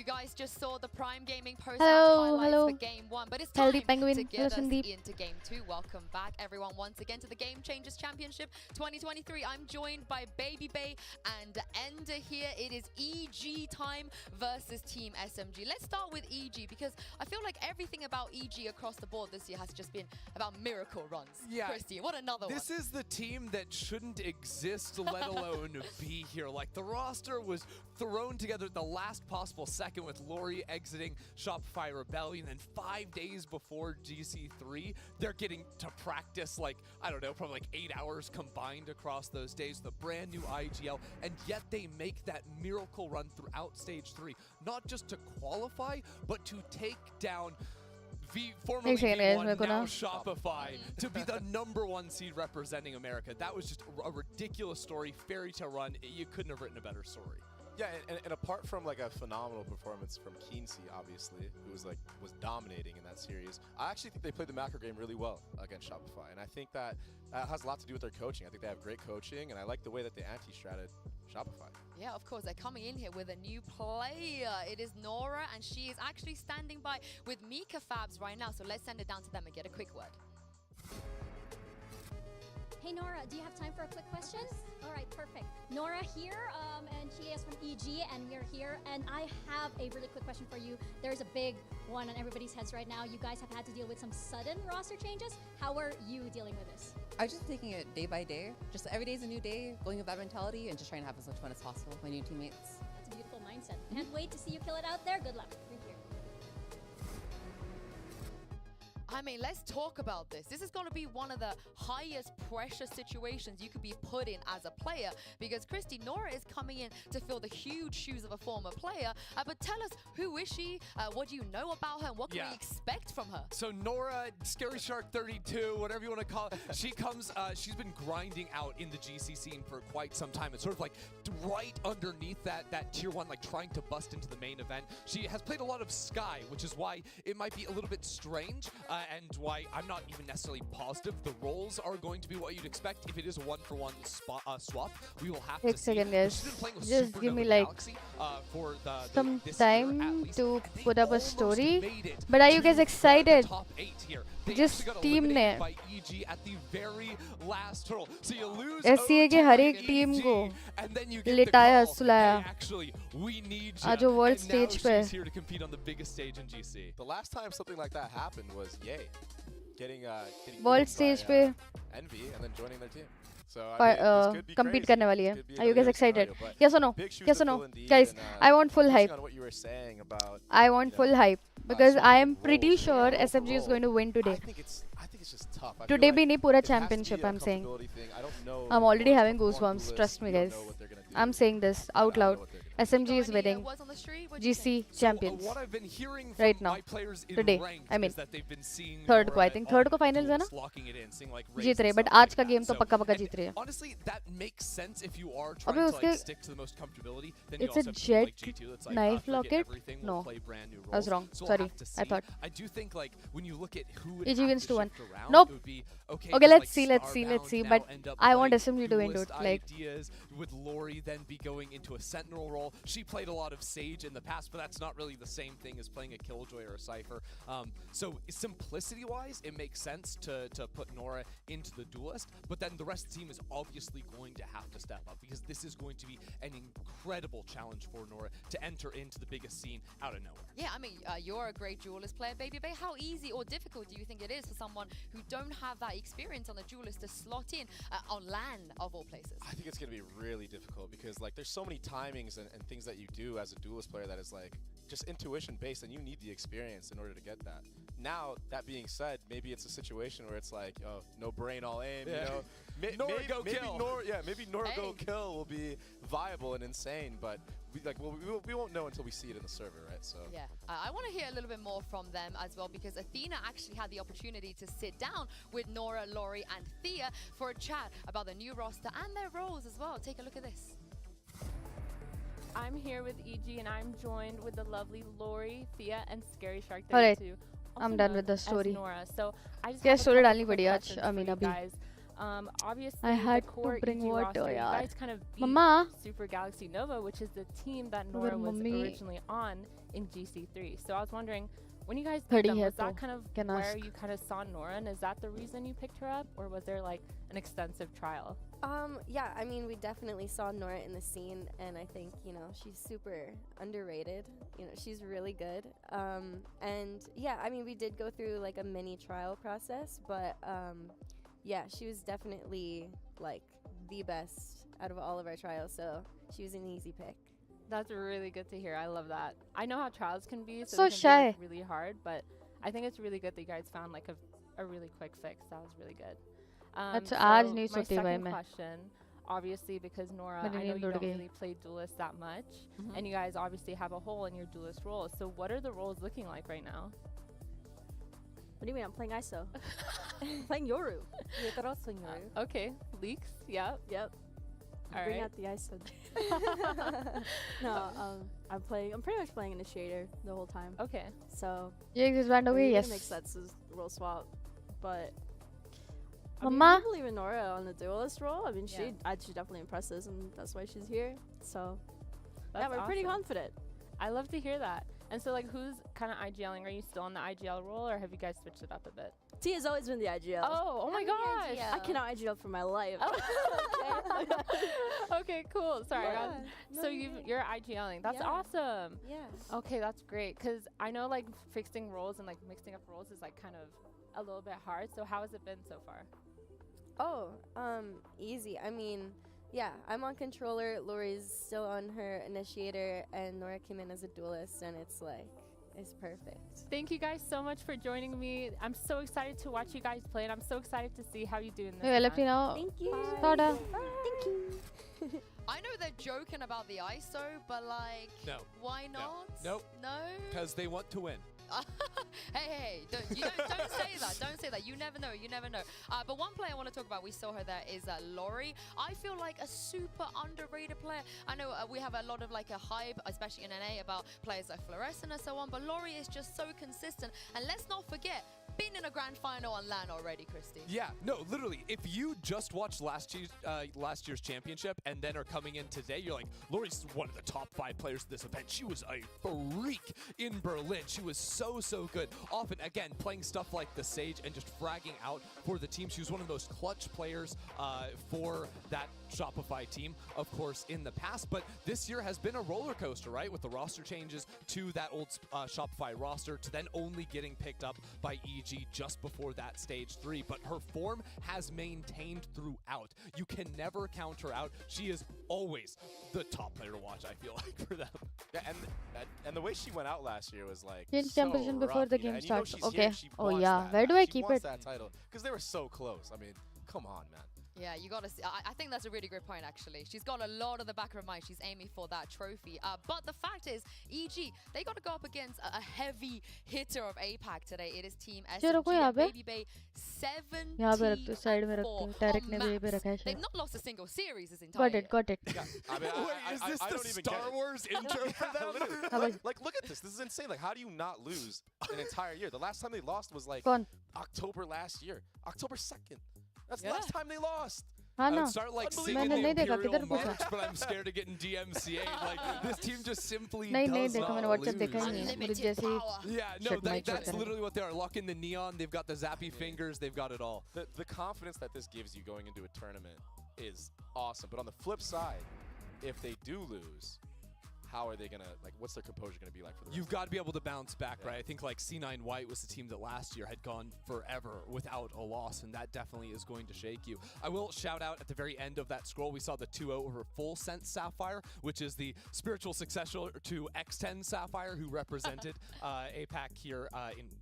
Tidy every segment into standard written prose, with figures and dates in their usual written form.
guys just saw the Prime Gaming post-match Hello, highlights hello. for Game 1, but it's Healthy time Penguin. to get Hello, us Sandeep. into Game 2. Welcome back, everyone, once again to the Game Changers Championship 2023. I'm joined by Baby Bay and Ender here. It is EG time versus Team SMG. Let's start with EG because I feel like everything about EG across the board this year has just been about miracle runs. Yeah, Christy, what another this one. is the team that shouldn't exist, let alone be here. Like, the roster was thrown together at the last possible second with Lori exiting Shopify Rebellion, and 5 days before GC3, they're getting to practice, like, I don't know, probably like 8 hours combined across those days, the brand new IGL, and yet they make that miracle run throughout Stage 3, not just to qualify, but to take down formerly V1, now Shopify, to be the #1 seed representing America. That was just a ridiculous story, fairy tale run. You couldn't have written a better story. Yeah, and apart from like a phenomenal performance from Keensey, obviously, who was dominating in that series, I actually think they played the macro game really well against Shopify, and I think that has a lot to do with their coaching. I think they have great coaching, and I like the way that they anti-stratted Shopify. Yeah, of course, they're coming in here with a new player. It is Nora, and she is actually standing by with Mika Fabs right now. So let's send it down to them and get a quick word. Hey Nora, do you have time for a quick question? All right, perfect. Nora here, and she is from EG, and we're here. And I have a really quick question for you. There's a big one on everybody's heads right now. You guys have had to deal with some sudden roster changes. How are you dealing with this? I'm just taking it day by day. Just every day is a new day, going with that mentality, and just trying to have as much fun as possible with my new teammates. That's a beautiful mindset. Can't wait to see you kill it out there. Good luck. Thank you. I mean, let's talk about this. This is going to be one of the highest pressure situations you could be put in as a player because Christy, Nora is coming in to fill the huge shoes of a former player. But tell us, who is she? What do you know about her? And what can we expect from her? So Nora, Scary Shark 32, whatever you want to call it, she comes, she's been grinding out in the GC scene for quite some time. It's sort of like right underneath that tier 1, like trying to bust into the main event. She has played a lot of Sky, which is why it might be a little bit strange. And why I'm not even necessarily positive the roles are going to be what you'd expect. If it is a 1-for-1 swap, we will have to see. Second, guys. Just give me like for some this time to put up a story. But But are you guys excited? Just team ने SCA के हर एक team को लिटाया सुलाया आज वो world stage पे The last time something like that happened was Ye getting world stage पे Envy and then joining their team. So I mean, this could be compete crazy. करने वाली है. This could be Are you guys another excited? scenario, but Yes or no? big shoes Yes to or no? fill indeed, Guys, and, I want full touching hype. on what you were saying about, I want full hype because I am pretty roles, sure role for SMG is role. going to win today. I think it's just tough. I Today feel भी like नहीं पूरा it has to be championship a I'm saying. comfortability thing. I don't know I'm if already Lotus having will go on goosebumps. Duelist. Trust me, We don't guys. know what they're gonna do. I'm saying this I out don't know loud. what they're gonna do. SMG is Any, winning. words on the street? What do you GC think? champions. What I've been hearing from Right now. my players in Today. ranked I mean, is that they've been seeing third को Nora I think third को on finals है ना duels, locking it in, seeing like जीत रहे Raze and but stuff आज like का that. Game तो So- पक्का पक्का and जीत रही है. Honestly, that makes sense if you are अबे trying to उसके like stick to the most comfortability. Then you it's also a have a team like jet G2 that's like knife forget locket? everything, No. we'll play brand new roles. I was wrong. So we'll Sorry. have to I see. thought. I do think like when you look at who would EG have wins to 2-1. shift around, Nope. it would be okay. Okay, does, let's like, see, let's see, let's Starbound see. now But end up I want playing SMG to win, duelist dude. Like, ideas with Lori then be going into a Sentinel role. She played a lot of Sage in the past, but that's not really the same thing as playing a Killjoy or a Cypher. So simplicity-wise, it makes sense to put Nora into the duelist, but then the rest of the team is obviously going to have to step up because this is going to be an incredible challenge for Nora to enter into the biggest scene out of nowhere. Yeah, I mean, you're a great duelist player, Baby Bay. How easy or difficult do you think it is for someone who don't have that experience on the duelist to slot in on LAN of all places? I think it's going to be really difficult because like there's so many timings and things that you do as a duelist player that is like just intuition based, and you need the experience in order to get that. Now, that being said, maybe it's a situation where it's like, oh, no brain, all aim, you know. Nora go kill. Maybe Nora go kill will be viable and insane, but we won't know until we see it in the server, right? So Yeah, I want to hear a little bit more from them as well because Athena actually had the opportunity to sit down with Nora, Lori, and Thea for a chat about the new roster and their roles as well. Take a look at this. I'm here with EG and I'm joined with the lovely Lori, Thea, and Scary Shark Alright, 32. I'm also done known with the as story. Nora. So I just क्या have a story couple डालनी quick पड़ी आज questions for Amin you अभी guys. Obviously, I had the to core bring EG water, roster, you yaar. guys kind of beat Mama. Super Galaxy Nova, which is the team that Agar Nora was mummy- originally on in GC3. So I was wondering, when you guys Khadi picked them, hai was that to kind of can where ask. you kind of saw Nora, and is that the reason you picked her up, or was there like an extensive trial? Yeah, I mean, we definitely saw Nora in the scene, and I think, you know, she's super underrated. You know, she's really good. And yeah, I mean, we did go through like a mini trial process, but yeah, she was definitely like the best out of all of our trials, so she was an easy pick. That's really good to hear. I love that. I know how trials can be, So they can be, shy. like, really hard, but I think it's really good that you guys found like a really quick fix. That was really good. अच्छा, आज नहीं my सोती भाई second मैं। question, obviously, because Nora, मेरी I know नींद you उड़ don't गई। really play duelist that much, and you guys obviously have a hole in your duelist role. So what are the roles looking like right now? What do you mean? I'm playing ISO. Playing Yoru. Okay, leaks. Yep. Yep. All Bring right. out the ISO. No, I'm pretty much playing Initiator the whole time. Okay. So ये disband हो I गई, mean, yes. it makes sense as role swap, but I Mama. mean, believe in Nora on the duelist role. I mean, Yeah. she definitely impresses, and that's why she's here. So yeah, That's we're pretty awesome. confident. I love to hear that. And so, like, who's kind of IGLing? Are you still on the IGL role, or have you guys switched it up a bit? T has always been the IGL. Oh my I'm the gosh! IGL. I cannot IGL for my life. Okay, cool. Sorry. Yeah. No, So you're good. you're IGLing. That's Yeah. awesome. Yeah. Okay, that's great. Cause I know like fixing roles and like mixing up roles is like kind of a little bit hard. So how has it been so far? Oh, easy. I mean, yeah, I'm on controller. Lori's still on her initiator, and Nora came in as a duelist, and it's like, it's perfect. Thank you guys so much for joining me. I'm so excited to watch you guys play, and I'm so excited to see how you do in this. Hey, let me match. know. Thank you. Tada. Thank you. I know they're joking about the ISO, but like, No. why No. not? Nope. No? Because they want to win. Hey, don't say that. Don't say that. You never know. You never know. But one player I want to talk about, we saw her there, is Lori. I feel like a super underrated player. I know we have a lot of like a hype, especially in NA, about players like Fluorescent and so on, but Lori is just so consistent. And let's not forget, been in a grand final on LAN already, Christy. Yeah, no, literally, if you just watched last year's championship and then are coming in today, you're like, Lori's one of the top 5 players of this event. She was a freak in Berlin. She was so good. Often, again, playing stuff like the Sage and just fragging out for the team. She was one of those clutch players for that Shopify team, of course, in the past. But this year has been a roller coaster, right? With the roster changes to that old Shopify roster to then only getting picked up by EG just before that stage 3. But her form has maintained throughout. You can never count her out. She is always the top player to watch, I feel like, for them. Yeah, and the way she went out last year was like Change so temperature before rough, the you know, game and you know starts. she's Okay. here, she Oh wants yeah. that Where do match. I She keep wants it? that title because they were so close. I mean, come on, man. Yeah, you got to see. I think that's a really great point, actually. She's got a lot of the back of her mind. She's aiming for that trophy. But the fact is, EG, they got to go up against a heavy hitter of APAC today. It is Team चलो SMG कोई यहाँ and पे? Baby Bay 74 यहाँ पे रखते हो, side में रखते हो। Tarek ने भी यहीं पे maps. रखा है They've शायद। not lost a single series this entire Got it. Got it. I mean, Wait, is this I the don't even Star get it. Wars intro for them? Literally, How about- like, look at this. This is insane. Like, how do you not lose an entire year? The last time they lost was like कौन? October last year. October 2nd. That's the Yeah. last time they lost. हाँ I ना. would start like singing मैंने the नहीं देखा, Imperial किधर पूछा? March, but I'm scared of getting DMCA. Like, this team just simply नहीं नहीं does देखा, not मैंने WhatsApp देखा ही lose. नहीं है। मुझे Unlimited जैसे ही power. Yeah, no, Shut my that's check. literally what they are. Locking the neon, they've got the zappy fingers, they've got it all. The confidence that this gives you going into a tournament is awesome. But on the flip side, if they do lose, how are they gonna, like, what's their composure gonna be like for the You've rest got to be able to bounce back, Yeah. right? I think like C9 White was the team that last year had gone forever without a loss, and that definitely is going to shake you. I will shout out at the very end of that scroll, we saw the 2-0 over Full Sense Sapphire, which is the spiritual successor to X10 Sapphire, who represented APAC here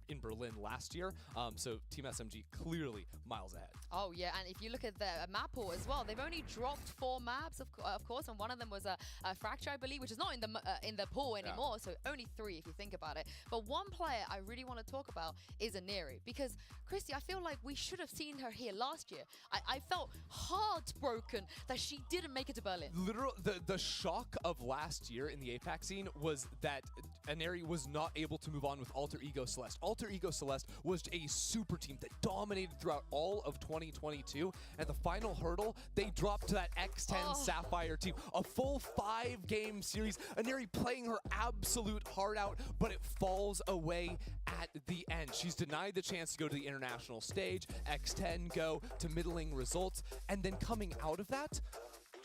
in Berlin last year. So Team SMG clearly miles ahead. Oh, yeah, and if you look at the map pool as well, they've only dropped 4 maps, of course, and one of them was a Fracture, I believe, which is not in in the pool anymore. So only 3 if you think about it. But one player I really want to talk about is Aneri, because Christy, I feel like we should have seen her here last year. I felt heartbroken that she didn't make it to Berlin. Literal, the shock of last year in the APAC scene was that Aneri was not able to move on with Alter Ego Celeste. Alter Ego Celeste was a super team that dominated throughout all of 2022. And the final hurdle, they dropped to that X10 Sapphire team. A full 5-game series. Aneri playing her absolute heart out, but it falls away at the end. She's denied the chance to go to the international stage. X10 go to middling results. And then coming out of that,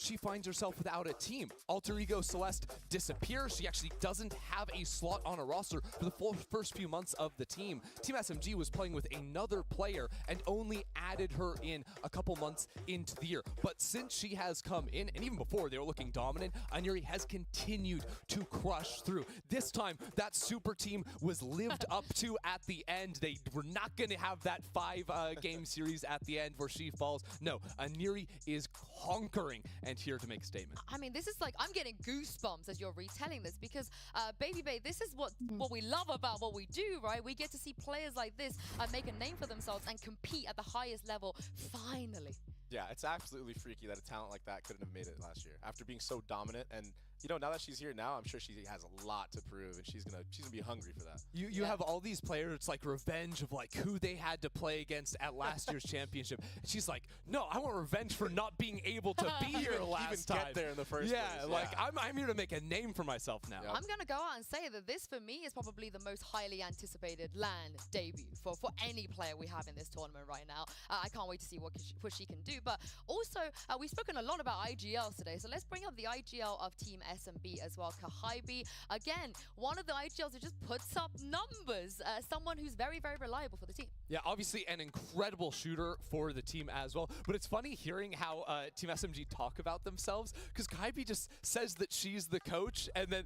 she finds herself without a team. Alter Ego Celeste disappears. She actually doesn't have a slot on a roster for the first few months of the team. Team SMG was playing with another player and only added her in a couple months into the year. But since she has come in, and even before they were looking dominant, Aneri has continued to crush through. This time, that super team was lived up to at the end. They were not going to have that 5-game series at the end where she falls. No, Aneri is conquering and here to make a statement. I mean, this is like, I'm getting goosebumps as you're retelling this, because Baby Bay, this is what we love about what we do, right? We get to see players like this make a name for themselves and compete at the highest level, finally. Yeah, it's absolutely freaky that a talent like that couldn't have made it last year after being so dominant. And you know, now that she's here now, I'm sure she has a lot to prove, and she's gonna be hungry for that. You have all these players, it's like revenge of like who they had to play against at last year's championship. And she's like, no, I want revenge for not being able to be here last time. Get there in the first place. Like I'm here to make a name for myself now. Yep. I'm gonna go out and say that this for me is probably the most highly anticipated LAN debut for any player we have in this tournament right now. I can't wait to see what she can do. But also, we've spoken a lot about IGLs today, so let's bring up the IGL of Team SMB as well. Kahibi, again, one of the IGLs that just puts up numbers. Someone who's very, very reliable for the team. Yeah, obviously an incredible shooter for the team as well. But it's funny hearing how Team SMG talk about themselves, because Kahibi just says that she's the coach, and then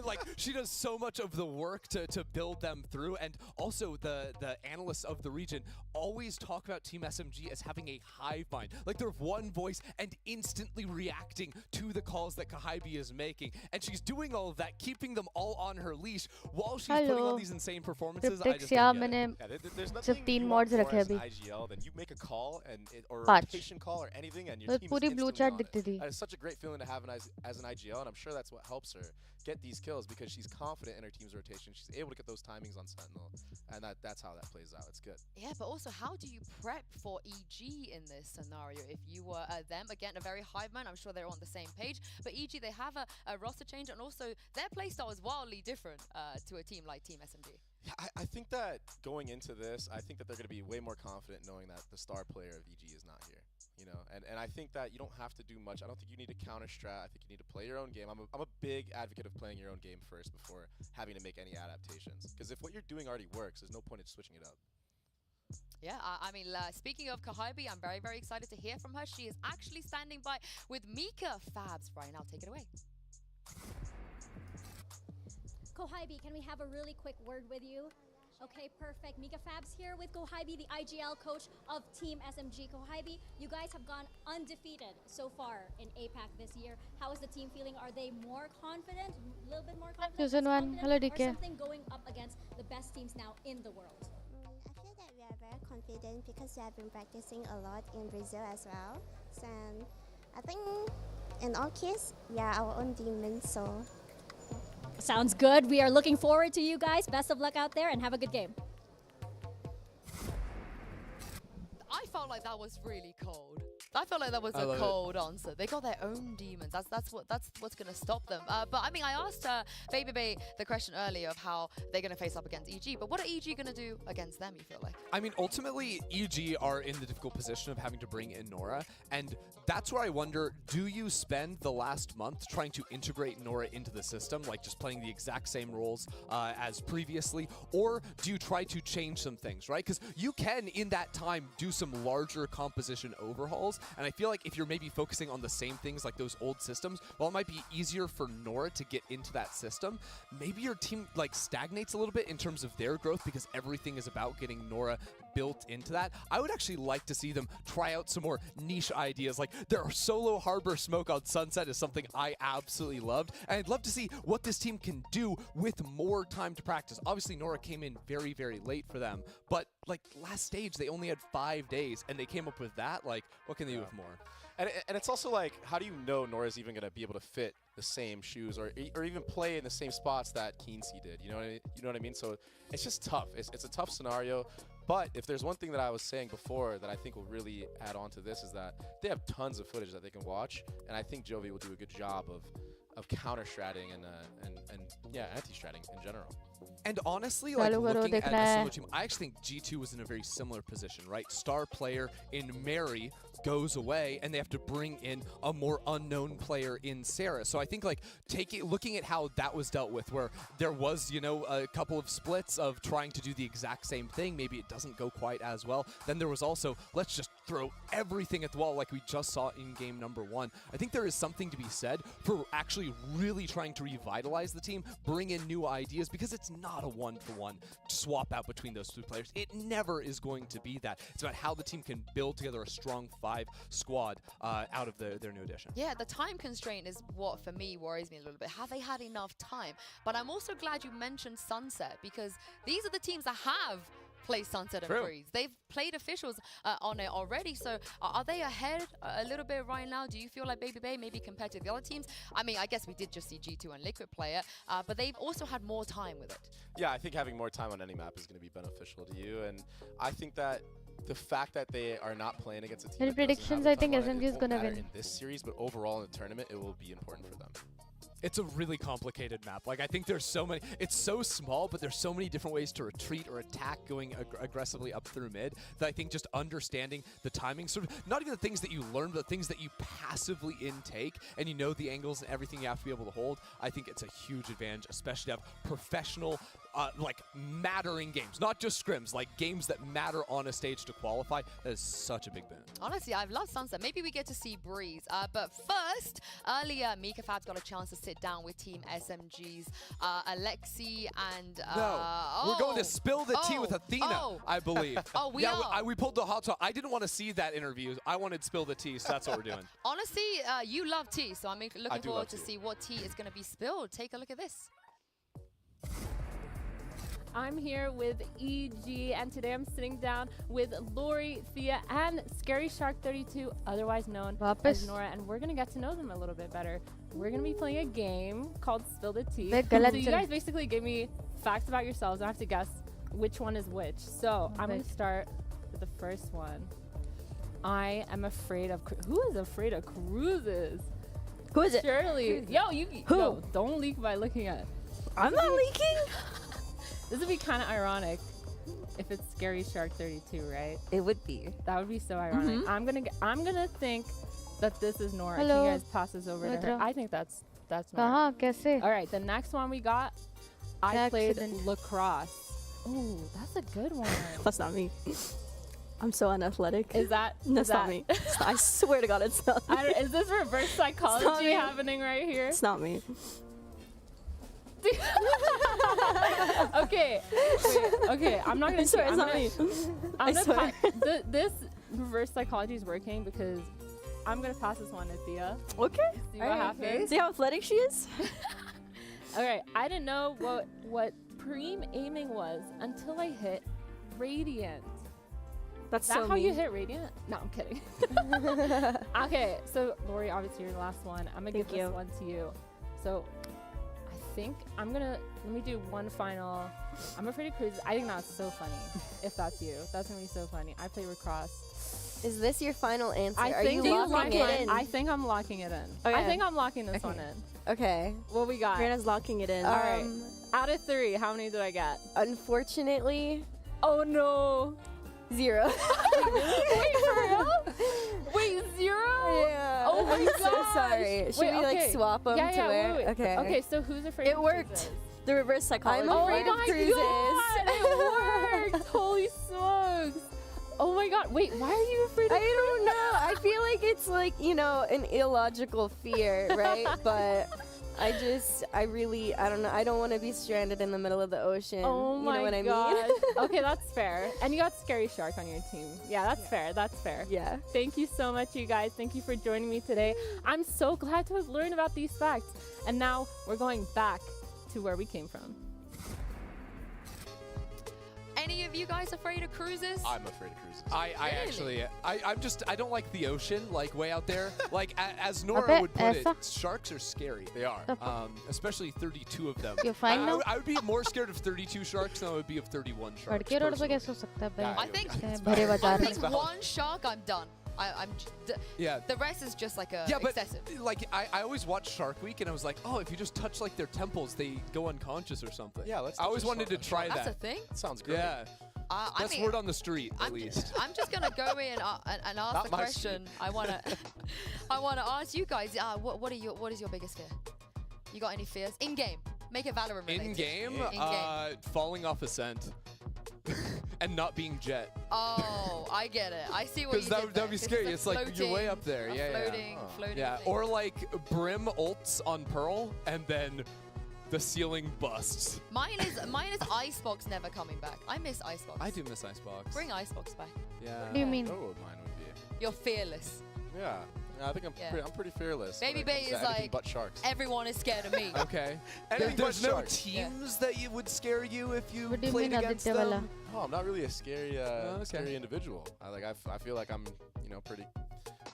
like she does so much of the work to build them through. And also the analysts of the region always talk about Team SMG as having a hive mind. Like they're of one voice and instantly reacting to the calls that Kahibi is making. And she's doing all of that, keeping them all on her leash while she's putting on these insane performances. I just don't get it. There's nothing mods for as an IGL than you make a call and or a rotation call or anything, and your team is instantly on it. That is such a great feeling to have as an IGL, and I'm sure that's what helps her get these kills, because she's confident in her team's rotation. She's able to get those timings on Sentinel, and that's how that plays out. It's good. Yeah, but also, how do you prep for EG in this scenario? If you were them, again, a very hive mind, I'm sure they're on the same page. But EG, they have a roster change, and also their playstyle is wildly different to a team like Team SMG. Yeah, I think that going into this, I think that they're going to be way more confident knowing that the star player of EG is not here. You know, and I think that you don't have to do much. I don't think you need to counter strat. I think you need to play your own game. I'm a big advocate of playing your own game first before having to make any adaptations. Because if what you're doing already works, there's no point in switching it up. Yeah, I mean, speaking of Kahibi, I'm very, very excited to hear from her. She is actually standing by with Mika Fabs right now. Take it away. Kahibi, can we have a really quick word with you? Okay, perfect. Mika Fabs here with Kahibi, the IGL coach of Team SMG. Kahibi, you guys have gone undefeated so far in APAC this year. How is the team feeling? Are they more confident? A little bit more confident? Hello, DK. Or something going up against the best teams now in the world? I feel that we are very confident because we have been practicing a lot in Brazil as well. So I think in all cases, we are our own demons, so... Sounds good. We are looking forward to you guys. Best of luck out there and have a good game. I felt like that was really cold. I felt like that was a cold answer. They got their own demons. That's what's gonna stop them. But I mean, I asked Baby Bay the question earlier of how they're gonna face up against EG. But what are EG gonna do against them? You feel like? I mean, ultimately, EG are in the difficult position of having to bring in Nora, and that's where I wonder: do you spend the last month trying to integrate Nora into the system, like just playing the exact same roles as previously, or do you try to change some things, right? Because you can, in that time, do some larger composition overhauls. And I feel like if you're maybe focusing on the same things like those old systems, while it might be easier for Nora to get into that system, maybe your team like stagnates a little bit in terms of their growth because everything is about getting Nora built into that. I would actually like to see them try out some more niche ideas. Like their solo harbor smoke on Sunset is something I absolutely loved. And I'd love to see what this team can do with more time to practice. Obviously, Nora came in very, very late for them. But like last stage, they only had 5 days and they came up with that. Like, what can they do with more? And it's also like, how do you know Nora's even going to be able to fit the same shoes or even play in the same spots that Keensey did? You know what I mean? So it's just tough. It's a tough scenario. But if there's one thing that I was saying before that I think will really add on to this is that they have tons of footage that they can watch. And I think Jovi will do a good job of counter-stratting and yeah, anti-stratting in general. And honestly, like looking at a similar team, I actually think G2 was in a very similar position, right? Star player in Mary goes away, and they have to bring in a more unknown player in Sarah. So I think like looking at how that was dealt with, where there was, you know, a couple of splits of trying to do the exact same thing. Maybe it doesn't go quite as well. Then there was also, let's just throw everything at the wall like we just saw in game number 1. I think there is something to be said for actually really trying to revitalize the team, bring in new ideas, because it's not a one-for-one swap out between those 2 players. It never is going to be that. It's about how the team can build together a strong 5 squad out of their new addition. Yeah, the time constraint is what for me worries me a little bit. Have they had enough time? But I'm also glad you mentioned Sunset, because these are the teams that have play Sunset and Freeze. They've played officials on it already, so are they ahead a little bit right now? Do you feel like Baby Bay maybe compared to the other teams? I mean, I guess we did just see G2 and Liquid play it, but they've also had more time with it. Yeah, I think having more time on any map is going to be beneficial to you, and I think that the fact that they are not playing against a team Any predictions? I think SMG is going to win in this series, but overall in the tournament, it will be important for them. It's a really complicated map. Like, I think there's so many, it's so small, but there's so many different ways to retreat or attack going aggressively up through mid that I think just understanding the timing, sort of, not even the things that you learn, but the things that you passively intake, and you know the angles and everything you have to be able to hold, I think it's a huge advantage, especially to have professional, like, mattering games. Not just scrims, like games that matter on a stage to qualify. That is such a big boon. Honestly, I've loved Sunset. Maybe we get to see Breeze. But first, earlier, Mika Fab's got a chance to sit down with Team SMG's Alexi and... we're going to spill the tea with Athena, I believe. We are. We pulled the hot talk. I didn't want to see that interview. I wanted to spill the tea, so that's what we're doing. Honestly, you love tea, so I'm looking forward to see what tea is going to be spilled. Take a look at this. I'm here with EG, and today I'm sitting down with Lori, Thea, and Scary Shark 32, otherwise known as Nora, and we're going to get to know them a little bit better. We're going to be playing a game called Spill the Tea. So you guys basically give me facts about yourselves, and I have to guess which one is which. So I'm going to start with the first one. I am afraid of... Who is afraid of cruises? Who is it? Surely. Yo, don't leak by looking at... I'm not leaking. This would be kind of ironic if it's Scary Shark 32, right? It would be. That would be so ironic. I'm gonna think that this is Nora. Hello. Can you guys pass this over to her? I think that's Nora. Kaise? All right, the next one we got, I played lacrosse. Ooh, that's a good one. That's not me. I'm so unathletic. Is that? That's not me. I swear to God, it's not me. Is this reverse psychology happening right here? It's not me. Okay, I'm not gonna swear it's not me. I'm gonna this reverse psychology is working because I'm gonna pass this one to Thea. Okay. See what happens. See how athletic she is? Okay, I didn't know what preem aiming was until I hit Radiant. That's Is that so how mean. you hit Radiant? No, I'm kidding. Okay, so Lori, obviously you're the last one. I'm gonna give this one to you. So I think let me do one final. I'm afraid of cruises. I think that's so funny. If that's you, that's gonna be so funny. I play lacrosse. Is this your final answer? I Are think you locking it in? I think I'm locking it in. Okay. I think I'm locking this one in. Okay. What we got? Brianna's locking it in. All right. Out of 3, how many did I get? Unfortunately, oh no. 0. Wait, for real? Wait, 0? Yeah. Oh my I'm gosh. so sorry. Should we like swap them to where? Wait. Okay. Okay, so who's afraid It of worked. cruises? The reverse psychology. I'm afraid of cruises. God, it worked. Holy smokes. Oh my god. Wait, why are you afraid of I don't know. I feel like it's like, you know, an illogical fear, right? But I don't know. I don't want to be stranded in the middle of the ocean. Oh my You know what I god. mean? Okay, that's fair. And you got Scary Shark on your team. Yeah, that's fair. That's fair. Yeah. Thank you so much, you guys. Thank you for joining me today. I'm so glad to have learned about these facts. And now we're going back to where we came from. Any of you guys afraid of cruises? I'm afraid of cruises. I don't like the ocean, like way out there. Like as Nora Abe, would put it, ऐसा? sharks are scary. They are. Especially 32 of them. You're fine now? I would be more scared of 32 sharks than I would be of 31 sharks. लड़के road पे personally. कैसे हो सकता है Yeah, भाई? I think भरे I बाजार में. think one shark, I'm done. Yeah. The rest is just like Yeah, but excessive. like I always watched Shark Week and I was like, oh, if you just touch like their temples, they go unconscious or something. Yeah, let's I always touch a wanted to shark. try That's a that. thing. Sounds great. Yeah. I That's mean, word on the street, at least. I'm just gonna go in and ask Not the my question. I wanna ask you guys. What is your biggest fear? You got any fears in game? Make it Valorant related. In game, In-game. falling off a scent and not being Jet. Oh, I get it. I see what you Because did that would be there. 'Cause scary. It's like you're way up there. Yeah, floating, yeah. floating. Yeah, thing. or like Brim ults on Pearl and then the ceiling busts. Mine is Icebox never coming back. I miss Icebox. I do miss Icebox. Bring Icebox back. Yeah. What do you mean? I don't know what mine would be. You're fearless. Yeah. I think I'm pretty fearless. when Baby it Bay comes to is anything like but sharks. everyone is scared of me. Okay. Anything There's but no sharks. teams that you would scare you if you What do you played mean against Aditya them? wala? Oh, I'm not really a scary, okay. scary individual. I feel like I'm,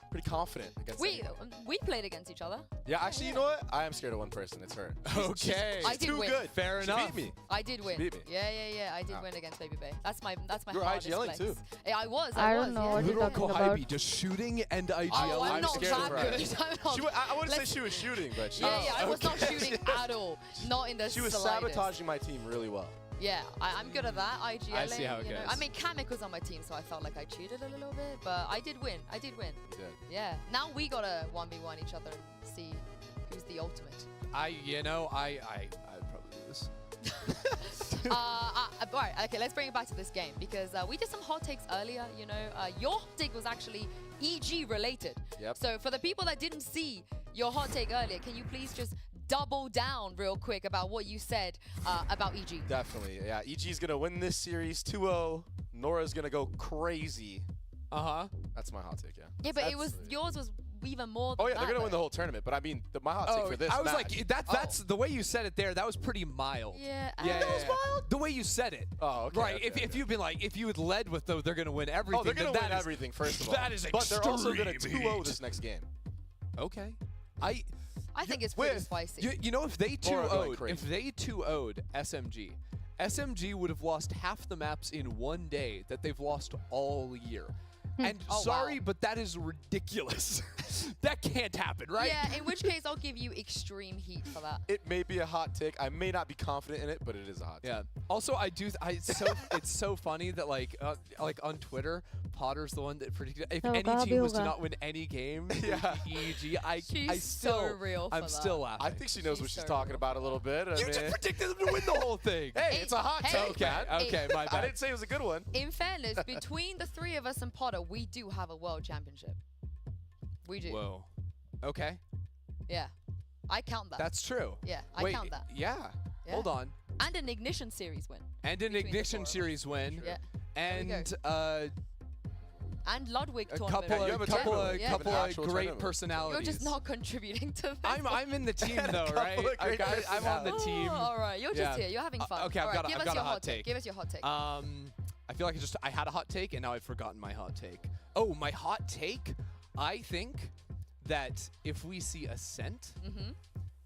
pretty confident against anyone. We played against each other. Yeah, actually, you know what? I am scared of one person. It's her. Okay. I did Too win. good. Fair She enough. beat me. I did win. beat me. Yeah. I did Ah. win against Baby Bay. That's my You were hardest IGLing flex. too. Yeah, I was. I was, don't know yeah. what you're Literal talking Kohibi, about. just shooting and IGL. Oh, I'm I'm not scared of that her. good. I'm not- I wouldn't say Let's- she was shooting, but she Yeah, I was not okay. shooting at all. Not in the She was slightest. sabotaging my team really well. Yeah, I'm good at that. IGLing. I see how it you know. goes. I mean, Kamek was on my team, so I felt like I cheated a little bit, but I did win. You did. Yeah. Now we gotta 1v1 each other and see who's the ultimate. I'd probably lose. All right, okay, let's bring it back to this game because we did some hot takes earlier. Your hot take was actually EG related. Yep. So for the people that didn't see your hot take earlier, can you please just double down real quick about what you said about EG? Definitely. Yeah, EG's going to win this series 2-0. Nora's going to go crazy. Uh-huh. That's my hot take, yeah. Yeah, but yours was even more than Oh, yeah, they're that, going to win the though. whole tournament. But I mean, my hot take for this I was match. like, that's the way you said it there. That was pretty mild. Yeah. That was mild. The way you said it. Oh, okay. Right. okay, If you'd been like, if you had led with they're going to win everything. Oh, they're going to win that is- everything, first of all. That is But they're also going to extreme 2-0 heat. this next game. Okay. I think it's pretty spicy. You know, if they Laura going 2-0'd, crazy. if they 2-0'd SMG would have lost half the maps in one day that they've lost all year. And Oh, sorry, wow. but that is ridiculous. That can't happen, right? Yeah, in which case I'll give you extreme heat for that. It may be a hot take. I may not be confident in it, but it is a hot take. Yeah. Also, it's so funny that like on Twitter, Potter's the one that predicted if Oh, any kaha team bhi was to hoga. not win any game, Yeah. EG. She's so real for I'm that. still laughing. I think she knows She's what she's so talking real. about a little bit. I You mean, just predicted them to win the whole thing. hey, it's a hot Hey, take, man. Okay, my I bad. didn't say it was a good one. In fairness, between the three of us and Potter, we do have a world championship. We do. Whoa. Okay. Yeah. I count that. That's true. Yeah, I Wait, count that. Yeah. Yeah. Hold on. And an Ignition Series win. And an Between the Ignition four of us. Series win. Yeah. And And Ludwig a tournament. couple you of have a couple tournament. of Yeah. couple An of actual great tournament. personalities. You're just not contributing to this. I'm in the team though, Couple right? of great Okay, I'm on the Oh, team. all right, you're just here. You're having fun. Okay, All I've right, got give a us your hot take. Give us your hot take. I feel like I had a hot take and now I've forgotten my hot take. Oh, my hot take? I think that if we see Ascent,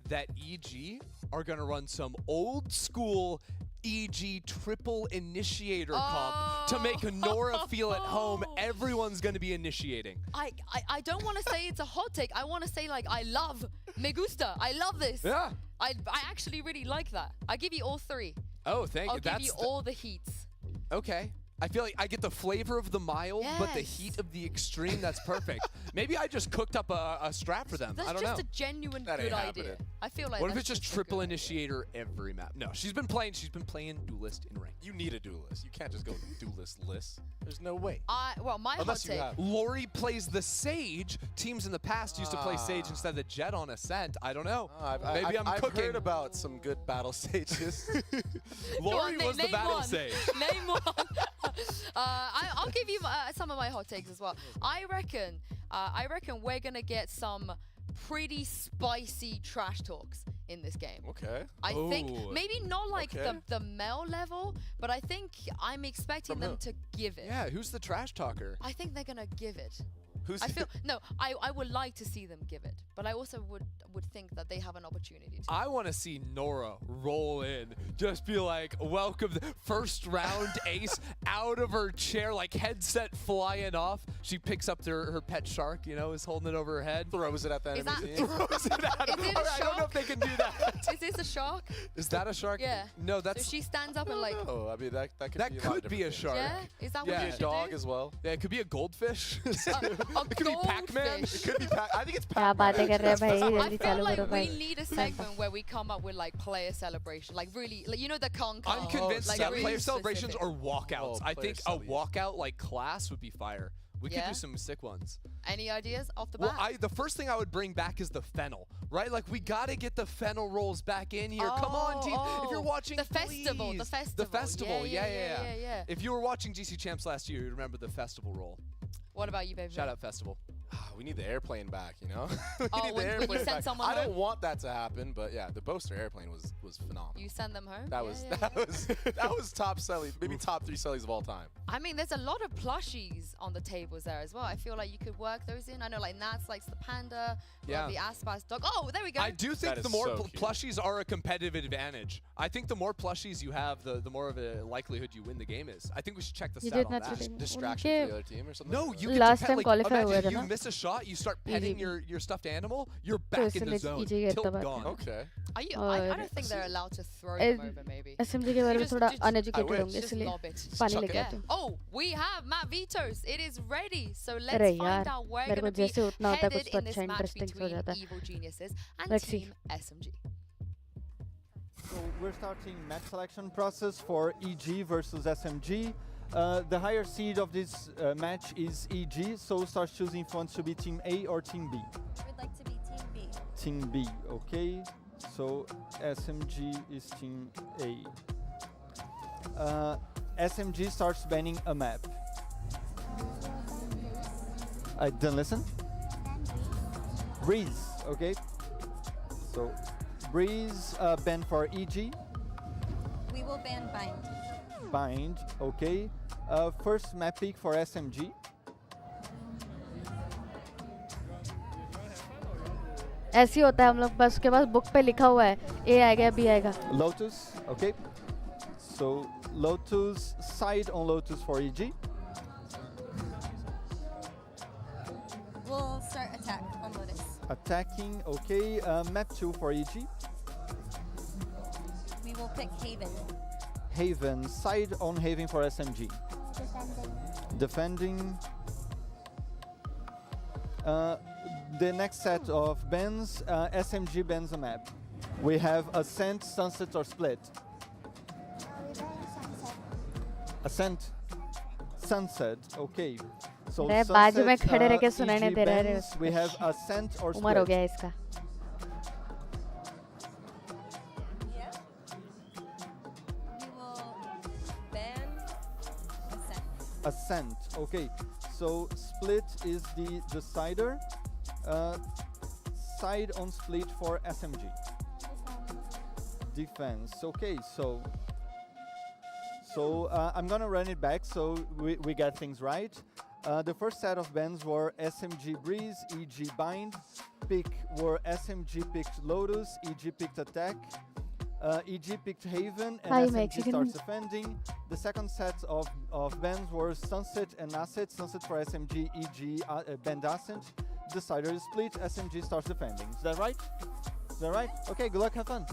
that EG are gonna run some old school EG triple initiator comp to make Nora feel at home. Everyone's gonna be initiating. I don't want to say it's a hot take. I want to say like I love Me gusta. I love this. Yeah. I actually really like that. I give you all three. Oh, thank I'll you. give That's you all the heats. okay. I feel like I get the flavor of the mild, but the Yes. heat of the extreme, that's perfect. Maybe I just cooked up a strat for them. That's I don't know. just a genuine That good ain't idea. happening. I feel like What if that's it's just a triple good idea. initiator every map? No, she's been playing duelist in rank. You need a duelist. You can't just go duelist-less. There's no way. Well, my hot Unless you take. have. Lori plays the Sage. Teams in the past used to play Sage instead of the Jet on Ascent. I don't know. Maybe I'm I've cooking. heard about some good battle sages. Lori was the name battle one. Sage. Name one. I'll give you some of my hot takes as well. I reckon we're gonna get some pretty spicy trash talks in this game. Okay. I think Oh. maybe not like Okay. the Mel level, but I think I'm expecting From them who? to give it. Yeah, who's the trash talker? I think they're gonna give it. Who's I feel no. I would like to see them give it, but I also would think that they have an opportunity to. I want to see Nora roll in, just be like, welcome, first round ace out of her chair, like headset flying off. She picks up her pet shark, you know, is holding it over her head. throws it at the Is enemy that- team? Throws it at Is him. it a I don't know if they can do that. Is this a shark? Is that a shark? Yeah. No, So that's she stands up and like, Oh, I mean that could that be a lot of could be a different shark. yeah. Is that Yeah. what things. you Be should a dog do? as well. Yeah, it could be a goldfish. A It could be Pac-Man. goldfish. It could be I think it's क्या Pac-Man. बातें कर रहे हैं भाई I जल्दी feel चालू like करो we भाई need a segment where we come up with like player celebration, like really, like you know the con. I'm convinced like that really player celebrations specific. or walkouts. Oh, I player think a cellies. walkout like class would be fire. We could Yeah? do some sick ones. Any ideas off the Well, bat? the first thing I would bring back is the fennel, right? Like we gotta get the fennel rolls back in here. Come on, team! If you're watching, the festival, the please. festival, The festival, yeah. yeah. If you were watching GC Champs last year, you'd remember the festival roll. What about you, baby? Shout out festival. We need the airplane back, you know? We Oh, need the when you airplane send back. someone I don't home? want that to happen, but yeah, the Boaster airplane was phenomenal. You send them home. That Yeah, was yeah, that yeah. was that was top selling, maybe top 3 sellies of all time. I mean, there's a lot of plushies on the tables there as well. I feel like you could work those in. I know, like Nats likes the panda, Yeah. the Aspas dog. Oh, there we go. I do think That the is more so cute. plushies are a competitive advantage. I think the more plushies you have, the more of a likelihood you win the game is. I think we should check the ये stat जितना on that. चलेगा Distraction उनके for the other team or something. No, like that? you get Last to pet, time like, qualify हुए imagine थे you ना? miss a shot, you start petting Easy. your stuffed animal, you're तो back in the इसलिए zone. EG का Tilt इतना बात gone. Okay. Are you? I और don't think they're allowed to throw A- them over. Maybe. SMG के बारे में just- थोड़ा just- uneducated wish. होंगे Just इसलिए lob it. पानी chuck लेके it. आते हैं Oh, we have Matt Vetos. It is ready. So let's अरे find यार out where मेरे को going to be जैसे उठना होता है headed कुछ तो in this अच्छा match इंटरेस्टिंग हो between जाता है Evil Geniuses and Let's see. Team SMG. So we're starting match selection process for EG versus SMG. The higher seed of this match is EG, so start choosing if you want to be Team A or Team B. We'd like to be Team B. Team B, okay. So SMG is Team A. SMG starts banning a map. I didn't listen. Breeze, okay. So Breeze ban for EG. We will ban Bind. Bind, okay. First map pick for SMG. ऐसे ही होता है हम लोग बस के पास book पे लिखा हुआ है ए आएगा बी आएगा Lotus, okay. So Lotus, side on Lotus for EG. We'll start attack on Lotus. Attacking, okay. Map 2 for EG. We will pick Haven. Haven, side on Haven for SMG. Defending. The next set of bans, SMG bans a map. We have Ascent, Sunset, or Split. Ascent, Sunset, okay. So अरे बाजू में खड़े रह के Sunset, सुनाई नहीं EG दे रहा है bans, we have Ascent or उम्र हो Split. गया है इसका Yeah. We will ban Ascent. Ascent, okay. So Split is the decider. Side on Split for SMG. Defense, okay. So I'm gonna run it back so we get things right. The first set of bans were SMG Breeze, EG Bind. Pick were SMG picked Lotus, EG picked Attack. EG picked Haven and Hi, SMG Mexican. starts defending. The second set of bans were Sunset and Asset. Sunset for SMG, EG banned Ascent. Decider is Split, SMG starts defending. Is that right? Is that right? Okay, good luck, have fun.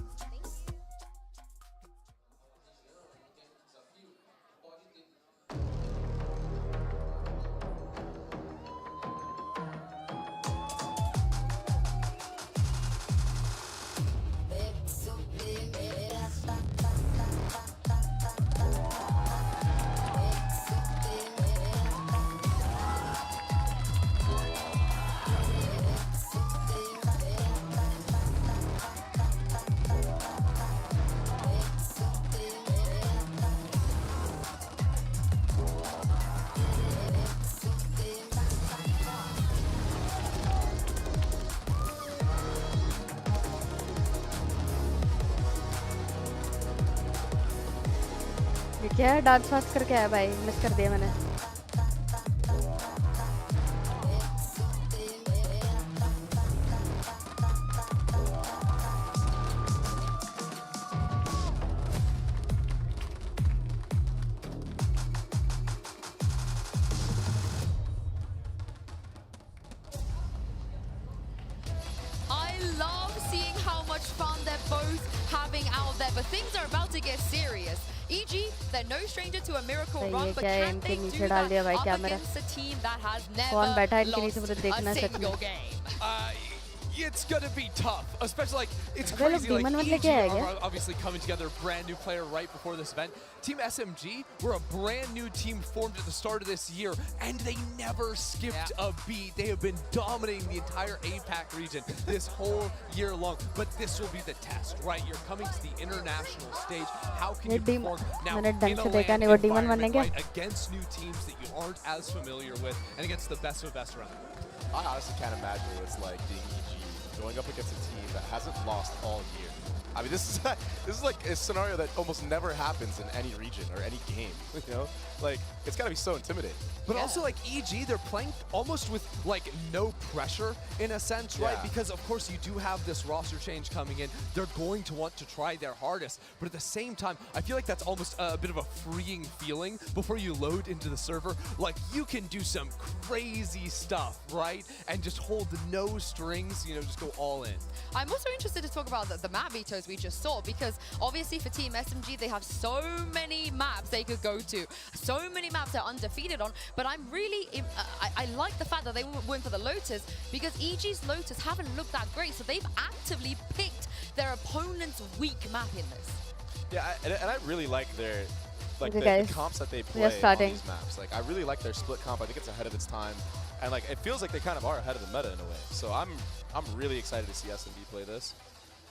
क्या dance वांस करके आया भाई miss कर दिया मैंने fun they're both having out there, but things are about to get serious. EG, they're no stranger to a miracle run, but can they do that up against a team that has never lost a single game? It's gonna be tough, especially like it's crazy. Like EG are obviously coming together, brand new player right before this event. Team SMG were a brand new team formed at the start of this year, and they never skipped a beat. They have been dominating the entire APAC region this whole year long. But this will be the test, right? You're coming to the international stage. How can you perform now in a land environment, right, against new teams that you aren't as familiar with, and against the best of the best around? I honestly can't imagine what it's like being EG, going up against a team that hasn't lost all year. I mean, this is like a scenario that almost never happens in any region or any game, you know? Like, it's gotta be so intimidating. But also, like, EG, they're playing almost with, like, no pressure in a sense, right? Because, of course, you do have this roster change coming in. They're going to want to try their hardest. But at the same time, I feel like that's almost a bit of a freeing feeling before you load into the server. Like, you can do some crazy stuff, right? And just hold no strings, you know, just go all in. I'm also interested to talk about the map vetoes we just saw, because obviously for Team SMG, they have so many maps they could go to, so many maps they're undefeated on, but I'm really, I like the fact that they went for the Lotus, because EG's Lotus haven't looked that great, so they've actively picked their opponent's weak map in this. Yeah, and I really like their, like the comps that they play on these maps. Like, I really like their split comp. I think it's ahead of its time. And like, it feels like they kind of are ahead of the meta in a way. So I'm really excited to see SMG play this.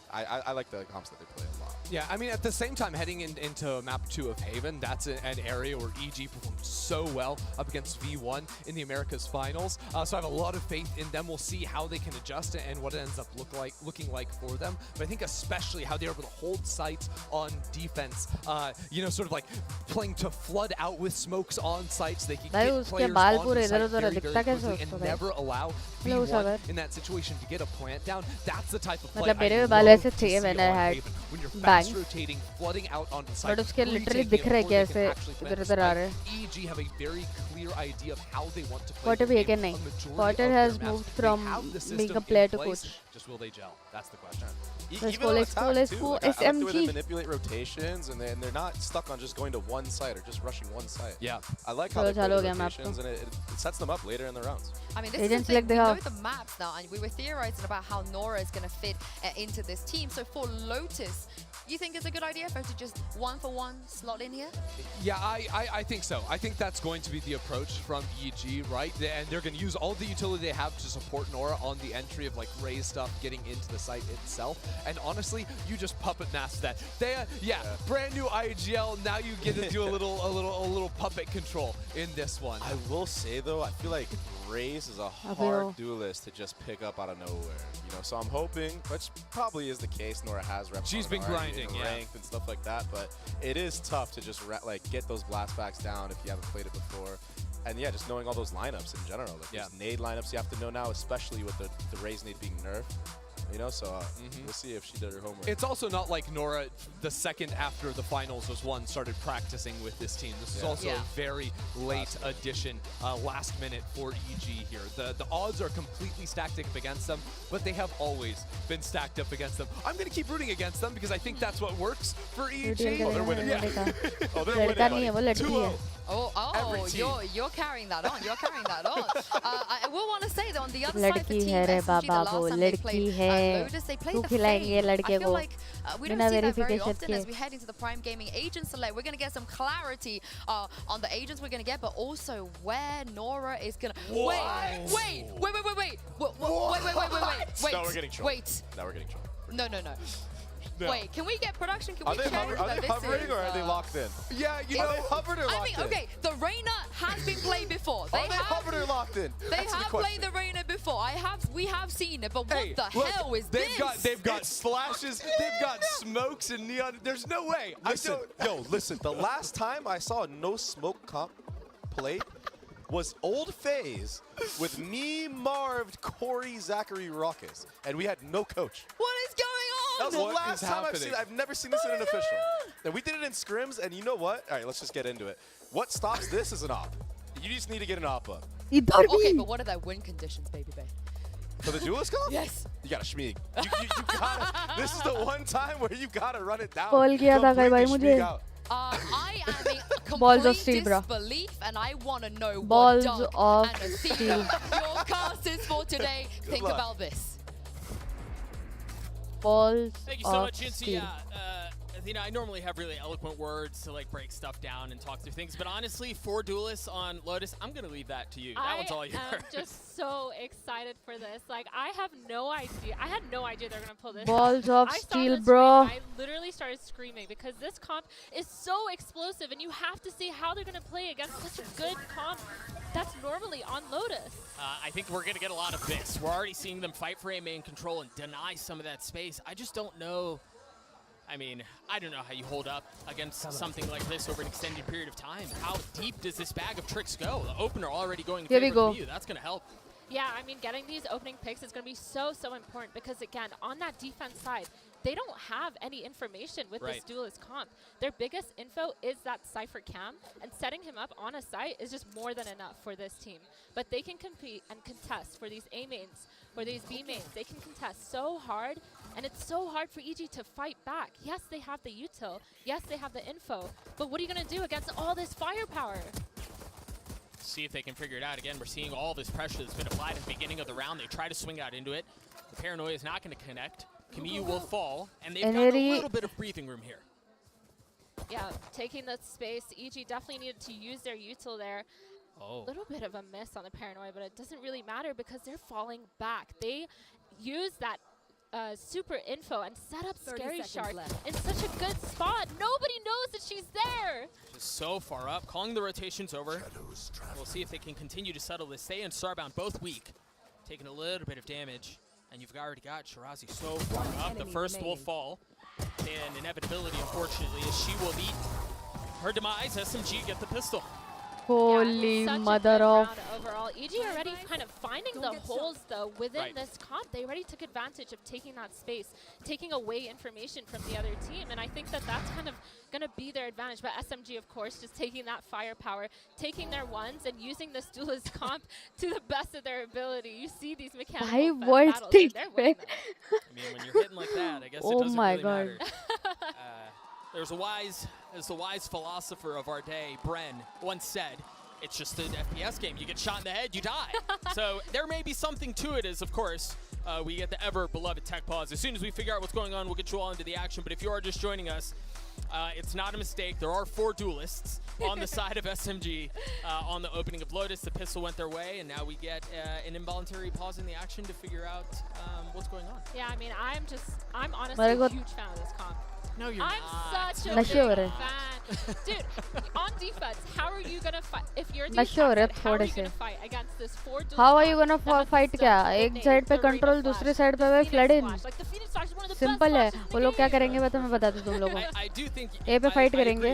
I like the comps that they play a lot. Yeah, I mean, at the same time, heading into map 2 of Haven, that's an area where EG performed so well up against V1 in the Americas finals. So I have a lot of faith in them. We'll see how they can adjust it and what it ends up looking like for them. But I think especially how they're able to hold sites on defense, you know, sort of like playing to flood out with smokes on sites. They can get players onto the site very, very quickly and never allow V1 in that situation to get a plant down. That's the type of play I love. When I had bangs, flooding out onto the site, but उसके literally दिख रहे कैसे इधर-उधर आ रहे. EG have a very clear idea of how they want to play. Potter भी है क्या नहीं? Potter has moved from being a player to coach. Just will they gel? That's the question. Let's go SMG. I like the way they manipulate rotations, and they're not stuck on just going to one site or just rushing one site. Yeah, I like how they play the rotations, and it sets them up later in the rounds. I mean, this is the thing, we know the maps now, and we were theorizing about how Nora is going to fit into this team. So for Lotus, you think it's a good idea for her to just one-for-one slot in here? Yeah, I think so. I think that's going to be the approach from EG, right? And they're going to use all the utility they have to support Nora on the entry of like Raze stuff, getting into the site itself. And honestly, you just puppet master that. They, brand new IGL. Now you get to do a little puppet control in this one. I will say though, I feel like Raze is a hard duelist to just pick up out of nowhere. You know, so I'm hoping, which probably is the case. Nora has reps. She's been grinding, ranked and stuff like that, but it is tough to just like get those blast backs down if you haven't played it before. And yeah, just knowing all those lineups in general. Like those nade lineups you have to know now, especially with the Raze nade being nerfed. You know, so we'll see if she did her homework. It's also not like Nora, the second after the finals was won, started practicing with this team. This is also a very late addition, last minute for EG here. The odds are completely stacked up against them, but they have always been stacked up against them. I'm going to keep rooting against them because I think that's what works for EG. Oh, they're winning. Oh, they're winning. 2-0. Oh, you're carrying that on. You're carrying that on. I will want to say that on the other side, for Team SMG, the last time they played Lotus, they played the Flame. I feel like we don't see that very often as we head into the Prime Gaming Agent Select. We're going to get some clarity on the agents we're going to get, but also where Nora is going to... Wait. Now we're getting trolled. Now we're getting trolled. No. Wait, can we get production? Can we check? Are they hovering or are they locked in? Yeah, you know, are they hovered or locked in? Okay, the Reyna has been played before. Are they hovered or locked in? They have played the Reyna before. veto. We have seen it, but Hey, what the look, hell is they've got slashes, they've got smokes and neon. There's no way. Listen, the last time I saw a no smoke comp played was Old Phase with me, Marv, Corey, Zachary, Ruckus, and we had no coach. What is going on? That was the What last is time I've happening? seen it. I've never seen this in an official. And we did it in scrims, and you know what? All right, let's just get into it. What stops this is an op. You just need to get an op up. Okay, but what are their win conditions, baby bae? For the duelist comp? Yes. You gotta schmeeg. You gotta. This is the one time where you gotta run it down. Call किया था कई बार Completely मुझे. schmeeg out. I am in Balls of complete steel, bro. disbelief, and I want to know Balls what Doug of and Athena, steel. your cast is for today. Good Think luck. about this. Balls Thank you so of much, Jincy. steel. Athena, I normally have really eloquent words to like break stuff down and talk through things, but honestly, 4 duelists on Lotus, I'm gonna leave that to you. That one's all yours. I am just so excited for this. Like, I have no idea. I had no idea they're gonna pull this. Balls of I saw steel, this bro. screen, I literally started screaming because this comp is so explosive, and you have to see how they're gonna play against such a good comp that's normally on Lotus. I think we're gonna get a lot of this. We're already seeing them fight for A main control and deny some of that space. I just don't know. I mean, I don't know how you hold up against something like this over an extended period of time. How deep does this bag of tricks go? The opener already going in Here we favor go. of you. That's going to help. Yeah, I mean, getting these opening picks is going to be so important because, again, on that defense side, they don't have any information with this duelist comp. Their biggest info is that Cypher cam, and setting him up on a site is just more than enough for this team. But they can compete and contest for these A mains, for these B mains. They can contest so hard, and it's so hard for EG to fight back. Yes, they have the util. Yes, they have the info. But what are you going to do against all this firepower? See if they can figure it out. Again, we're seeing all this pressure that's been applied at the beginning of the round. They try to swing out into it. The paranoia is not going to connect. Kamiyu will fall, and they've got a little bit of breathing room here. Yeah, taking the space. EG definitely needed to use their util there. A little bit of a miss on the paranoia, but it doesn't really matter because they're falling back. They use that super info and set up Scary Shark in such a good spot. Nobody knows that she's there. Just so far up, calling the rotations over. We'll see if they can continue to settle this. They and Starbound both weak, taking a little bit of damage. And you've already got Shirazi so far up. The first will fall. And inevitability, unfortunately, is she will meet her demise. SMG get the pistol. Holy such mother a good of. round overall. EG already kind of finding the holes, though, within this comp. They already took advantage of taking that space, taking away information from the other team, and I think that that's kind of going to be their advantage. But SMG, of course, just taking that firepower, taking their ones, and using this duelist comp to the best of their ability. You see these mechanical battles, and they're winning them. I mean, when you're hitting like that, I guess it doesn't really matter. There's a wise philosopher of our day, Bren, once said, it's just an FPS game. You get shot in the head, you die. So there may be something to it as, of course, we get the ever-beloved tech pause. As soon as we figure out what's going on, we'll get you all into the action. But if you are just joining us, it's not a mistake. There are 4 duelists on the side of SMG on the opening of Lotus. The pistol went their way, and now we get an involuntary pause in the action to figure out what's going on. Yeah, I mean, I'm honestly a huge fan of this comp. No, you're not. Such a big fan. Dude, on defense, how are you going to fight? If you're the attack, how are you going to fight against this 4 duelist How are you gonna fight क्या? एक side पे control, दूसरी side पे वे flood इन. Simple है. वो लोग क्या करेंगे मैं तुम्हें बता दूं तुम लोगों को. ए पे फाइट करेंगे.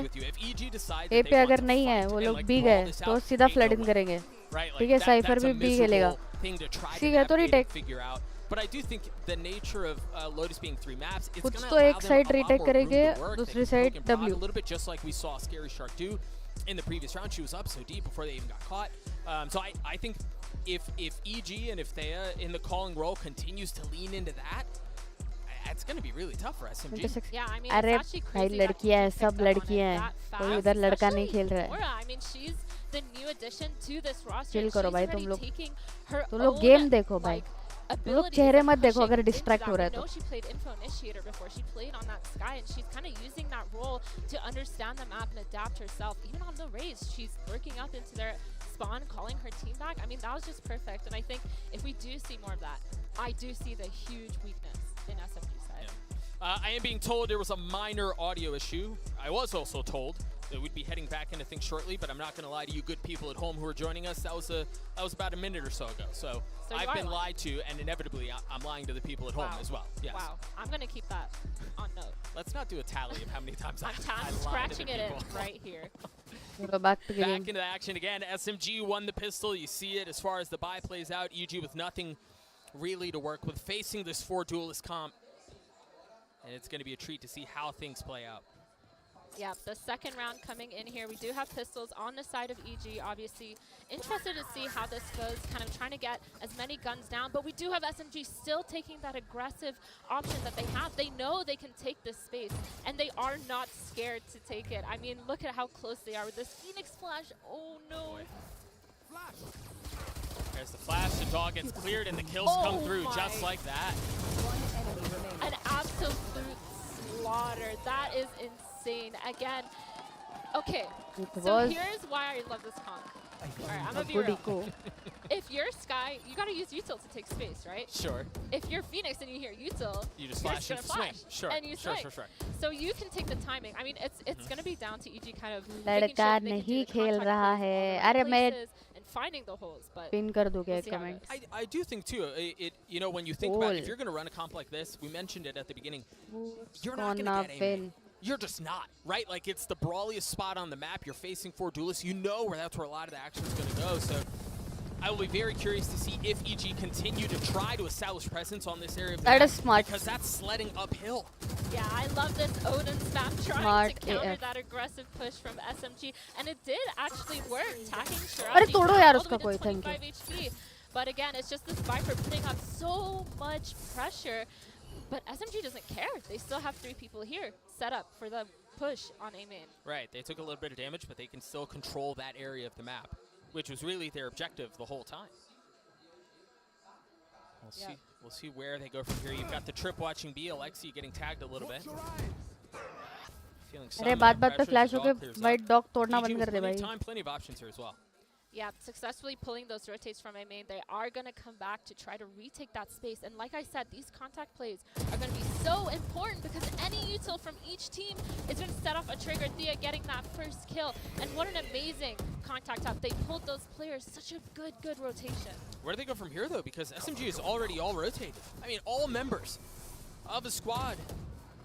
ए पे अगर नहीं है, वो लोग बी गए, तो सीधा फ्लड इन करेंगे. ठीक है, साइफर भी बी खेलेगा. ठीक है, तो retake. But I do think the nature of Lotus being 3 maps, it's going to तो allow एक them side a lot retake more करेंगे, room to work. दूसरी They can side poke and prod W. a little bit, just like we saw Scary Shark do in the previous round. She was up so deep before they even got caught. So I think if EG and if Thea in the calling role continues to lean into that, it's going to be really tough for SMG. Yeah, I mean, अरे it's actually भाई crazy लड़कियां हैं, that सब she picked up on लड़कियां it हैं. that कोई fast, उधर लड़का नहीं especially खेल रहा है. Nora. I mean, she's the new addition to this roster. Chill करो She's भाई already तुम लोग. taking her तुम लोग own, गेम देखो भाई. like, तुम लोग abilities चेहरे and मत देखो pushing अगर into डिस्ट्रैक्ट that. हो रहा है We तो. know she played Info Initiator before. She played on that Sky, and she's kind of using that role to understand the map and adapt herself. Even on the race, she's working up into their spawn, calling her team back. I mean, that was just perfect. And I think if we do see more of that, I do see the huge weakness in SMG's side. I am being told there was a minor audio issue. I was also told So we'd be heading back into things shortly, but I'm not going to lie to you good people at home who are joining us. That was about a minute or so ago. So I've been lied to, and inevitably I'm lying to the people at home as well. Yes. Wow. I'm going to keep that on note. Let's not do a tally of how many times I'm I scratching it in right here. Back into the action again. SMG won the pistol. You see it as far as the buy plays out. EG with nothing really to work with, facing this 4 duelist comp. And it's going to be a treat to see how things play out. Yeah, the second round coming in here. We do have pistols on the side of EG, obviously. Interested to see how this goes, kind of trying to get as many guns down. But we do have SMG still taking that aggressive option that they have. They know they can take this space, and they are not scared to take it. I mean, look at how close they are with this Phoenix flash. Oh, no. There's the flash. The dog gets cleared, and the kills come through just like that. An absolute slaughter. That is insane. Again, okay, so here's why I love this comp. All right, I'm going to be real. If you're Sky, you got to use util to take space, right? Sure. If you're Phoenix and you hear util, you just flash and swing. Sure. And you swing. Sure. So you can take the timing. I mean, it's going to be down to EG kind of लड़का नहीं खेल रहा है. अरे मैं and finding the holes, but pin कर दूँगा एक comment. I do think too. You know, when you think about it, if you're going to run a comp like this, we mentioned it at the beginning. You're not going to get aim. You're just not, right? Like, it's the brawliest spot on the map. You're facing 4 duelists. You know that's where a lot of the action is going to go. So I will be very curious to see if EG continue to try to establish presence on this area of the map. That is smart. Because that's sledding uphill. Yeah, I love this Odin spam trying to counter that aggressive push from SMG. And it did actually work, tagging Shirazi all the way to 25 HP. But again, it's just this Viper putting up so much pressure. But SMG doesn't care. They still have 3 people here set up for the push on A main. Right. They took a little bit of damage, but they can still control that area of the map, which was really their objective the whole time. We'll see where they go from here. You've got the trip watching B. Alexi getting tagged a little bit. Feeling some बात पे flash होके white dog तोड़ना बंद कर दे भाई. Plenty of options here as well. Yeah, successfully pulling those rotates from A main. They are going to come back to try to retake that space. And like I said, these contact plays are going to be so important because any util from each team is going to set off a trigger. Thea getting that first kill. And what an amazing contact up. They pulled those players. Such a good rotation. Where do they go from here, though? Because SMG is already all rotated. I mean, all members of the squad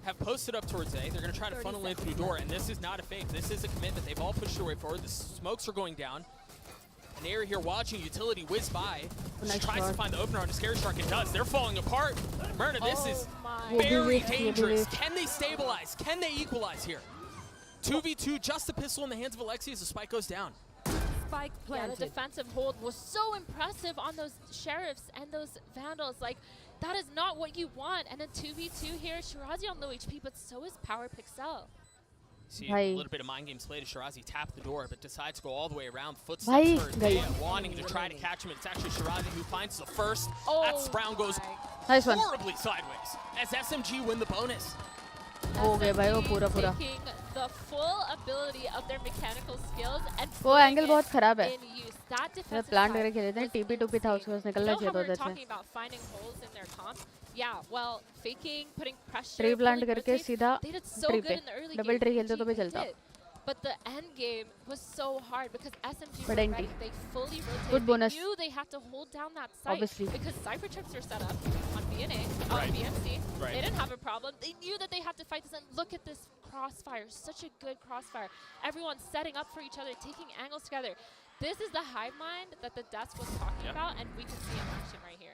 have posted up towards A. They're going to try to funnel in through door. And this is not a fake. This is a commitment. They've all pushed their way forward. The smokes are going down. An area here watching utility whiz by. She tries to find the opener on a Scary Shark. It does. They're falling apart. Myrna, this is very dangerous. Can they stabilize? Can they equalize here? 2v2, just a pistol in the hands of Alexi as the spike goes down. Spike planted. Yeah, the defensive hold was so impressive on those Sheriffs and those Vandals. Like, that is not what you want. And a 2v2 here. Shirazi on low HP, but so is Power Pixel. See a little bit of mind games played as Shirazi tapped the door, but decides to go all the way around. Footsteps for Thea, wanting to try to catch him. It's actually Shirazi who finds the first. That Sprout goes horribly sideways as SMG win the bonus. Okay, bhai, wo pura. Taking the full ability of their mechanical skills and वो angle बहुत खराब है. in use. That defensive plant करके खेले थे. TP2P था उसके पास निकलना चाहिए था उधर से. Talking about finding holes in their comp. Yeah, well, faking, putting pressure. Tree plant करके सीधा they did so tree good पे. in the early Double game. tree खेलते तो भी चलता. But the end game was so hard because SMG were ready. They fully rotated. Good bonus. They knew they had to hold down that site. Obviously. Because Cypher Trips are set up on BNA, on BMC. They didn't have a problem. They knew that they had to fight this. And look at this crossfire. Such a good crossfire. Everyone's setting up for each other, taking angles together. This is the hive mind that the desk was talking about, and we can see in action right here.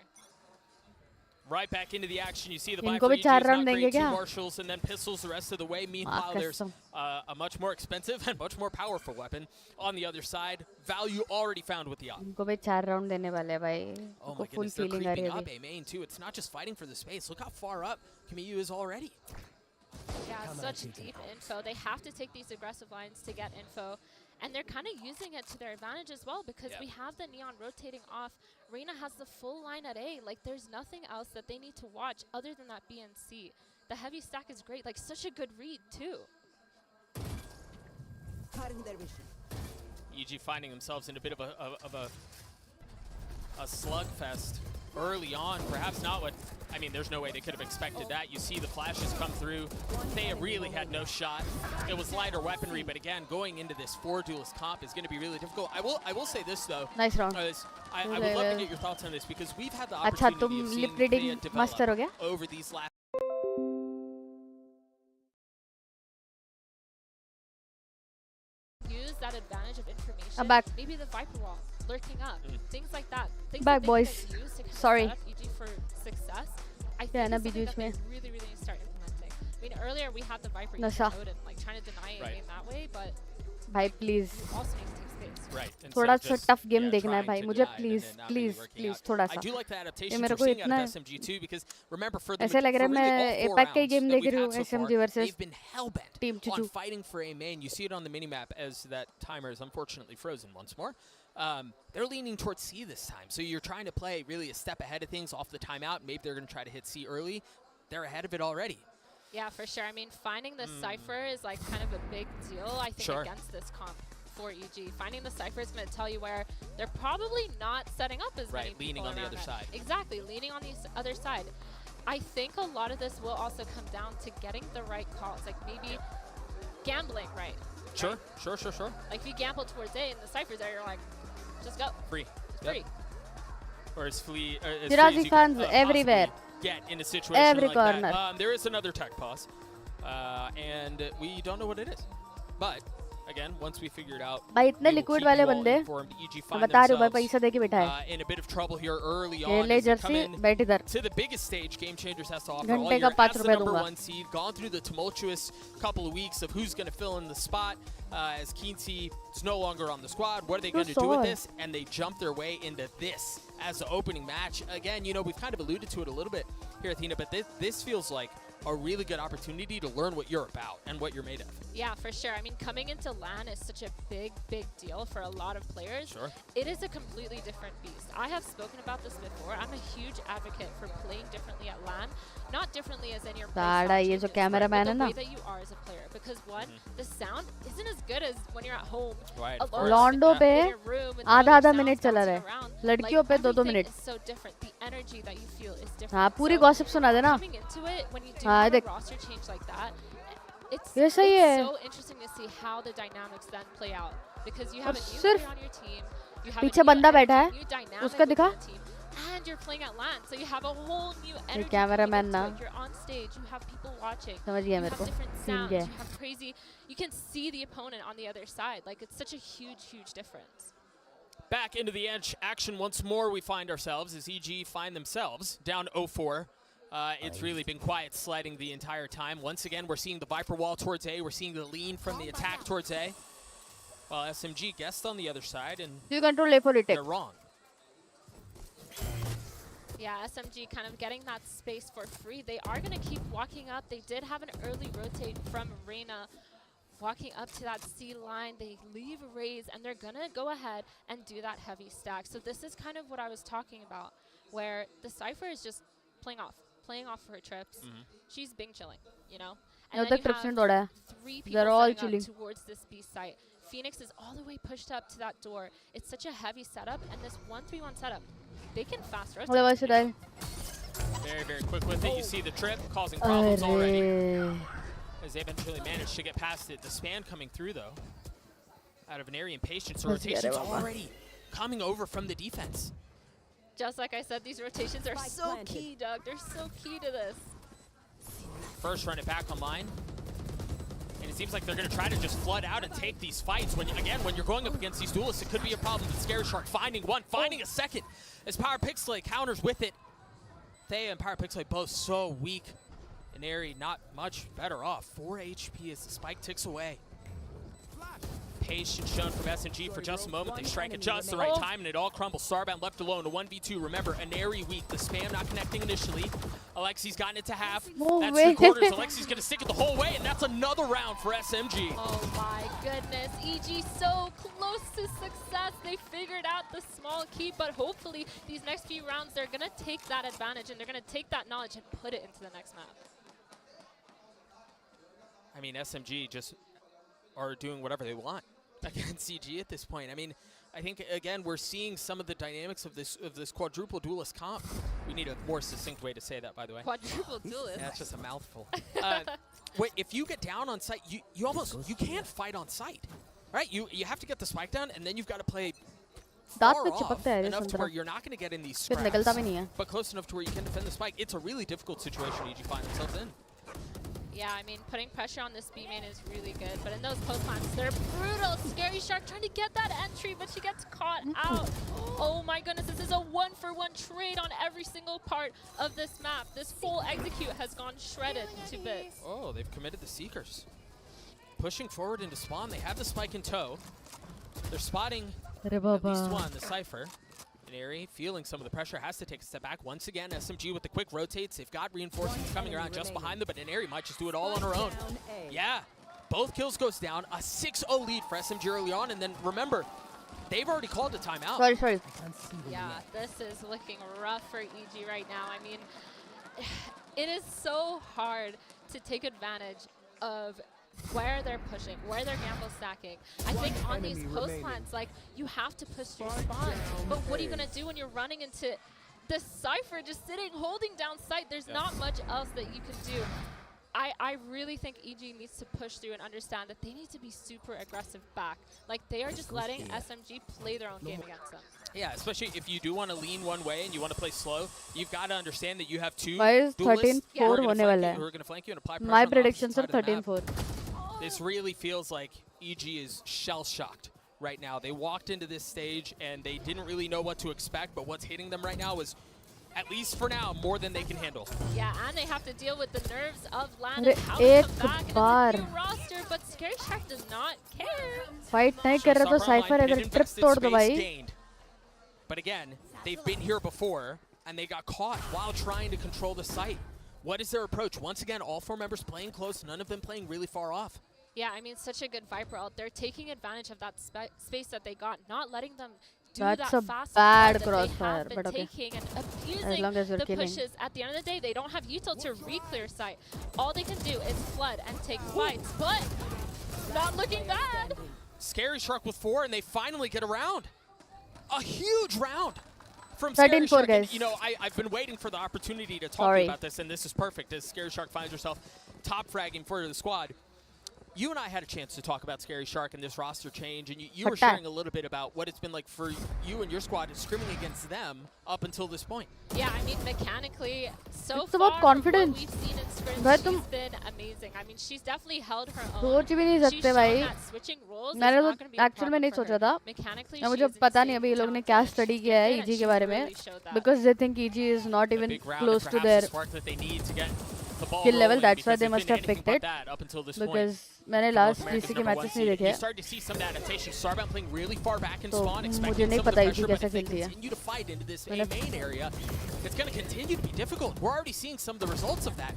Right back into the action. You see the buy for EG is not great. 2 marshals and then pistols the rest of the way. Meanwhile, there's a much more expensive and much more powerful weapon on the other side. Value already found with the op. इनको भी 4 round देने वाले हैं भाई. Oh my goodness, they're creeping up A main too. It's not just fighting for the space. Look how far up Kamiyu is already. Yeah, such deep info. They have to take these aggressive lines to get info. And they're kind of using it to their advantage as well because we have the Neon rotating off. Reina has the full line at A. Like, there's nothing else that they need to watch other than that B and C. The heavy stack is great. Like, such a good read, too. EG finding themselves in a bit of a slugfest early on. Perhaps not what, I mean, there's no way they could have expected that. You see the flashes come through. They really had no shot. It was lighter weaponry, but again, going into this 4 duelist comp is going to be really difficult. I will say this though. Nice round. I would love to get your thoughts on this because we've had the opportunity of seeing Thea develop over these last. Use that advantage of information. I'm back. Maybe the Viper wall lurking up, things like that. Things Back, that boys. Sorry. EG for success. I think it's something that they really need to start implementing. I mean, earlier we had the Viper totem, like trying to deny it in that way, but भाई please. you also need to take space. Right. थोड़ा सा tough game देखना है भाई मुझे please थोड़ा सा. I do like the adaptation we're seeing out of SMG too because remember for the ऐसे लग रहा है मैं APAC का game देख रही हूँ SMG versus they've been hellbent Team Chuchu on fighting for a main. You see it on the minimap as that timer is unfortunately frozen once more. They're leaning towards C this time, so you're trying to play really a step ahead of things off the timeout. Maybe they're going to try to hit C early. They're ahead of it already. Yeah, for sure. I mean, finding the Cypher is like kind of a big deal, I think, against this comp for EG. Finding the Cypher is going to tell you where they're probably not setting up as many people leaning on the other that. side. Exactly, leaning on the other side. I think a lot of this will also come down to getting the right calls, like maybe gambling right. Sure. Like if you gamble towards A and the Cypher's there, you're like, just go. Free. Free. Or as free Jirazi fans everywhere. Get in a situation every like corner. That. There is another tech pause, and we don't know what it is. But again, once we figure it out, भाई इतने liquid वाले बंदे बता रहे हो भाई पैसा देके बैठा है. In a bit of trouble here early on. ले जर्सी बैठ इधर. To the biggest stage, Game Changers has to offer घंटे all का year 5 as the रुपए number दूंगा. 1 seed, gone through the tumultuous couple of weeks of who's going to fill in the spot. As Keensi is no longer on the squad, what are they going to do with this? And they jump their way into this as the opening match. Again, you know, we've kind of alluded to it a little bit here, Athena, but this feels like a really good opportunity to learn what you're about and what you're made of. Yeah, for sure. I mean, coming into LAN is such a big deal for a lot of players. Sure. It is a completely different beast. I have spoken about this before. I'm a huge advocate for playing differently at LAN. Not differently as in your play ये जो cameraman है the ना. way that you are as a player. Because one, the sound isn't as good as when you're at home. Right. लॉन्डो पे आधा minute चला रहा है. लड़कियों पे 2-2 minute. It's so different. The energy that you feel is different. हाँ पूरी gossip सुना देना. Coming into it, when you do have a roster change like that, it's so interesting to see how the dynamics then play out. Because you have a new player on your team, you have पीछे बंदा बैठा है. उसका दिखा. And you're playing at LAN, so you have a whole new energy. Cameraman ना. You're on stage, you have people watching. समझ गया मेरे को. Different sounds, you have crazy. You can see the opponent on the other side. Like it's such a huge difference. Back into the edge action once more. We find ourselves as EG find themselves down 0-4. It's really been quiet sledding the entire time. Once again, we're seeing the Viper wall towards A. We're seeing the lean from the attack towards A. While SMG guessed on the other side, and you control A for retake. They're wrong. Yeah, SMG kind of getting that space for free. They are going to keep walking up. They did have an early rotate from Reina. Walking up to that C line, they leave a raise, and they're going to go ahead and do that heavy stack. So this is kind of what I was talking about, where the Cypher is just playing off her trips. She's Bing chilling, you know? And then you have 3 people setting up towards this B site. Phoenix is all the way pushed up to that door. It's such a heavy setup, and this 1-3-1 setup, they can fast rotate. Very quick with it. You see the trip causing problems already. As they eventually managed to get past it. The span coming through, though, out of an area impatience. The rotation's already coming over from the defense. Just like I said, these rotations are so key, Doug. They're so key to this. First, run it back online. And it seems like they're going to try to just flood out and take these fights. When you're going up against these duelists, it could be a problem. But Scary Shark finding one, finding a second. As Power Pixelate counters with it. Thea and Power Pixelate both so weak. And Airy not much better off. 4 HP as the spike ticks away. Patience shown from SMG for just a moment. They strike at just the right time, and it all crumbles. Starbound left alone, a 1v2. Remember, Aneri weak. The spam not connecting initially. Alexi's gotten it to half. That's 3/4. Alexi's going to stick it the whole way, and that's another round for SMG. Oh my goodness. EG so close to success. They figured out the small key, but hopefully these next few rounds, they're going to take that advantage, and they're going to take that knowledge and put it into the next map. I mean, SMG just are doing whatever they want against CG at this point. I mean, I think again we're seeing some of the dynamics of this quadruple duelist comp. We need a more succinct way to say that, by the way. Quadruple duelist. That's just a mouthful. Wait, if you get down on site, you can't fight on site, right? You have to get the spike down, and then you've got to play far off enough to where you're not going to get in these scraps, but close enough to where you can defend the spike. It's a really difficult situation EG find themselves in. Yeah, I mean, putting pressure on this B main is really good, but in those post plants, they're brutal. Scary Shark trying to get that entry, but she gets caught out. Oh my goodness, this is a 1-for-1 trade on every single part of this map. This full execute has gone shredded to bits. Oh, they've committed the Seekers. Pushing forward into spawn, they have the spike in tow. They're spotting at least one, the Cypher. Neri feeling some of the pressure, has to take a step back. Once again, SMG with the quick rotates. They've got reinforcements coming around just behind them, but Neri might just do it all on her own. Yeah, both kills goes down. A 6-0 lead for SMG early on, and then remember, they've already called a timeout. Sorry. Yeah, this is looking rough for EG right now. I mean, it is so hard to take advantage of where they're pushing, where they're gamble stacking. I think on these post plants, like, you have to push your spawn. But what are you going to do when you're running into the Cypher just sitting, holding down sight? There's not much else that you can do. I really think EG needs to push through and understand that they need to be super aggressive back. Like, they are just letting SMG play their own game against them. Yeah, especially if you do want to lean one way and you want to play slow, you've got to understand that you have two Guys, duelists 13-4 who are hone going wala to flank you and apply hai. pressure My on the predictions are opposite side of the 13-4. This really feels like EG is shell-shocked right now. They walked into this stage and they didn't really know what to expect, but what's hitting them right now is, at least for now, more than they can handle. Yeah, and they have to deal with the nerves of Landon, how to come back, and it's a new roster, but Scary Shark does not care. Fight nahi kar raha to Cypher agar trip tod do bhai. But again, they've been here before, and they got caught while trying to control the site. What is their approach? Once again, all four members playing close, none of them playing really far off. Yeah, I mean, such a good Viper ult. They're taking advantage of that space that they got, not letting them do That's that a fast bad that they have crosshair, been but okay. taking and As abusing long as you're the killing. pushes. At the end of the day, they don't have util to re-clear site. All they can do is flood and take fights, but not looking bad. Scary Shark with 4, and they finally get around. A huge round from Scary Shark. Guys. You know, I've been waiting for the opportunity to talk to you about this, and this is perfect as Scary Shark finds herself top fragging for the squad. You and I had a chance to talk about Scary Shark and this roster change, and you were sharing a little bit about what it's been like for you and your squad scrimming against them up until this point. Yeah, I mean, mechanically, so it's far about confidence. from what we've seen in scrims, she's been amazing. I mean, she's definitely held her own. सोच भी नहीं सकते भाई. मैंने तो actual में नहीं सोचा था. ना मुझे पता नहीं अभी ये लोग ने क्या स्टडी किया है EG के बारे में, because they think EG is not even close to their skill level. That's why they must have picked it. Because मैंने last GC के matches नहीं देखे. तो मुझे नहीं पता EG कैसे खेलती है. It's going to continue to be difficult. We're already seeing some of the results of that.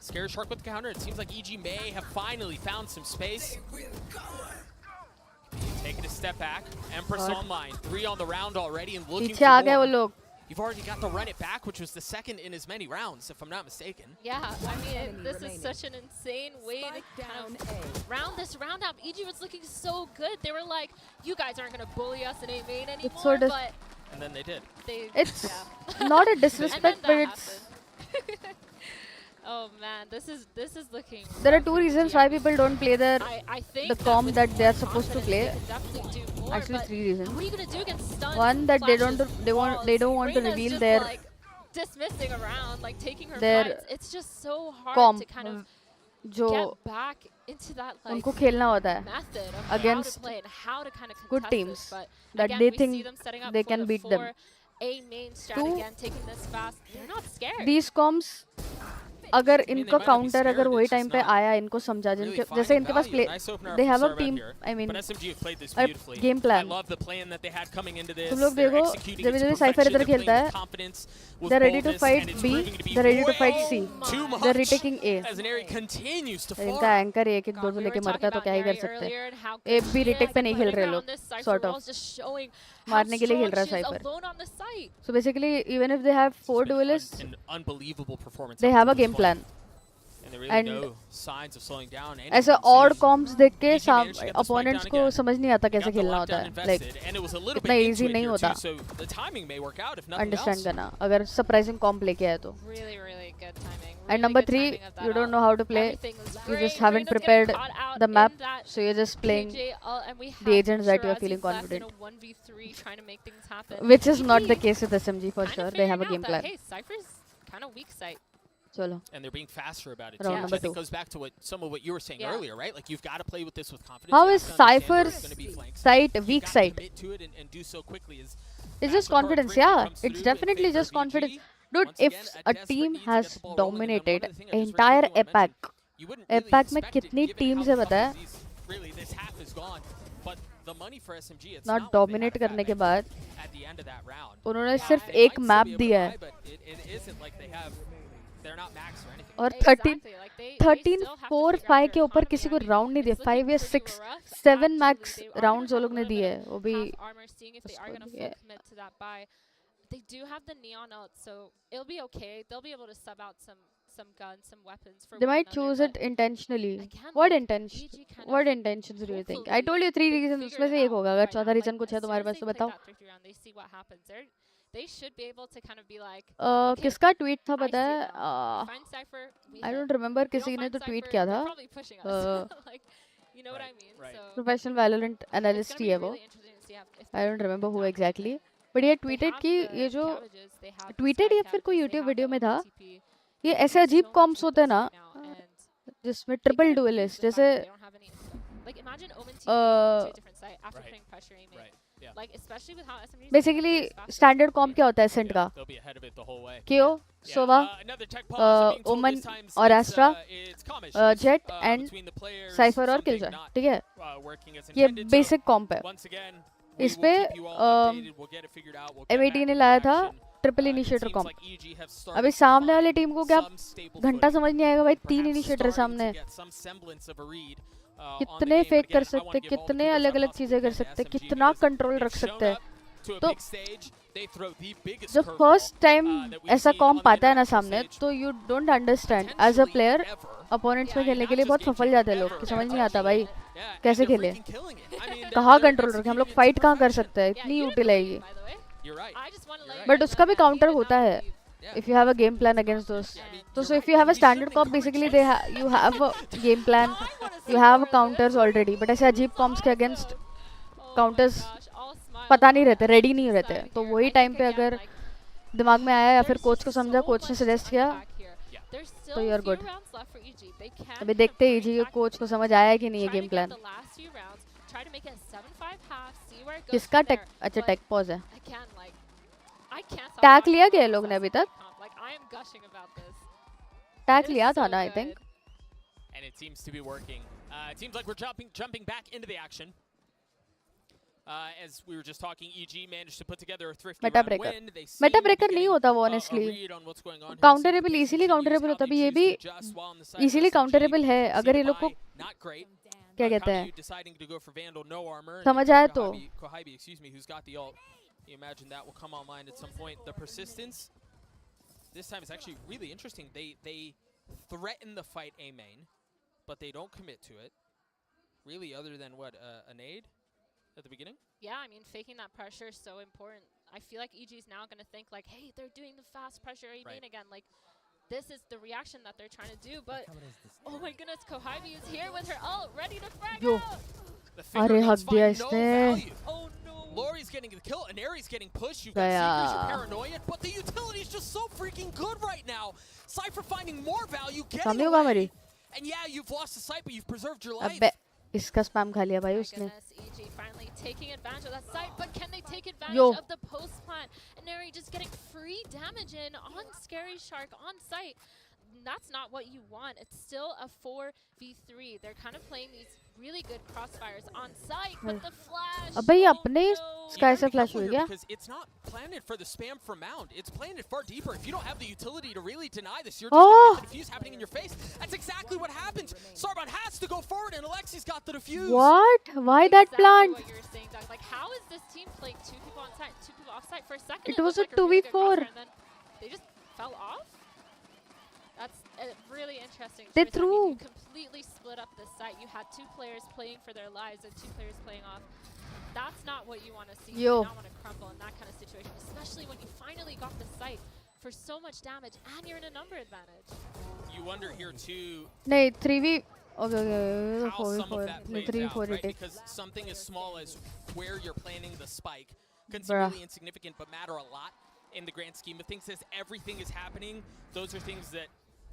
Scary Shark with the counter. It seems like EG may have finally found some space. Taking a step back. Empress online. 3 on the round already and looking for more. You've already got the run it back, which was the second in as many rounds, if I'm not mistaken. Yeah, I mean, this is such an insane way to kind of round this round up. EG was looking so good. They were like, you guys aren't going to bully us in A main anymore, but... And then they did. It's not a disrespect, but it's... Oh man, this is looking... There are two reasons why people don't play the comp that they are supposed to play. Actually, 3 reasons. What are you gonna do against stun? One, that they don't want to reveal their like dismissing around, like taking her their fights. It's just so hard comp to kind of जो get back into that like उनको खेलना होता है method of against how to play and how to kind of good contest teams this. But that again, they we think see them setting up they for can the beat them. A main strat again, taking this fast. They're not scared. These comps, अगर इनका counter अगर वही time पे आया इनको समझा जिनके जैसे इनके पास play they have a team, I mean a game plan. तुम लोग देखो जब जब साइफर इधर खेलता है they're ready to fight B, they're ready to fight C, they're retaking A. इनका एंकर एक एक दो लेके मरता है तो क्या ही कर सकते हैं. A B retake पे नहीं खेल रहे लोग, sort of मारने के लिए खेल रहा है cipher. So basically even if they have 4 duelists, they have a game plan. and ऐसे odd comps देख के opponents को समझ नहीं आता कैसे खेलना होता है, like इतना easy नहीं होता understand करना अगर surprising comp लेके आए तो. And number 3, you don't know how to play, you just haven't prepared the map, so you're just playing the agents that you are feeling confident, which is not the case with SMG for sure. They have a game plan. Chalo. And they're being faster about it. Round number 2. It goes back to some of what you were saying earlier, right? Like you've got to play with this with confidence. How is Cypher's site weak site? It's just confidence, yeah. It's definitely just confidence. Dude, if a team has dominated entire APAC में कितनी teams है पता है? Not dominate करने के बाद उन्होंने सिर्फ एक मैप दिया है और 13-4-5 के ऊपर किसी को राउंड नहीं दिया. 5 या 6 7 मैक्स राउंड्स वो लोग ने दिए है. वो भी They do have the neon ult, so it'll be okay. They'll be able to sub out some guns, some weapons for. They might choose it intentionally. What intentions do you think? I told you 3 reasons. उसमें से एक होगा. अगर चौथा reason कुछ है तुम्हारे पास तो बताओ. They see what happens. They should be able to kind of be like. किसका tweet था पता है? I don't remember. किसी ने तो tweet किया था. You know what I mean? Professional Valorant analyst ही है वो. I don't remember who exactly. But ये tweeted कि ये जो tweeted या फिर कोई YouTube वीडियो में था, ये ऐसे अजीब कॉम्प्स होते हैं ना जिसमें ट्रिपल डुएलिस्ट जैसे बेसिकली स्टैंडर्ड कॉम्प क्या होता है एसेंट का? KO, सोवा, ओमन और एस्ट्रा, जेट एंड साइफर और किलजॉय. ठीक है, ये बेसिक कॉम्प है. इस पे M18 ने लाया था ट्रिपल इनिशिएटर कॉम्प. अभी सामने वाली टीम को क्या घंटा समझ नहीं आएगा भाई. 3 इनिशिएटर सामने, कितने फेक कर सकते, कितने अलग अलग चीजें कर सकते, कितना कंट्रोल रख सकते हैं. तो जब फर्स्ट टाइम ऐसा कॉम्प आता है ना सामने, तो you don't understand as a player. Opponents में खेलने के लिए बहुत सफल जाते हैं लोग कि समझ नहीं आता भाई कैसे खेले, कहाँ कंट्रोल रखे, हम लोग फाइट कहाँ कर सकते हैं, इतनी यूटिल है ये. बट उसका भी काउंटर होता है if you have a game plan against those. So if you have a standard comp, basically you have a game plan, you have counters already. But ऐसे अजीब comps के against counters पता नहीं रहते, ready नहीं रहते. तो वही टाइम पे अगर दिमाग में आया या फिर कोच को समझा, कोच ने सजेस्ट किया, तो you are good. अभी देखते हैं EG के कोच को समझ आया है कि नहीं ये गेम प्लान. किसका टेक? अच्छा टेक पॉज है. टैग लिया गया लोग ने अभी तक? टैग लिया था ना I think. And it seems to be working. It seems like we're jumping back into the action. As we were just talking, EG managed to put together a thrifty win. Meta breaker नहीं होता वो honestly. काउंटरेबल easily काउंटरेबल होता भी, ये भी easily काउंटरेबल है अगर ये लोग को क्या कहते हैं समझ आए तो. You imagine that will come online at some point. The persistence this time is actually really interesting. They threaten the fight A main, but they don't commit to it. Really, other than what a nade at the beginning. Yeah, I mean, faking that pressure is so important. I feel like EG is now going to think like, hey, they're doing the fast pressure A main again. Like, this is the reaction that they're trying to do. But oh my goodness, Kohibi is here with her ult, ready to frag out. अरे हक दिया इसने. Lori's getting the kill, and Aries getting pushed. You've got Seekers, you're paranoid, but the utility is just so freaking good right now. Cypher finding more value, getting away. And yeah, you've lost the site, but you've preserved your life. अबे इसका spam खा लिया भाई उसने. EG finally taking advantage of that site, but can they take advantage of the post plant? And Aries just getting free damage in on Scary Shark on site. That's not what you want. It's still a 4v3. They're kind of playing these really good crossfires on site, but the flash. अबे ये अपने sky से flash हो गया. Because it's not planted for the spam for Mound. It's planted far deeper. If you don't have the utility to really deny this, you're just going to get the defuse happening in your face. That's exactly what happens. Sarban has to go forward, and Alexi's got the defuse. What? Why that plant? What you're saying, Doug. Like, how is this team playing 2 people on site, 2 people off site for a second? It was a like 2v4. And then they just fell off. That's really interesting. They choice. I mean, threw. you completely split up the site. You had 2 players playing for their lives and 2 players playing off. That's not what you want to see. Yo. You do not want to crumble in that kind of situation, especially when you finally got the site for so much damage and you're in a number advantage. You wonder here too. नहीं 3v. Okay. How some of that plays 3 out, 4 right? retake. Because something as small as where you're planning the spike can seem really insignificant, but matter a lot in the grand scheme of things. As everything is happening, those are things that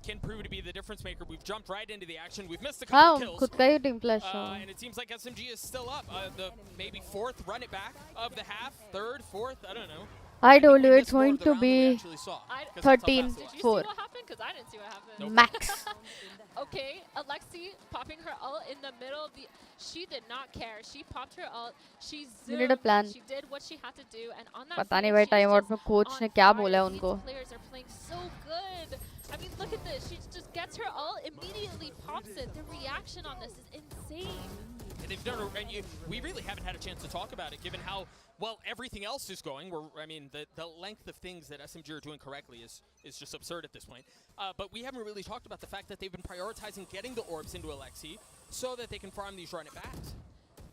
can prove to be the difference maker. We've jumped right into the action. We've missed a couple kills. खुद का ही team flash And it seems like SMG is still up. The maybe 4th run it back of the half, 3rd, 4th, I don't know. I told you it's going to be 13-4 Did you see what happened? Because I didn't see what happened. max. Okay, Alexi popping her ult in the middle of the... She did not care. She popped her ult. She You need a zoomed. plan. She did what she had to do. And on that पता नहीं Phoenix, भाई she is time out just में coach on ने क्या fire. बोला है These उनको. players are playing so good. I mean, look at this. She just gets her ult, immediately pops it. The reaction on this is insane. And they've done, we really haven't had a chance to talk about it, given how well everything else is going. I mean, the length of things that SMG are doing correctly is just absurd at this point. But we haven't really talked about the fact that they've been prioritizing getting the orbs into Alexi so that they can farm these run-it-backs.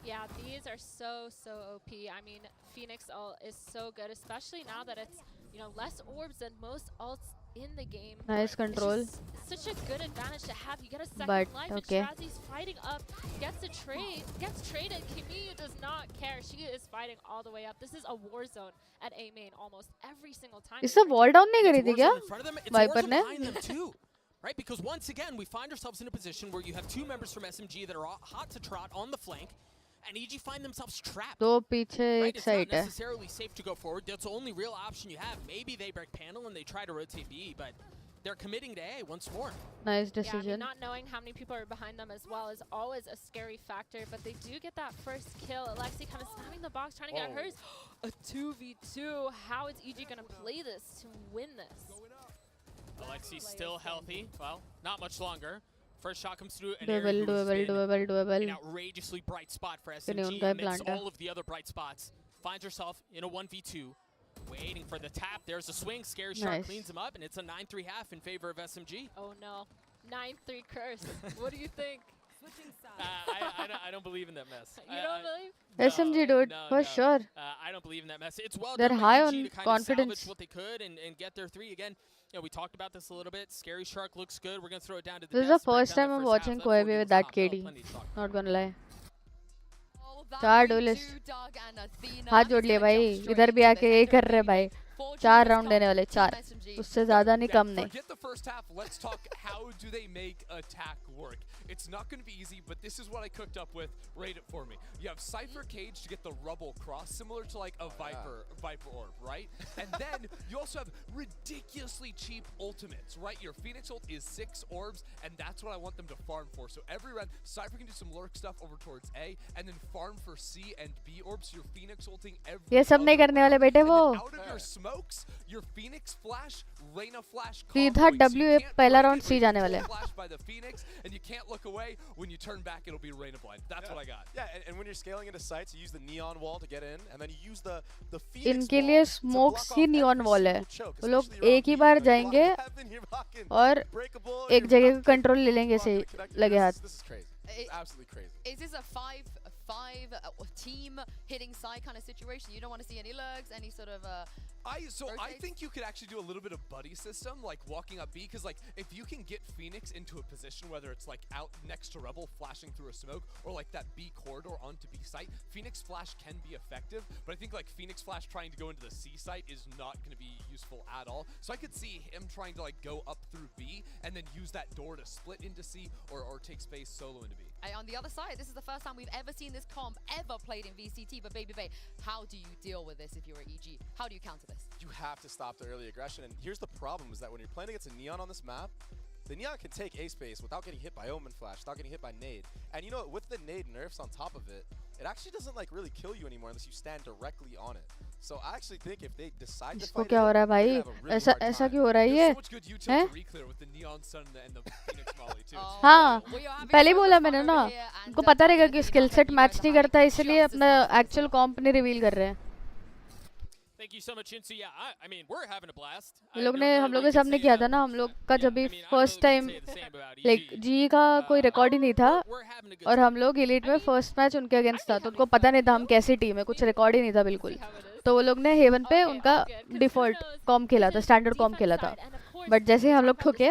Yeah, these are so OP. I mean, Phoenix ult is so good, especially now that it's, you know, less orbs than most ults in the game. Nice control. It's just such a good advantage to have. You get a second But, life, okay. and Shrazi's fighting up, gets traded. Kimiyu does not care. She is fighting all the way up. This is a war zone at A main almost every single time. इससे wall down नहीं करी थी क्या? In front of them, it's Viper wars ने? behind them too. Right? Because once again, we find ourselves in a position where you have 2 members from SMG that are hot to trot on the flank, and EG find themselves trapped. दो पीछे Right? एक It's not side है. necessarily safe to go forward. That's the only real option you have. Maybe they break panel and they try to rotate B, but they're committing to A once more. Nice Yeah, I mean, decision. not knowing how many people are behind them as well is always a scary factor, but they do get that first kill. Alexi kind of spamming the box, trying to get hers. A 2v2. How is EG going to play this to win this? Alexi's still healthy. Well, not much longer. First shot comes through. An Doable. an outrageously bright spot for नहीं, SMG उनका ही amidst plant है. all of the other bright spots. Finds herself in a 1v2. Waiting for the tap. There's a swing. Scary Shark Nice. cleans him up, and it's a 9-3 half in favor of SMG. Oh no. 9-3 curse. What do you think? I don't believe in that mess. You don't believe? SMG dude, no, for no. sure. I don't believe in that mess. It's well They're done by high EG on to kind confidence. of salvage what they could and get their 3 again. You know, we talked about this a little bit. Scary Shark looks good. We're gonna throw it down to the. This is the desk, break first down time that I'm first watching half. Kobe That with 4 that games top, KD. plenty to talk about. Not gonna lie. that चार we duelist. do, Doug and Athena. हाथ I'm जोड़ just लिए gonna भाई jump straight इधर भी into आके this. यही कर रहे भाई 4 राउंड देने वाले 4 SMG. उससे ज्यादा नहीं कम नहीं Forget the first half. Let's talk how do they make attack work. It's not going to be easy, but this is what I cooked up with. Rate it for me. You have Cypher Cage to get the rubble cross, similar to like a Viper orb, right? And then you also have ridiculously cheap ultimates, right? Your Phoenix ult is 6 orbs, and that's what I want them to farm for. So every round, Cypher can do some lurk stuff over towards A, and then farm for C and B orbs. So you're Phoenix ulting every ये सब नहीं करने वाले बेटे वो out of your smokes, your Phoenix flash, Reyna flash सीधा comboing. So you W can't पहला break round it C when जाने you वाले get flashed by the Phoenix, and you can't look away. When you turn back, it'll be Reyna blind. That's what I got. Yeah, and when you're scaling into sites, you use the neon wall to get in, and then you use the Phoenix इनके wall लिए to smokes block he off neon every wall है single choke, वो लोग especially एक ही around बार B. जाएंगे Like, heaven, you're fucking और breakable, एक you're जगह का fucking कंट्रोल ले लेंगे से connected. लगे हाथ This is crazy. This is absolutely crazy. Is this a 5-5 team hitting side kind of situation? You don't want to see any lurks, any sort of I rotates? think you could actually do a little bit of buddy system, like walking up B, because like if you can get Phoenix into a position, whether it's like out next to Rebel flashing through a smoke, or like that B corridor onto B site, Phoenix flash can be effective. But I think like Phoenix flash trying to go into the C site is not going to be useful at all. So I could see him trying to like go up through B and then use that door to split into C or take space solo into B. On the other side, this is the first time we've ever seen this comp ever played in VCT. But Baby Bay, how do you deal with this if you're EG? How do you counter this? You have to stop the early aggression, and here's the problem: is that when you're playing against a Neon on this map, the Neon can take A space without getting hit by Omen Flash, without getting hit by Nade. And you know, with the Nade nerfs on top of it, it actually doesn't like really kill you anymore unless you stand directly on it. So I actually think if they decide to इसको fight क्या हो रहा है भाई it, they're ऐसा gonna have a really ऐसा hard क्यों हो रहा है There's ये so much good util हैं to Reclear with the Neon Sun and the Phoenix Molly too. हाँ Well, you're having पहले ही so बोला much मैंने fun ना over here, and, उनको पता रहेगा कि Athena skill and set you match guys are नहीं having करता इसलिए just as अपना much fun as actual this. कॉम्प नहीं रिवील कर रहे हैं Thank you so much, Insu. Yeah, I mean, we're having a blast. हम लोग ने सबने किया था ना, हम लोग का जब भी फर्स्ट टाइम लाइक जी का कोई रिकॉर्ड ही नहीं था और हम लोग एलीट में फर्स्ट मैच उनके अगेंस्ट था, तो उनको पता नहीं था हम कैसी टीम है, कुछ रिकॉर्ड ही नहीं था बिल्कुल. तो वो लोग ने हेवन पे उनका डिफॉल्ट कॉम खेला था, स्टैंडर्ड कॉम खेला था, बट जैसे ही हम लोग ठुके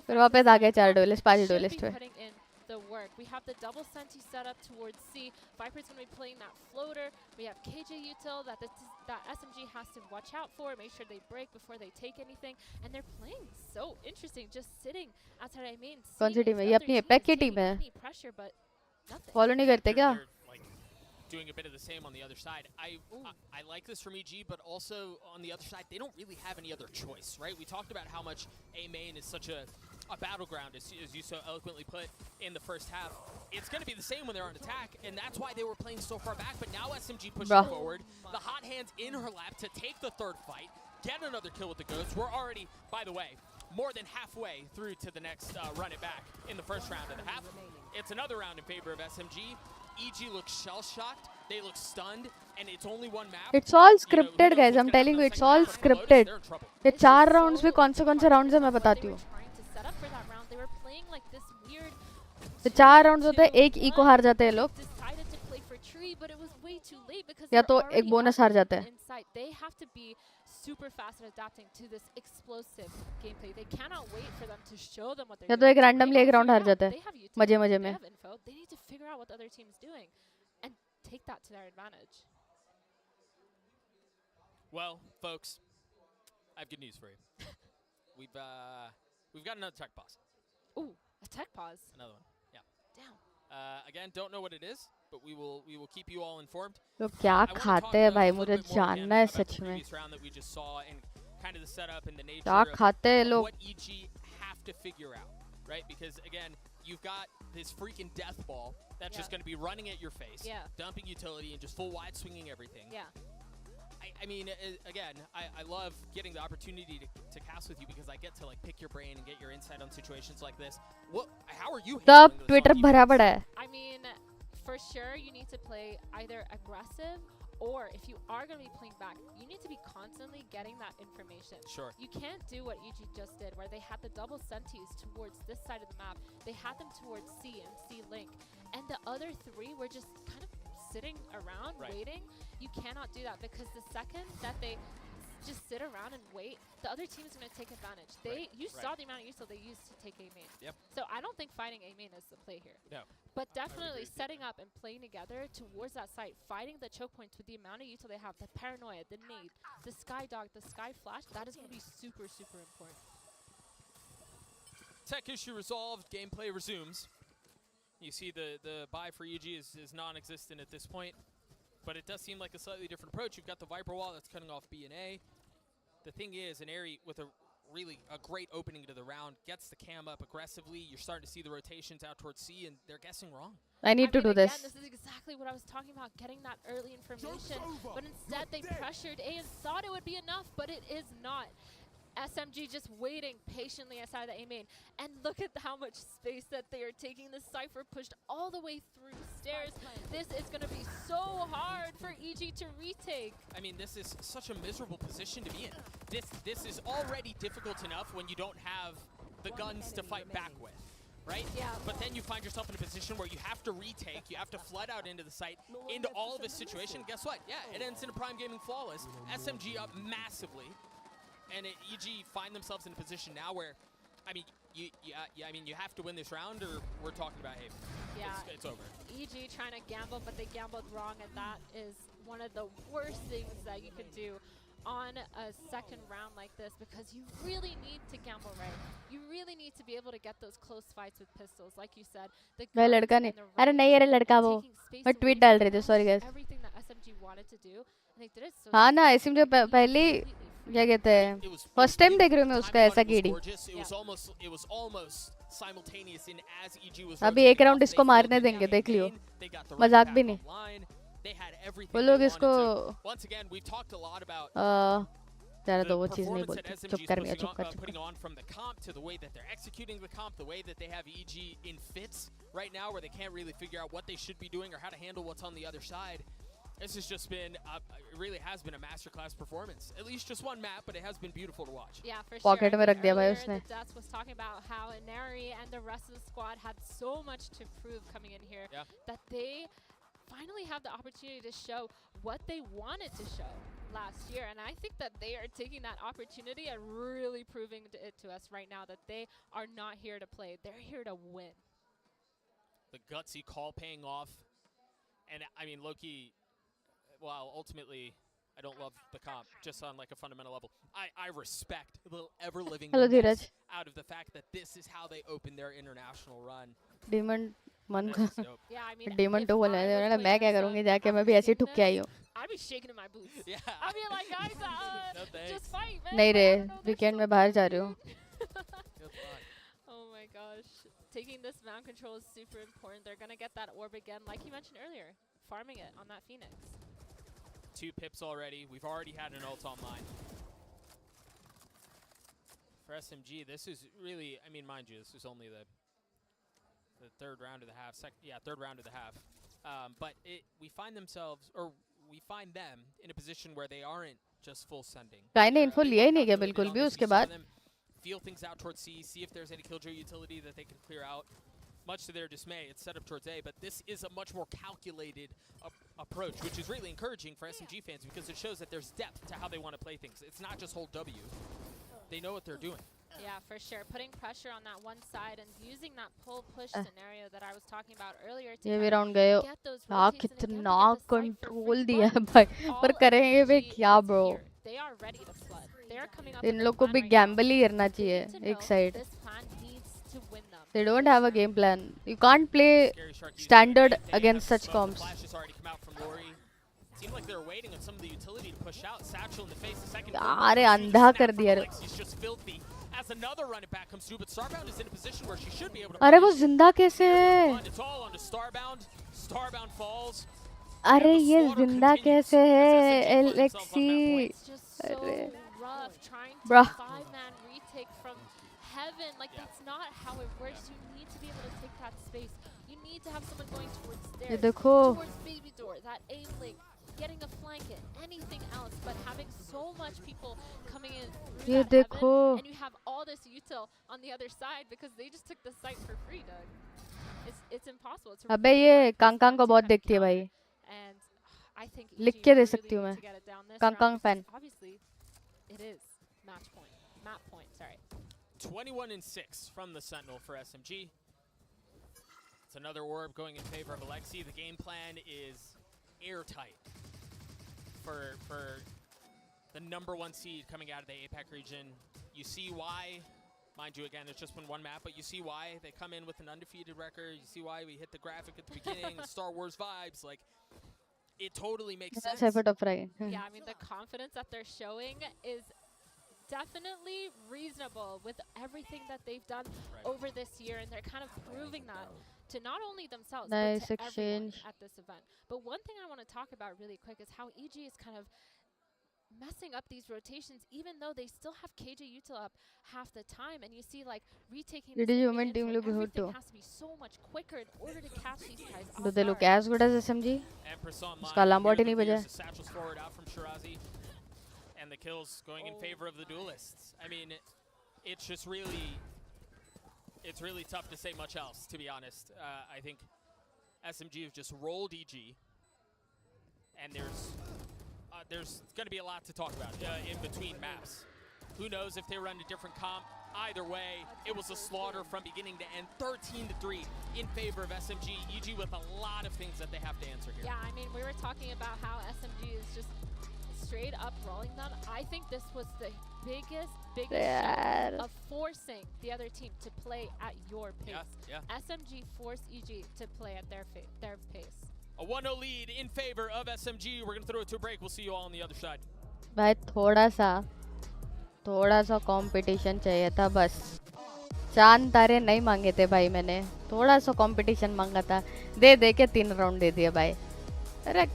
फिर वापस आ गए 4 डुएलिस्ट 5 डुएलिस्ट पे. The work. We have the double senti set up towards C. Viper's going to be playing that floater. We have KJ util that SMG has to watch out for, make sure they break before they take anything. And they're playing so interesting, just sitting outside I mean. कौन सी team है ये? अपनी APEC की team है. Follow नहीं करते क्या? Doing a bit of the same on the other side. I like this from EG, but also on the other side, they don't really have any other choice, right? We talked about how much A main is such a battleground, as you so eloquently put in the first half. It's going to be the same when they're on attack, and that's why they were playing so far back. But now SMG pushing forward, the hot hands in her lap to take the third fight, get another kill with the Ghosts. We're already, by the way, more than halfway through to the next run it back in the first round of the half. It's another round in favor of SMG. EG looks shell-shocked, they look stunned, and it's only one map. It's all scripted, guys. I'm telling you, it's all scripted. ये 4 rounds भी कौन से rounds है मैं बताती हूँ. तो 4 rounds होते हैं, एक इको हार जाते हैं लोग, या तो एक बोनस हार जाते हैं. They have to be super fast at adapting to this explosive gameplay. They cannot wait for them to show them what they're या तो एक randomly एक round हार जाता है मजे में. They need to figure out what the other team's doing and take that to their advantage. Well, folks, I have good news for you. We've got another tech pause. Ooh, a tech pause. Another one. Yeah. Damn. Again, don't know what it is, but we will keep you all informed. लोग क्या खाते हैं भाई, मुझे जानना है सच में. Kind of the setup and the nature क्या खाते हैं of लोग. what EG have to figure out, right? Because again, you've got this freaking death ball that's just going to be running at your face, dumping utility and just full wide swinging everything. Yeah. I mean, again, I love getting the opportunity to cast with you because I get to like pick your brain and get your insight on situations like this. How are you handling this? Twitter भरा पड़ा है. I mean, for sure you need to play either aggressive, or if you are going to be playing back, you need to be constantly getting that information. Sure. You can't do what EG just did, where they had the double sentis towards this side of the map. They had them towards C and C link. And the other 3 were just kind of sitting around waiting. You cannot do that because the second that they just sit around and wait, the other team is going to take advantage. You saw the amount of util they used to take A main. Yep. So I don't think fighting A main is the play here. No. But definitely setting up and playing together towards that site, fighting the choke points with the amount of util they have, the paranoia, the nade, the sky dog, the sky flash, that is going to be super, super important. Tech issue resolved, gameplay resumes. You see the buy for EG is non-existent at this point, but it does seem like a slightly different approach. You've got the Viper wall that's cutting off B and A. The thing is, an Airy with a great opening to the round gets the cam up aggressively. You're starting to see the rotations out towards C, and they're guessing wrong. I need to do this. This is exactly what I was talking about, getting that early information. But instead, they pressured A and thought it would be enough, but it is not. SMG just waiting patiently outside the A main. And look at how much space that they are taking. The Cypher pushed all the way through stairs. This is going to be so hard for EG to retake. I mean, this is such a miserable position to be in. This is already difficult enough when you don't have the guns to fight back with, right? Yeah. But then you find yourself in a position where you have to retake, you have to flood out into the site, into all of this situation. Guess what? Yeah, it ends in a Prime Gaming flawless. SMG up massively. And EG find themselves in a position now where, I mean, you have to win this round, or we're talking about Haven. Yeah, it's over. EG trying to gamble, but they gambled wrong, and that is one of the worst things that you can do on a second round like this, because you really need to gamble right. You really need to be able to get those close fights with pistols, like you said. मैं लड़का नहीं, अरे नहीं अरे लड़का वो, मैं tweet डाल रही थी, sorry guys. Everything that SMG wanted to do, and they did it so. हाँ ना, SMG पहली क्या कहते हैं, फर्स्ट टाइम देख रही हूँ मैं उसका ऐसा कीड़ी. अभी एक राउंड इसको मारने देंगे, देख लियो, मजाक भी नहीं. वो लोग इसको ज़्यादा तो वो चीज़ नहीं बोलते. चुप कर मिया, चुप कर. This has just been, it really has been a masterclass performance. At least just one map, but it has been beautiful to watch. Yeah, for sure. Pocket में रख दिया भाई उसने. The Dutz was talking about how Inari and the rest of the squad had so much to prove coming in here that they finally have the opportunity to show what they wanted to show last year. And I think that they are taking that opportunity and really proving it to us right now that they are not here to play. They're here to win. The gutsy call paying off. And I mean, Loki, well, ultimately, I don't love the comp, just on like a fundamental level. I respect the ever-living mess out of the fact that this is how they open their international run. Demon मन Yeah, I mean, Demon 2 बोला है ना मैं क्या करूँगी जाके मैं भी ऐसे ही ठुक के आई हूँ. I'd be shaking in my boots. Yeah. I'd be like, guys, no, just fight, man. नहीं रे, weekend में बाहर जा रही हूँ. Oh my gosh. Taking this mound control is super important. They're going to get that orb again, like you mentioned earlier, farming it on that Phoenix. 2 pips already. We've already had an ult online. For SMG, this is really, I mean, mind you, this is only the third round of the half. Third round of the half. But we find themselves, or we find them in a position where they aren't just full sending. काइने info लिया ही नहीं क्या बिल्कुल भी उसके बाद. Feel things out towards C, see if there's any killjoy utility that they can clear out. Much to their dismay, it's set up towards A, but this is a much more calculated approach, which is really encouraging for SMG fans because it shows that there's depth to how they want to play things. It's not just hold W. They know what they're doing. Yeah, for sure. Putting pressure on that one side and using that pull-push scenario that I was talking about earlier to ये भी round गए. हाँ कितना control दिया है भाई. पर करेंगे भी क्या bro? They are ready to flood. They are coming up. इन लोग को भी gamble ही करना चाहिए एक side. They don't have a game plan. You can't play standard against such comps. Seemed like they were waiting on some of the utility to push out. Satchel in the face, the second. अरे अंधा कर दिया रे. He's just filthy. As another run it back comes through, but Starbound is in a position where she should be able to. अरे वो जिंदा कैसे है? It's all onto Starbound. Starbound falls. अरे ये जिंदा कैसे है? Alexi. अरे. Bruh. Heaven, like that's not how it works. You need to be able to take that space. You need to have someone going towards stairs, towards baby door, that aim link, getting a flanket, anything else, but having so much people coming in through that heaven, and you have all this util on the other side because they just took the site for free, Doug. It's impossible. It's अबे ये कांकांग को बहुत देखती है भाई. And I think लिख के दे सकती हूँ मैं. कांकांग fan. Obviously, it is match point. Map point. Sorry. 21-6 from the Sentinel for SMG. It's another orb going in favor of Alexi. The game plan is airtight for the #1 seed coming out of the APAC region. You see why, mind you, again, it's just been one map, but you see why they come in with an undefeated record. You see why we hit the graphic at the beginning, the Star Wars vibes. Like, it totally makes sense. Yeah, I mean, the confidence that they're showing is definitely reasonable with everything that they've done over this year, and they're kind of proving that to not only themselves but to everyone at this event. But one thing I want to talk about really quick is how EG is kind of messing up these rotations, even though they still have KJ util up half the time, and you see like retaking this everything has to be so much quicker in order to catch these guys off Do they look as good as SMG? उसका lambot ही नहीं बजा. And the kills going in favor of the duelists. I mean, it's just really, it's really tough to say much else, to be honest. I think SMG have just rolled EG, and there's going to be a lot to talk about in between maps. Who knows if they run a different comp? Either way, it was a slaughter from beginning to end, 13-3 in favor of SMG. EG with a lot of things that they have to answer here. Yeah, I mean, we were talking about how SMG is just straight up rolling them. I think this was the biggest show of forcing the other team to play at your pace. SMG forced EG to play at their pace. A 1-0 lead in favor of SMG. We're going to throw it to a break. We'll see you all on the other side. भाई थोड़ा सा competition चाहिए था बस. चांद तारे नहीं मांगे थे भाई मैंने. थोड़ा सा कंपटीशन मांगा था. दे के 3 राउंड दे दिए भाई. अरे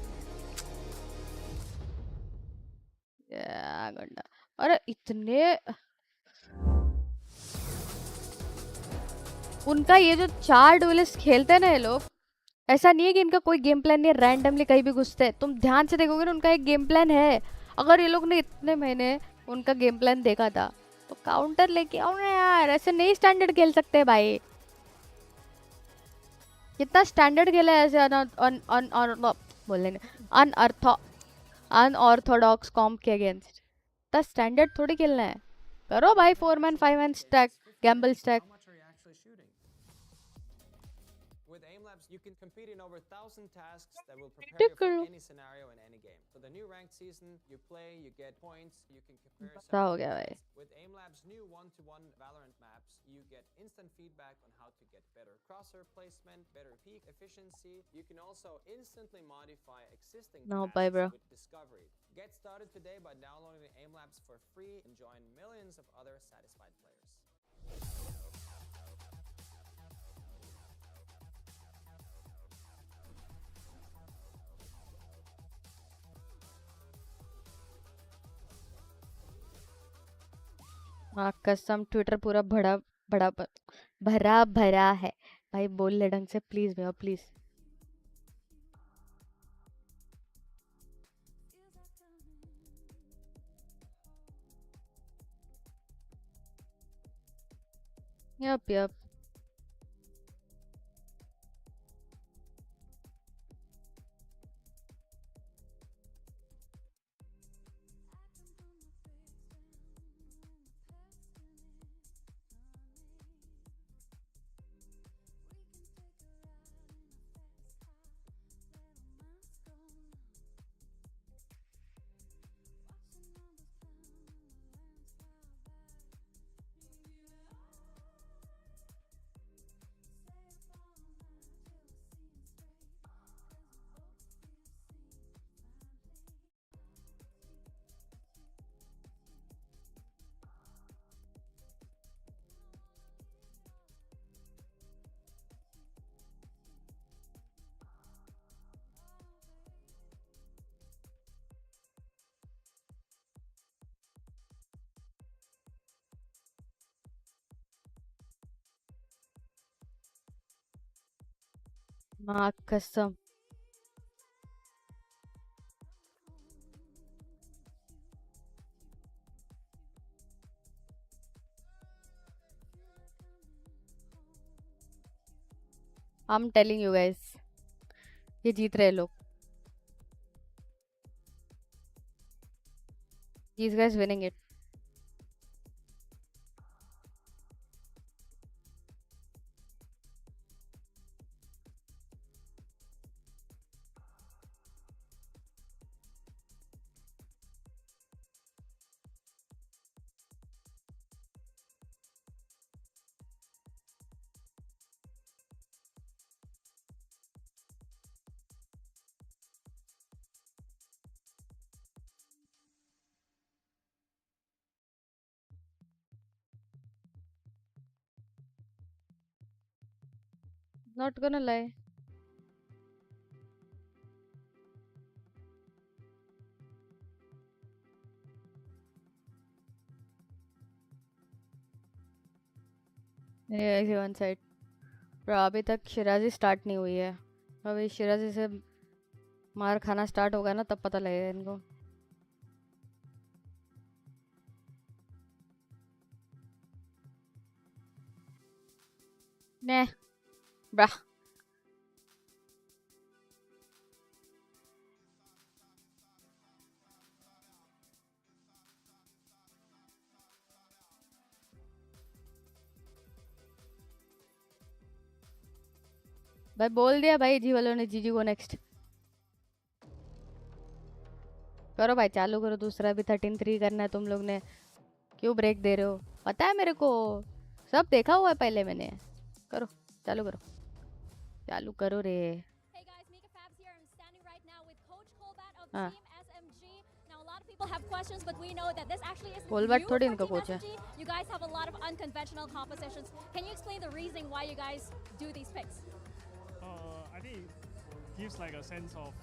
अरे इतने उनका ये जो 4 डुएलिस्ट खेलते हैं ना ये लोग, ऐसा नहीं है कि इनका कोई गेम प्लान नहीं है, रैंडमली कहीं भी घुसते हैं. तुम ध्यान से देखोगे ना उनका एक गेम प्लान है. अगर ये लोग ने इतने महीने उनका गेम प्लान देखा था तो काउंटर लेके आओ ना यार. ऐसे नहीं स्टैंडर्ड खेल सकते भाई. कितना स्टैंडर्ड खेला है ऐसे बोलने अनऑर्थोडॉक्स कॉम्प के अगेंस्ट. इतना स्टैंडर्ड थोड़ी खेलना है. करो भाई 4-man 5-man stack Gamble stack. With aim labs, you can compete in over 1,000 tasks that will prepare you for any scenario in any game. So the new ranked season, you play, you get points, you can compare yourself. With aim labs' new 1-to-1 Valorant maps, you get instant feedback on how to get better crosshair placement, better peak efficiency. You can also instantly modify existing tasks with discovery. Get started today by downloading the aim labs for free and join millions of other satisfied players. कसम Twitter पूरा भरा भरा है भाई. बोल ले ढंग से प्लीज भैया प्लीज. यप माँ कसम. I'm telling you guys, ये जीत रहे लोग. These guys winning it. Not gonna lie. ऐसे वन साइड पर अभी तक शिराजी स्टार्ट नहीं हुई है. अभी शिराजी से मार खाना स्टार्ट होगा ना तब पता लगेगा इनको. ने ब्रा भाई बोल दिया भाई जी वालों ने जीजी को नेक्स्ट करो भाई. चालू करो. दूसरा भी 13-3 करना है तुम लोग ने. क्यों ब्रेक दे रहे हो? पता है मेरे को. सब देखा हुआ है पहले मैंने. करो चालू करो. चालू करो रे. हाँ have questions, but we know that this actually is new for थोड़ी Team इनका कोच है. SMG. You guys have a lot of unconventional compositions. Can you explain the reason why you guys do these picks? I think it gives like a sense of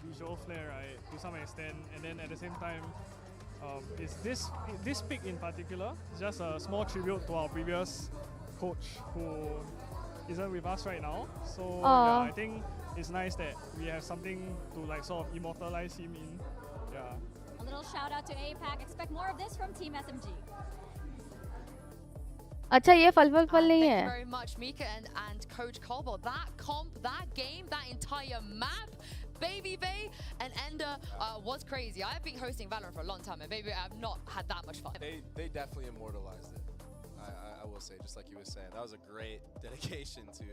visual flair, right, to some extent, and then at the same time, is this pick in particular is just a small tribute to our previous coach who isn't with us right now. So yeah, I think it's nice that we have something to like sort of immortalize him in. Yeah. A little shout out to APAC. Expect more of this from Team SMG. अच्छा ये फल नहीं Thank you है. very much, Mika and Coach Colbo. That comp, that game, that entire map, Baby Bay and Ender was crazy. I've been hosting Valorant for a long time, and Baby Bay, I've not had that much fun. They definitely immortalized it. I will say, just like you were saying, that was a great dedication to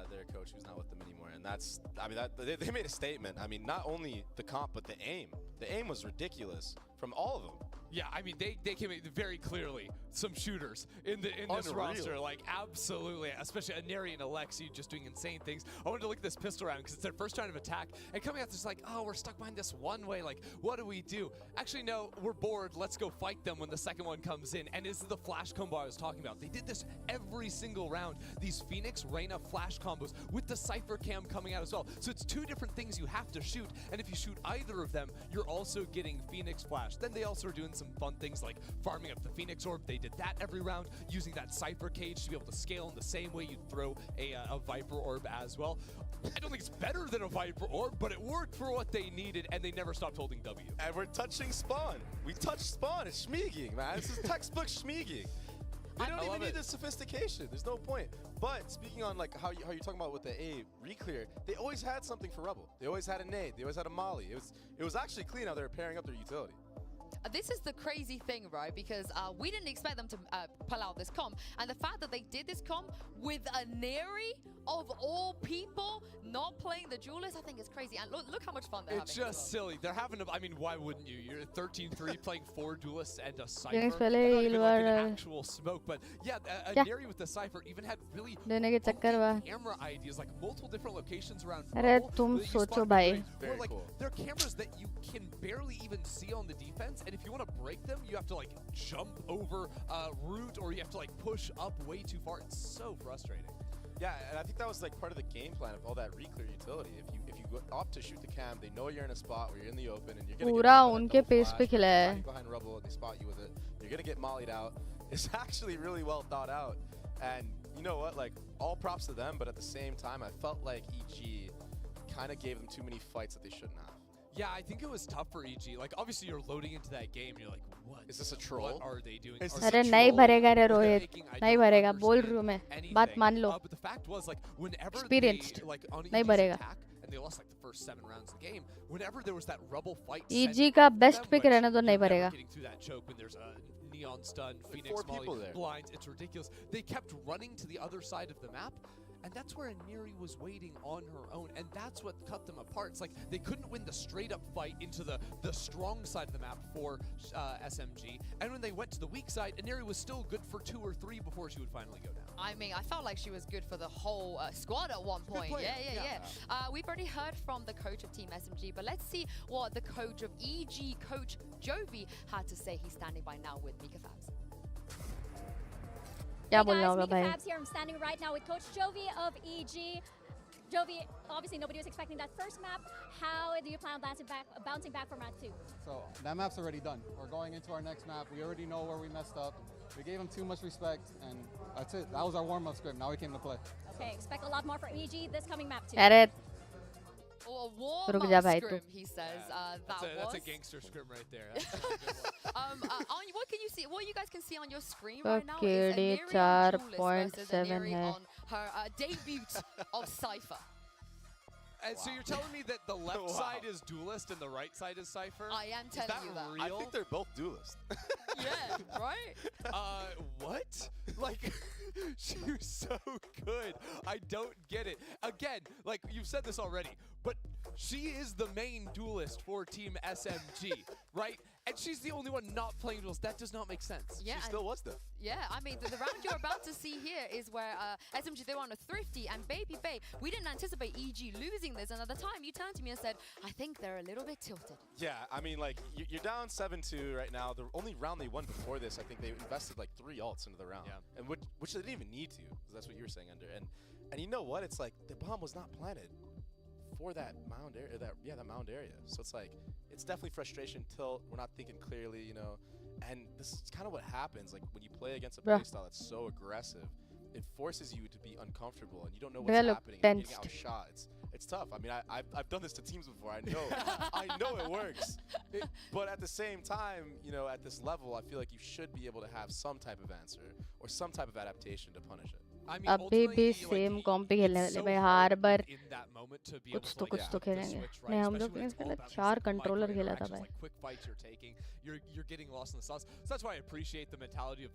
their coach who's not with them anymore. And that's, I mean, they made a statement. I mean, not only the comp, but the aim. The aim was ridiculous from all of them. Yeah, I mean, they came in very clearly some shooters in this roster. Like, absolutely. Especially Aneri and Alexi just doing insane things. I wanted to look at this pistol round because it's their first round of attack. And coming out, just like, oh, we're stuck behind this one way. Like, what do we do? Actually, no, we're bored. Let's go fight them when the second one comes in. And this is the flash combo I was talking about. They did this every single round. These Phoenix, Reyna flash combos with the Cypher cam coming out as well. So it's two different things you have to shoot. And if you shoot either of them, you're also getting Phoenix flash. Then they also are doing some fun things like farming up the Phoenix orb. They did that every round, using that Cypher cage to be able to scale in the same way you'd throw a Viper orb as well. I don't think it's better than a Viper orb, but it worked for what they needed, and they never stopped holding W. And we're touching spawn. We touched spawn. It's schmeeging, man. This is textbook schmeeging. We don't even need the sophistication. There's no point. But speaking on like how you're talking about with the A reclear, they always had something for Rebel. They always had a nade. They always had a molly. It was actually clean how they were pairing up their utility. This is the crazy thing, right? Because we didn't expect them to pull out this comp. And the fact that they did this comp with a Neri, of all people, not playing the duelist, I think it's crazy. And look how much fun they're having. It's just silly. They're having, I mean, why wouldn't you? You're 13-3 playing 4 duelists and a Cypher. Not even like an actual smoke. But yeah, a Neri with the Cypher even had really camera ideas, like multiple different locations around. Very like, there are cameras that you can barely even see on the defense. And if you want to break them, you have to like jump over a route, or you have to like push up way too far. It's so frustrating. Yeah, and I think that was like part of the game plan of all that reclear utility. If you opt to shoot the cam, they know you're in a spot where you're in the open and you're gonna get behind rubble and they spot you with it. You're gonna get mollied out. It's actually really well thought out. And you know what? Like, all props to them, but at the same time, I felt like EG kind of gave them too many fights that they shouldn't have. Yeah, I think it was tough for EG. Like, obviously, you're loading into that game, and you're like, what? Is this a troll? What are they doing? अरे नहीं भरेगा रे रोहित, नहीं भरेगा, बोल रही हूँ मैं, बात मान लो. But the fact was, like, whenever Experienced, they, like, on नहीं EG's भरेगा. attack, and they lost like the first 7 rounds of the game, whenever there was that rubble fight, EG का best pick रहने दो, नहीं भरेगा. Getting through that choke when there's a neon stun, Phoenix molly, blinds, it's ridiculous. They kept running to the other side of the map. And that's where Aneri was waiting on her own, and that's what cut them apart. It's like they couldn't win the straight-up fight into the strong side of the map for SMG, and when they went to the weak side, Aneri was still good for 2 or 3 before she would finally go down. I mean, I felt like she was good for the whole squad at one point. Yeah. We've already heard from the coach of Team SMG, but let's see what the coach of EG, Coach Jovi, had to say. He's standing by now with Mika Fabs. क्या बोलना होगा भाई? Fabs here. I'm standing right now with Coach Jovi of EG. Jovi, obviously nobody was expecting that first map. How do you plan on bouncing back from round 2? So that map's already done. We're going into our next map. We already know where we messed up. We gave them too much respect, and that's it. That was our warm-up script. Now we came to play. Okay, expect a lot more from EG this coming map too. Or a warm-up scrim, he says. That's a gangster scrim right there. What can you see? What you guys can see on your screen right now is Aneri on Duelist versus Aneri on her debut of Cypher. And so you're telling me that the left side is Duelist and the right side is Cypher? I am telling you that. Real? I think they're both Duelist. Yeah, right? What? Like, she was so good. I don't get it. Again, like, you've said this already, but she is the main Duelist for Team SMG, right? And she's the only one not playing duels. That does not make sense. Yeah, she still was though. Yeah, I mean, the round you're about to see here is where SMG, they were on a Thrifty, and Baby Bay, we didn't anticipate EG losing this, and at the time you turned to me and said, I think they're a little bit tilted. Yeah, I mean, like, you're down 7-2 right now. The only round they won before this, I think they invested like 3 ults into the round. Yeah. And which they didn't even need to, because that's what you were saying, Ender. And you know what? It's like, the bomb was not planted for that mound area, that mound area. So it's like, it's definitely frustration till we're not thinking clearly, you know. And this is kind of what happens, like when you play against a playstyle that's so aggressive. it forces you to be uncomfortable and you don't know They what's look happening. You're tensed. getting outshot. It's tough. I mean, I've done this to teams before. I know, I know it works. But at the same time, you know, at this level, I feel like you should be able to have some type of answer or some type of adaptation to punish it. अभी भी same com पे खेलने वाले भाई हर बार कुछ तो खेलेंगे नहीं हम लोग ने पहले 4 कंट्रोलर खेला था भाई you're getting lost in the sauce. So that's why I appreciate the mentality of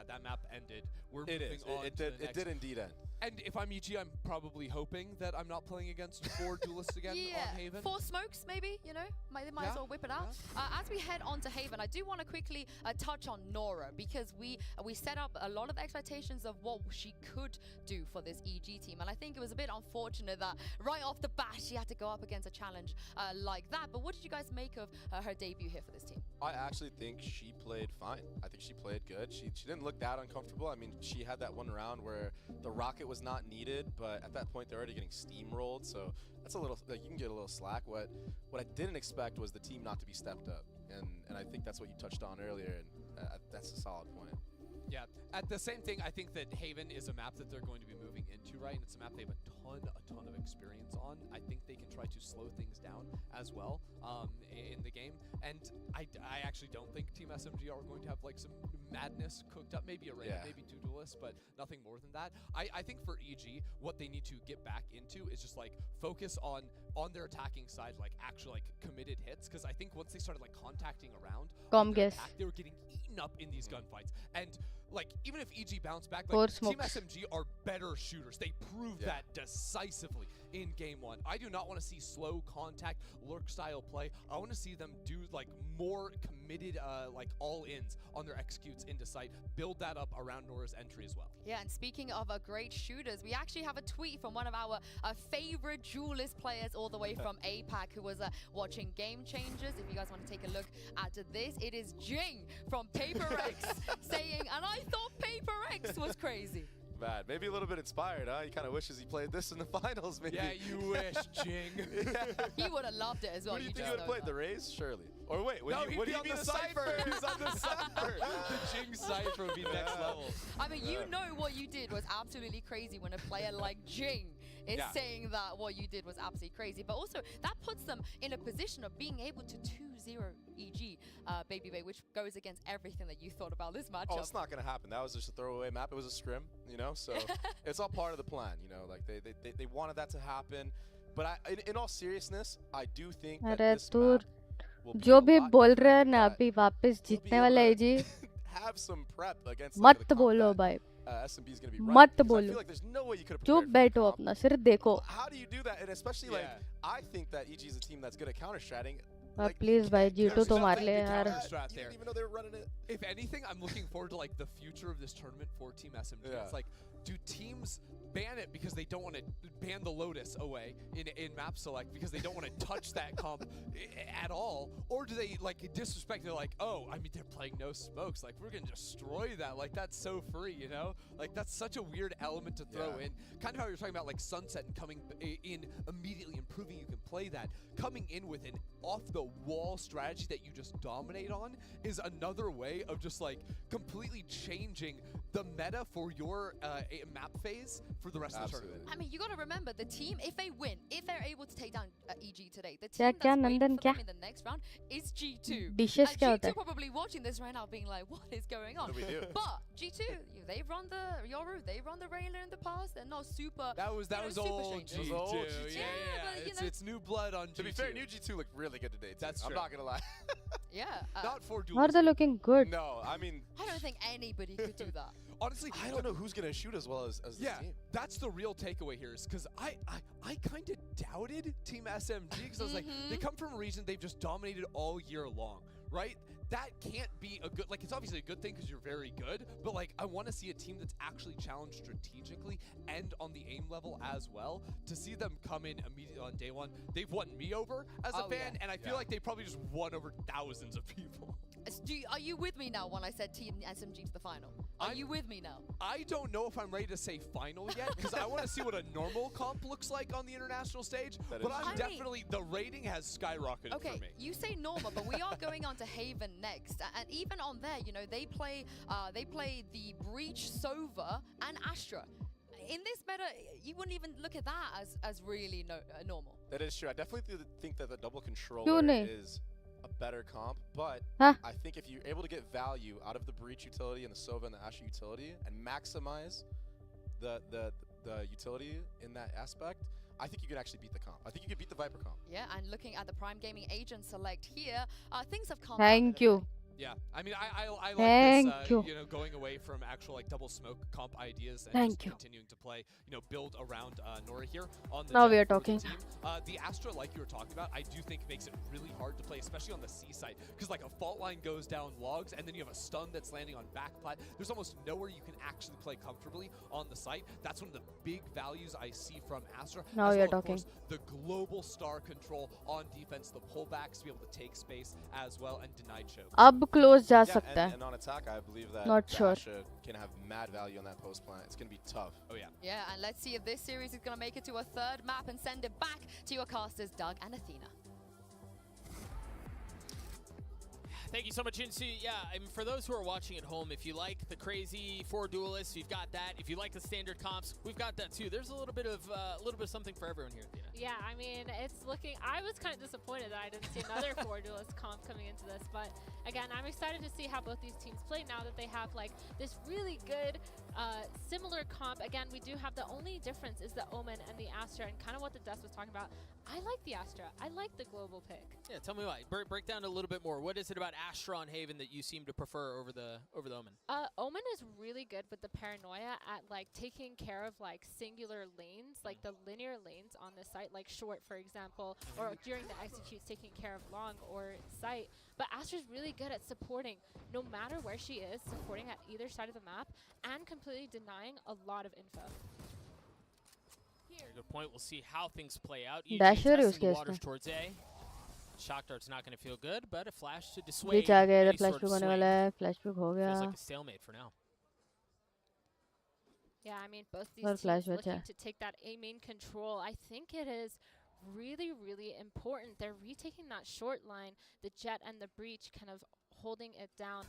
that map ended. We're moving on. It did indeed end. And if I'm EG, I'm probably hoping that I'm not playing against 4 duelists again on Haven. 4 smokes, maybe, you know? Might as well whip it out. As we head on to Haven, I do want to quickly touch on Nora, because we set up a lot of expectations of what she could do for this EG team. And I think it was a bit unfortunate that right off the bat, she had to go up against a challenge like that. But what did you guys make of her debut here for this team? I actually think she played fine. I think she played good. She didn't look that uncomfortable. I mean, she had that one round where the rocket was not needed, but at that point they're already getting steamrolled, so that's a little, like, you can get a little slack. What I didn't expect was the team not to be stepped up, and I think that's what you touched on earlier, and that's a solid point. Yeah, at the same thing, I think that Haven is a map that they're going to be moving into, right? And it's a map they have a ton of experience on. I think they can try to slow things down as well in the game. And I actually don't think Team SMG are going to have like some madness cooked up. Maybe a raid, maybe 2 duelists, but nothing more than that. I think for EG, what they need to get back into is just like focus on their attacking side, like actual like committed hits. Because I think once they started like contacting around, they were getting eaten up in these gunfights. And like, even if EG bounced back, like, Team SMG are better shooters. They proved that decisively in Game 1. I do not want to see slow contact, lurk style play. I want to see them do like more committed like all-ins on their executes into sight. Build that up around Nora's entry as well. Yeah, and speaking of great shooters, we actually have a tweet from one of our favorite duelist players all the way from APAC who was watching Game Changers. If you guys want to take a look at this, it is Jing from Paper X saying, and I thought Paper X was crazy. Bad. Maybe a little bit inspired, huh? He kind of wishes he played this in the finals, maybe. Yeah, you wish, Jing. He would have loved it as well. What do you think he would have played? The Raze? Surely. Or wait, would he be the Cypher? He's on the Cypher. The Jing Cypher would be next level. I mean, you know what you did was absolutely crazy when a player like Jing is saying that what you did was absolutely crazy. But also, that puts them in a position of being able to 2-0 EG, Baby Bay, which goes against everything that you thought about this matchup. Oh, it's not going to happen. That was just a throwaway map. It was a scrim, you know? So it's all part of the plan, you know? Like, they wanted that to happen. But in all seriousness, I do think that this map जो भी बोल रहे हैं ना अभी वापस जीतने वाला है जी have some prep against मत बोलो भाई SMB is going to be मत I बोलो feel like there's no way you could have चुप बैठो अपना सिर्फ देखो How do you do that? And especially like I think that EG is a team that's good at counter-stratting. Please भाई G2 तो मार ले यार You didn't even know they were running it. If anything, I'm looking forward to like the future of this tournament for Team SMG. It's like, do teams ban it because they don't want to ban the Lotus away in map select because they don't want to touch that comp at all? Or do they like disrespect? They're like, oh, I mean, they're playing no smokes. Like, we're going to destroy that. Like, that's so free, you know? Like, that's such a weird element to throw in. Kind of how you're talking about like Sunset and coming in immediately and proving you can play that. Coming in with an off-the-wall strategy that you just dominate on is another way of just like completely changing the meta for your map phase for the rest of the tournament. I mean, you got to remember the team, if they win, if they're able to take down EG today, the team that's waiting for them in the next round is G2. G2 probably watching this right now being like, what is going on? But G2, they've run the Yoru, they've run the Raylan in the past. They're not super. That was old G2. Yeah, but, it's new blood on G2. To be fair, new G2 looked really good today. That's true. I'm not gonna lie. Not for duels. Are they looking good? No, I mean, I don't think anybody could do that. Honestly, I don't know who's gonna shoot as well as this team. That's the real takeaway here, is because I kind of doubted Team SMG because I was like, they come from a region they've just dominated all year long, right? That can't be a good, like, it's obviously a good thing because you're very good, but like, I want to see a team that's actually challenged strategically and on the aim level as well. To see them come in immediately on day one, they've won me over as a fan, and I feel like they probably just won over thousands of people. Are you with me now when I said Team SMG to the final? Are you with me now? I don't know if I'm ready to say final yet, because I want to see what a normal comp looks like on the international stage. But I'm definitely, the rating has skyrocketed for me. You say normal, but we are going on to Haven next. And even on there, you know, they play the Breach, Sova, and Astra. In this meta, you wouldn't even look at that as really normal. That is true. I definitely think that the double controller is a better comp, but I think if you're able to get value out of the Breach utility and the Sova and the Astra utility and maximize the utility in that aspect, I think you can actually beat the comp. I think you can beat the Viper comp. Yeah, and looking at the Prime Gaming agent select here, things have come. Thank you. Yeah, I mean, I like this, you know, going away from actual like double smoke comp ideas and just continuing to play, you know, build around Nora here on the now we are talking. Team. The Astra, like you were talking about, I do think makes it really hard to play, especially on the C side, because like a fault line goes down logs, and then you have a stun that's landing on back plat. There's almost nowhere you can actually play comfortably on the site. That's one of the big values I see from Astra. Now we are talking. Of course, the global star control on defense, the pullbacks to be able to take space as well and deny choke. Ab close जा सकता है. And on attack, I believe that Astra can have mad value on that post plant. It's going to be tough. Oh, yeah. Yeah, and let's see if this series is going to make it to a third map and send it back to your casters, Doug and Athena. Thank you so much, Insu. Yeah, I mean, for those who are watching at home, if you like the crazy 4 duelists, we've got that. If you like the standard comps, we've got that too. There's a little bit of something for everyone here, Athena. Yeah, I mean, it's looking. I was kind of disappointed that I didn't see another 4 duelist comp coming into this, but again, I'm excited to see how both these teams play now that they have like this really good, similar comp. Again, we do have the only difference is the Omen and the Astra, and kind of what the Des was talking about. I like the Astra. I like the global pick. Yeah, tell me why. Break down a little bit more. What is it about Astra on Haven that you seem to prefer over the Omen? Omen is really good with the paranoia at like taking care of like singular lanes, like the linear lanes on the site, like short, for example, or during the executes taking care of long or site. But Astra's really good at supporting, no matter where she is, supporting at either side of the map and completely denying a lot of info. Good point. We'll see how things play out. Dasher testing the waters towards A. Shock dart's not going to feel good, but a flash to dissuade. Breach आ गया, इधर flash होने वाला है. Flash हो गया. Feels like a stalemate for now. Yeah, I mean, both these teams looking to take that A main control. I think it is really, really important. They're retaking that short line, the Jet and the Breach kind of holding it down.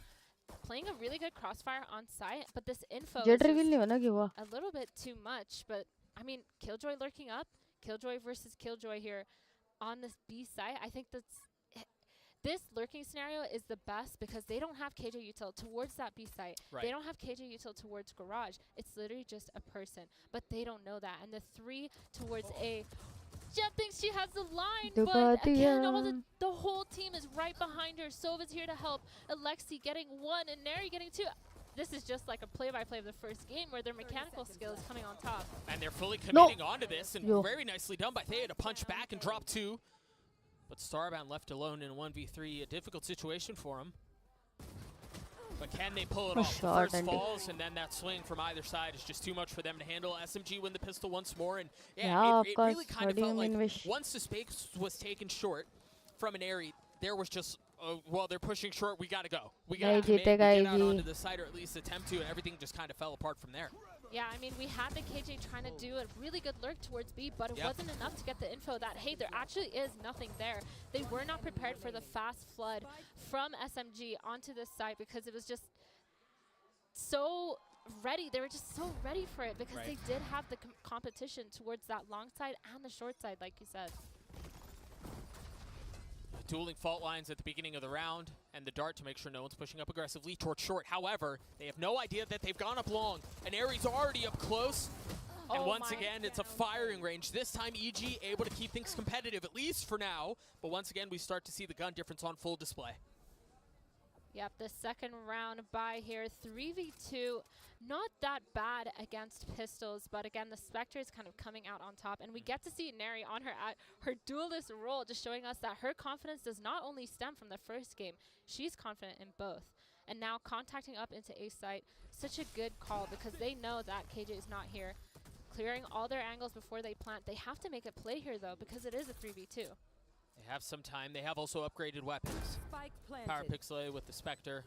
Playing a really good crossfire on site, but this info is just a little bit too much. But I mean, Killjoy lurking up, Killjoy versus Killjoy here on this B site. I think this lurking scenario is the best because they don't have KJ util towards that B site. They don't have KJ util towards garage. It's literally just a person, but they don't know that. And the 3 towards A. Jet thinks she has the line, but again, the whole team is right behind her. Sova's here to help. Alexi getting 1 and Neri getting 2. This is just like a play-by-play of the first game where their mechanical skill is coming on top. And they're fully committing onto this, and very nicely done by Thea to punch back and drop 2. But Starbound left alone in a 1v3, a difficult situation for him. But can they pull it off? The first falls, and then that swing from either side is just too much for them to handle. SMG win the pistol once more, and yeah, it really kind of felt like once the space was taken short from an Airy, there was just, well, they're pushing short, we gotta go. We gotta commit, get out onto the side, or at least attempt to, and everything just kind of fell apart from there. Yeah, I mean, we had the KJ trying to do a really good lurk towards B, but it wasn't enough to get the info that, hey, there actually is nothing there. They were not prepared for the fast flood from SMG onto this site because it was just so ready. They were just so ready for it because they did have the competition towards that long side and the short side, like you said. Dueling fault lines at the beginning of the round, and the dart to make sure no one's pushing up aggressively towards short. However, they have no idea that they've gone up long, and Aries already up close. And once again, it's a firing range. This time, EG able to keep things competitive, at least for now. But once again, we start to see the gun difference on full display. Yep, the second round by here, 3v2. Not that bad against pistols, but again, the Spectre is kind of coming out on top, and we get to see Neri on her duelist role, just showing us that her confidence does not only stem from the first game, she's confident in both. And now contacting up into A site, such a good call because they know that KJ is not here. Clearing all their angles before they plant. They have to make a play here though, because it is a 3v2. They have some time. They have also upgraded weapons. Power Pixel with the Spectre,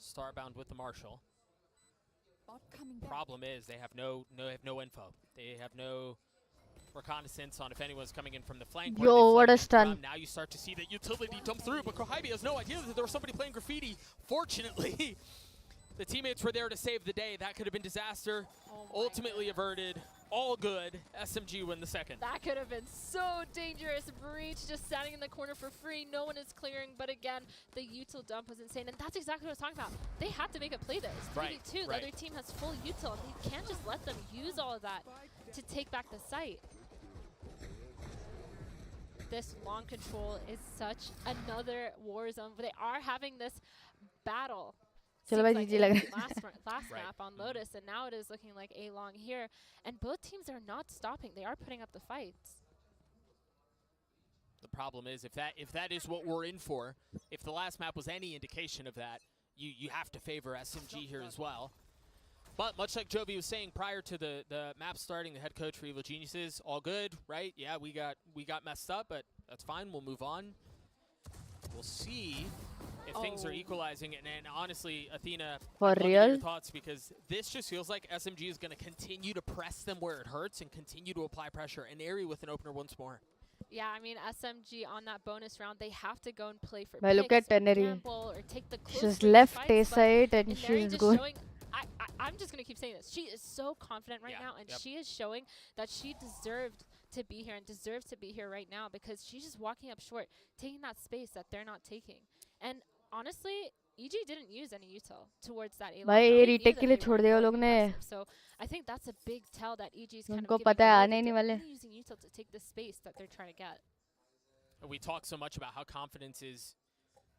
Starbound with the Marshall. Problem is they have no info. They have no reconnaissance on if anyone's coming in from the flank. Yo, what a stun. Now you start to see that utility dump through, but Kohibi has no idea that there was somebody playing graffiti. Fortunately, the teammates were there to save the day. That could have been disaster. Ultimately averted. All good. SMG win the second. That could have been so dangerous. Breach just standing in the corner for free. No one is clearing, but again, the util dump was insane. And that's exactly what I was talking about. They have to make a play there. It's 3v2. The other team has full util, and they can't just let them use all of that to take back the site. This long control is such another war zone. They are having this battle. Like last map on Lotus, and now it is looking like A long here. And both teams are not stopping. They are putting up the fights. The problem is if that is what we're in for, if the last map was any indication of that, you have to favor SMG here as well. But much like Jovi was saying prior to the map starting, the head coach for Evil Geniuses, all good, right? Yeah, we got messed up, but that's fine. We'll move on. We'll see if things are equalizing. And honestly, Athena, for I'd love to real? get your thoughts, because this just feels like SMG is going to continue to press them where it hurts and continue to apply pressure. And Airy with an opener once more. Yeah, I mean, SMG on that bonus round, they have to go and play for But look at Teneri. She's left A side and she's going. I'm just going to keep saying this. She is so confident right now, and she is showing that she deserved to be here and deserves to be here right now, because she's just walking up short, taking that space that they're not taking. And honestly, EG didn't use any util towards that A line. So I think that's a big tell that EG is kind of using util to take the space that they're trying to get. We talk so much about how confidence is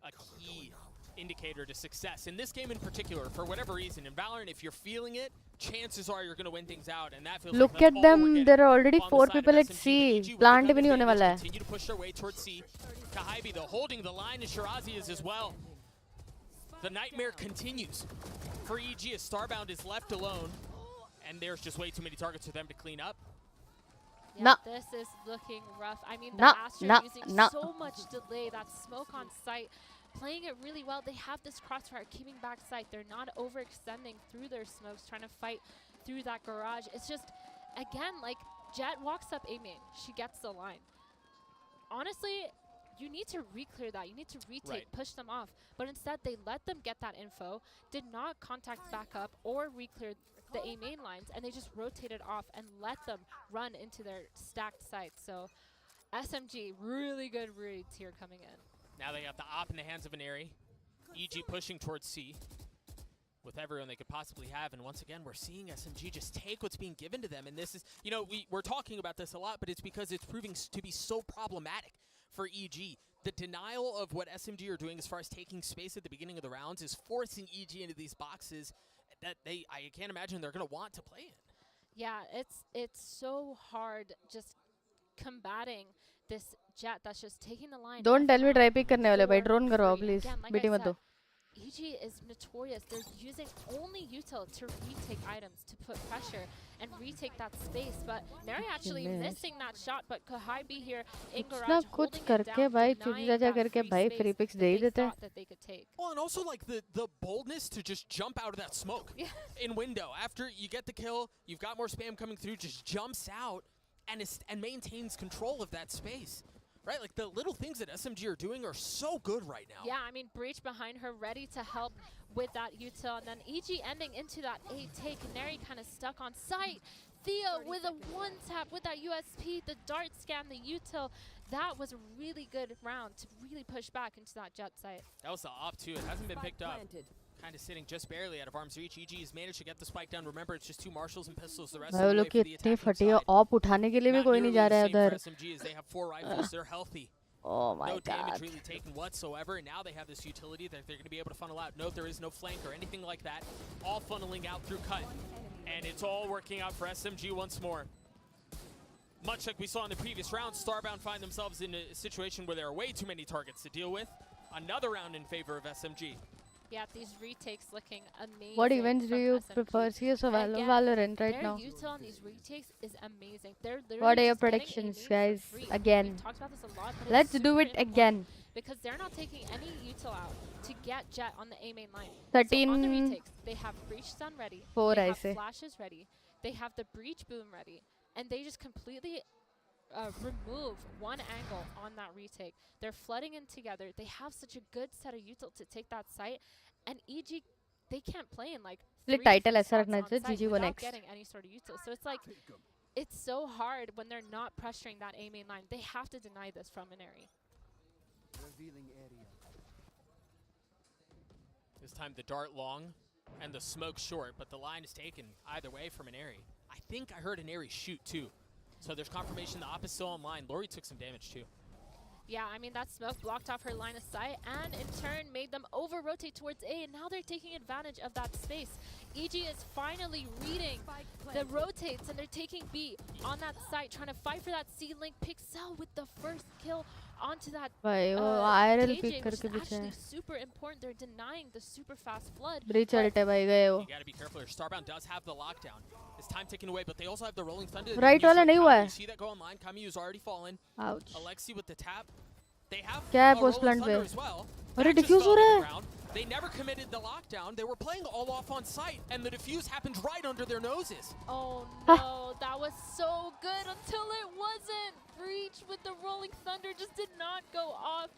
a key indicator to success in this game in particular. For whatever reason, in Valorant, if you're feeling it, chances are you're going to win things out, and that feels Look like at them. There are already 4 people at C. Plant bhi nahi hone wala hai. Continue to push their way towards C. Kahibi though holding the line, and Shirazi is as well. The nightmare continues for EG as Starbound is left alone, and there's just way too many targets for them to clean up. Yeah, this is looking rough. I mean, the Astra using so much delay, that smoke on site, playing it really well. They have this crosshair keeping back sight. They're not overextending through their smokes, trying to fight through that garage. It's just, again, like Jet walks up A main. She gets the line. Honestly, you need to re-clear that. You need to retake, push them off. But instead, they let them get that info, did not contact back up or re-clear the A main lines, and they just rotated off and let them run into their stacked sites. So SMG, really good reads here coming in. Now they got the op in the hands of an Airy. EG pushing towards C with everyone they could possibly have. And once again, we're seeing SMG just take what's being given to them. And this is, you know, we're talking about this a lot, but it's because it's proving to be so problematic for EG. The denial of what SMG are doing as far as taking space at the beginning of the rounds is forcing EG into these boxes that I can't imagine they're going to want to play in. Yeah, it's so hard just combating this Jet that's just taking the line. Don't tell me try pick करने वाले भाई, drone करो please. Beating मत दो. EG is notorious. They're using only util to retake items, to put pressure and retake that space. But Mary actually missing that shot. But Kahibi here in garage holding it down, denying that free space that they thought that they could take. Well, and also like the boldness to just jump out of that smoke in window. After you get the kill, you've got more spam coming through, just jumps out and maintains control of that space. Right, like the little things that SMG are doing are so good right now. Yeah, I mean, Breach behind her, ready to help with that util, and then EG ending into that A take. Canary kind of stuck on site. Thea with a one-tap with that USP, the dart scan, the util. That was a really good round to really push back into that Jet site. That was the op too. It hasn't been picked up. Kind of sitting just barely out of arm's reach. EG has managed to get the spike down. Remember, it's just 2 marshals and pistols. The rest of the way for the attacking side. Op उठाने के लिए भी कोई नहीं जा रहा है उधर. SMG is they have 4 rifles. They're healthy. Oh my no god. No damage really taken whatsoever. And now they have this utility that they're going to be able to funnel out. No, there is no flank or anything like that. All funneling out through cut. And it's all working out for SMG once more. Much like we saw in the previous round, Starbound find themselves in a situation where there are way too many targets to deal with. Another round in favor of SMG. Yeah, these retakes looking amazing. What events do you SMG. prefer? CS or Again, Valorant right their now? util on these retakes is amazing. They're What are literally your just getting predictions, a name guys? for free. Again. We've talked about this a lot, but Let's it's do super it important again. because they're not taking any util out to get Jet on the A main line. 13 So on the retakes, they have Breach Stun ready. 4 they I have say. flashes ready. They have the Breach Boom ready. And they just completely remove one angle on that retake. They're flooding in together. They have such a good set of util to take that site. And EG, they can't play in like Split 3 title different ऐसा spots रखना on चाहिए, site GG go without next. getting any sort of util. So it's like, it's so hard when they're not pressuring that A main line. They have to deny this from an Airy. This time the dart long and the smoke short, but the line is taken either way from an Airy. I think I heard an Airy shoot too. So there's confirmation the op is still online. Lori took some damage too. Yeah, I mean, that smoke blocked off her line of sight and in turn made them over-rotate towards A, and now they're taking advantage of that space. EG is finally reading the rotates, and they're taking B on that site, trying to fight for that C-Link. Pixel with the first kill onto that भाई वो आयरल KJ, pick which करके is पीछे actually है. super important. They're denying the super fast flood. ब्रीच अल्टे भाई गए वो. You gotta be careful here. Starbound does have the lockdown. His time ticking away, but they also have the rolling thunder. Right वाला नहीं हुआ है. You see that go online. Kamiu's already fallen. Ouch. Alexi with the tap. They have क्या है a post rolling plant thunder पे? as well. अरे That just diffuse fell हो to रहा the है. ground. They never committed the lockdown. They were playing all off on site, and the defuse happened right under their noses. Oh no, that was so good until it wasn't. Breach with the rolling thunder just did not go off.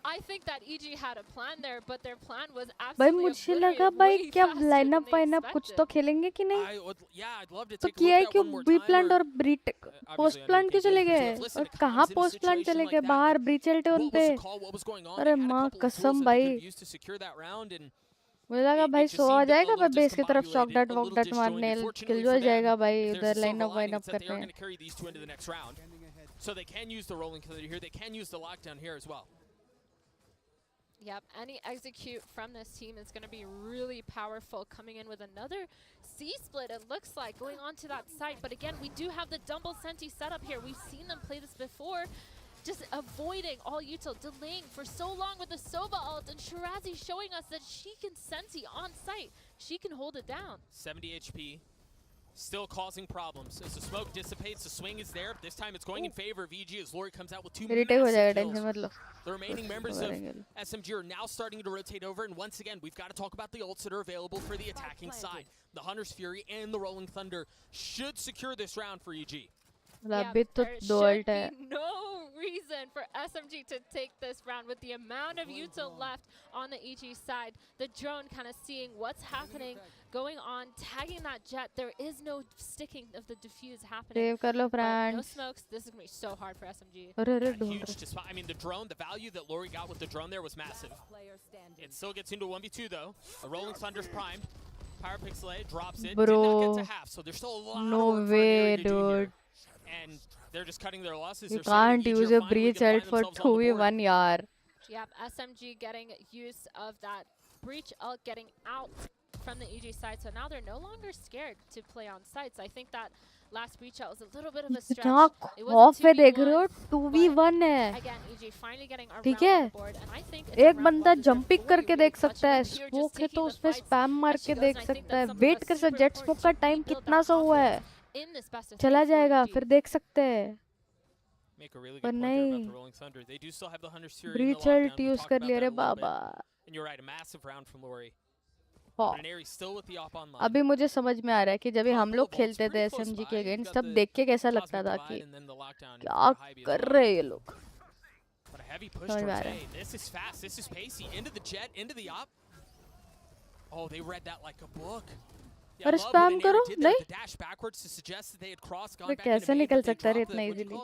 I think that EG had a plan there, but their plan was भाई absolutely मुझे लगा भाई क्या lineup वाइनअप कुछ तो खेलेंगे कि नहीं? I'd love to तो take a किया है look at क्यों one more be time, plant or और ब्रीट पोस्ट प्लांट क्यों चले गए? और कहाँ पोस्ट प्लांट चले गए? बाहर ब्रीच अल्टे उन पे. अरे माँ कसम भाई. used to secure that round, and मुझे लगा भाई just 100 आ seemed a जाएगा little भाई बेस की तरफ शॉक डट वॉक डट disjointed. मारने Fortunately किल for हो them, जाएगा भाई there's a उधर silver lineup lining, वाइनअप it's that कर they are रहे going to carry these two into the next round. So they can use the rolling thunder here. They can use the lockdown here as well. Yep, any execute from this team is going to be really powerful. Coming in with another C-split, it looks like, going on to that site. But again, we do have the Dumble Senti setup here. We've seen them play this before. Just avoiding all util, delaying for so long with the Sova ult, and Shirazi showing us that she can Senti on site. She can hold it down. 70 HP. Still causing problems. As the smoke dissipates, the swing is there. This time it's going in favor of EG as Lori comes out with two massive kills. The remaining members of SMG are now starting to rotate over, and once again, we've got to talk about the ults that are available for the attacking side. The Hunter's Fury and the Rolling Thunder should secure this round for EG. Yeah, there should be no reason for SMG to take this round with the amount of util left on the EG side. The drone kind of seeing what's happening, going on, tagging that jet. There is no sticking of the diffuse happening. No smokes. This is going to be so hard for SMG. Huge. I mean, the drone, the value that Lori got with the drone there was massive. It still gets into 1v2 though. The Rolling Thunder's primed. Pyrapixel drops it. Did not get to half, so there's still a lot of work for Airy to do here. And they're just cutting their losses. You can't use a breach ult for 2v1 yaar. Yep, SMG getting use of that breach ult, getting out from the EG side. So now they're no longer scared to play on sites. I think that last breach ult was a little bit of a stretch. It was 2v1 है. Again, EG finally getting around the board, and I think एक बंदा jumping करके देख सकता है. Smoke है तो उस पे स्पैम मार के देख सकता है. वेट कर सकता है. जेट स्मोक का टाइम कितना सा हुआ है. चला जाएगा फिर देख सकते हैं. पर नहीं. ब्रीच अल्ट यूज कर लिया रे बाबा. अभी मुझे समझ में आ रहा है कि जब हम लोग खेलते थे SMG के अगेंस्ट तब देख के कैसा लगता था कि क्या कर रहे हैं ये लोग. समझ में आ रहा है. This is fast. This is pacey. Into the jet, into the op. Oh, they read that like a book. और स्पैम करो नहीं. कैसे निकल सकता है इतना easily.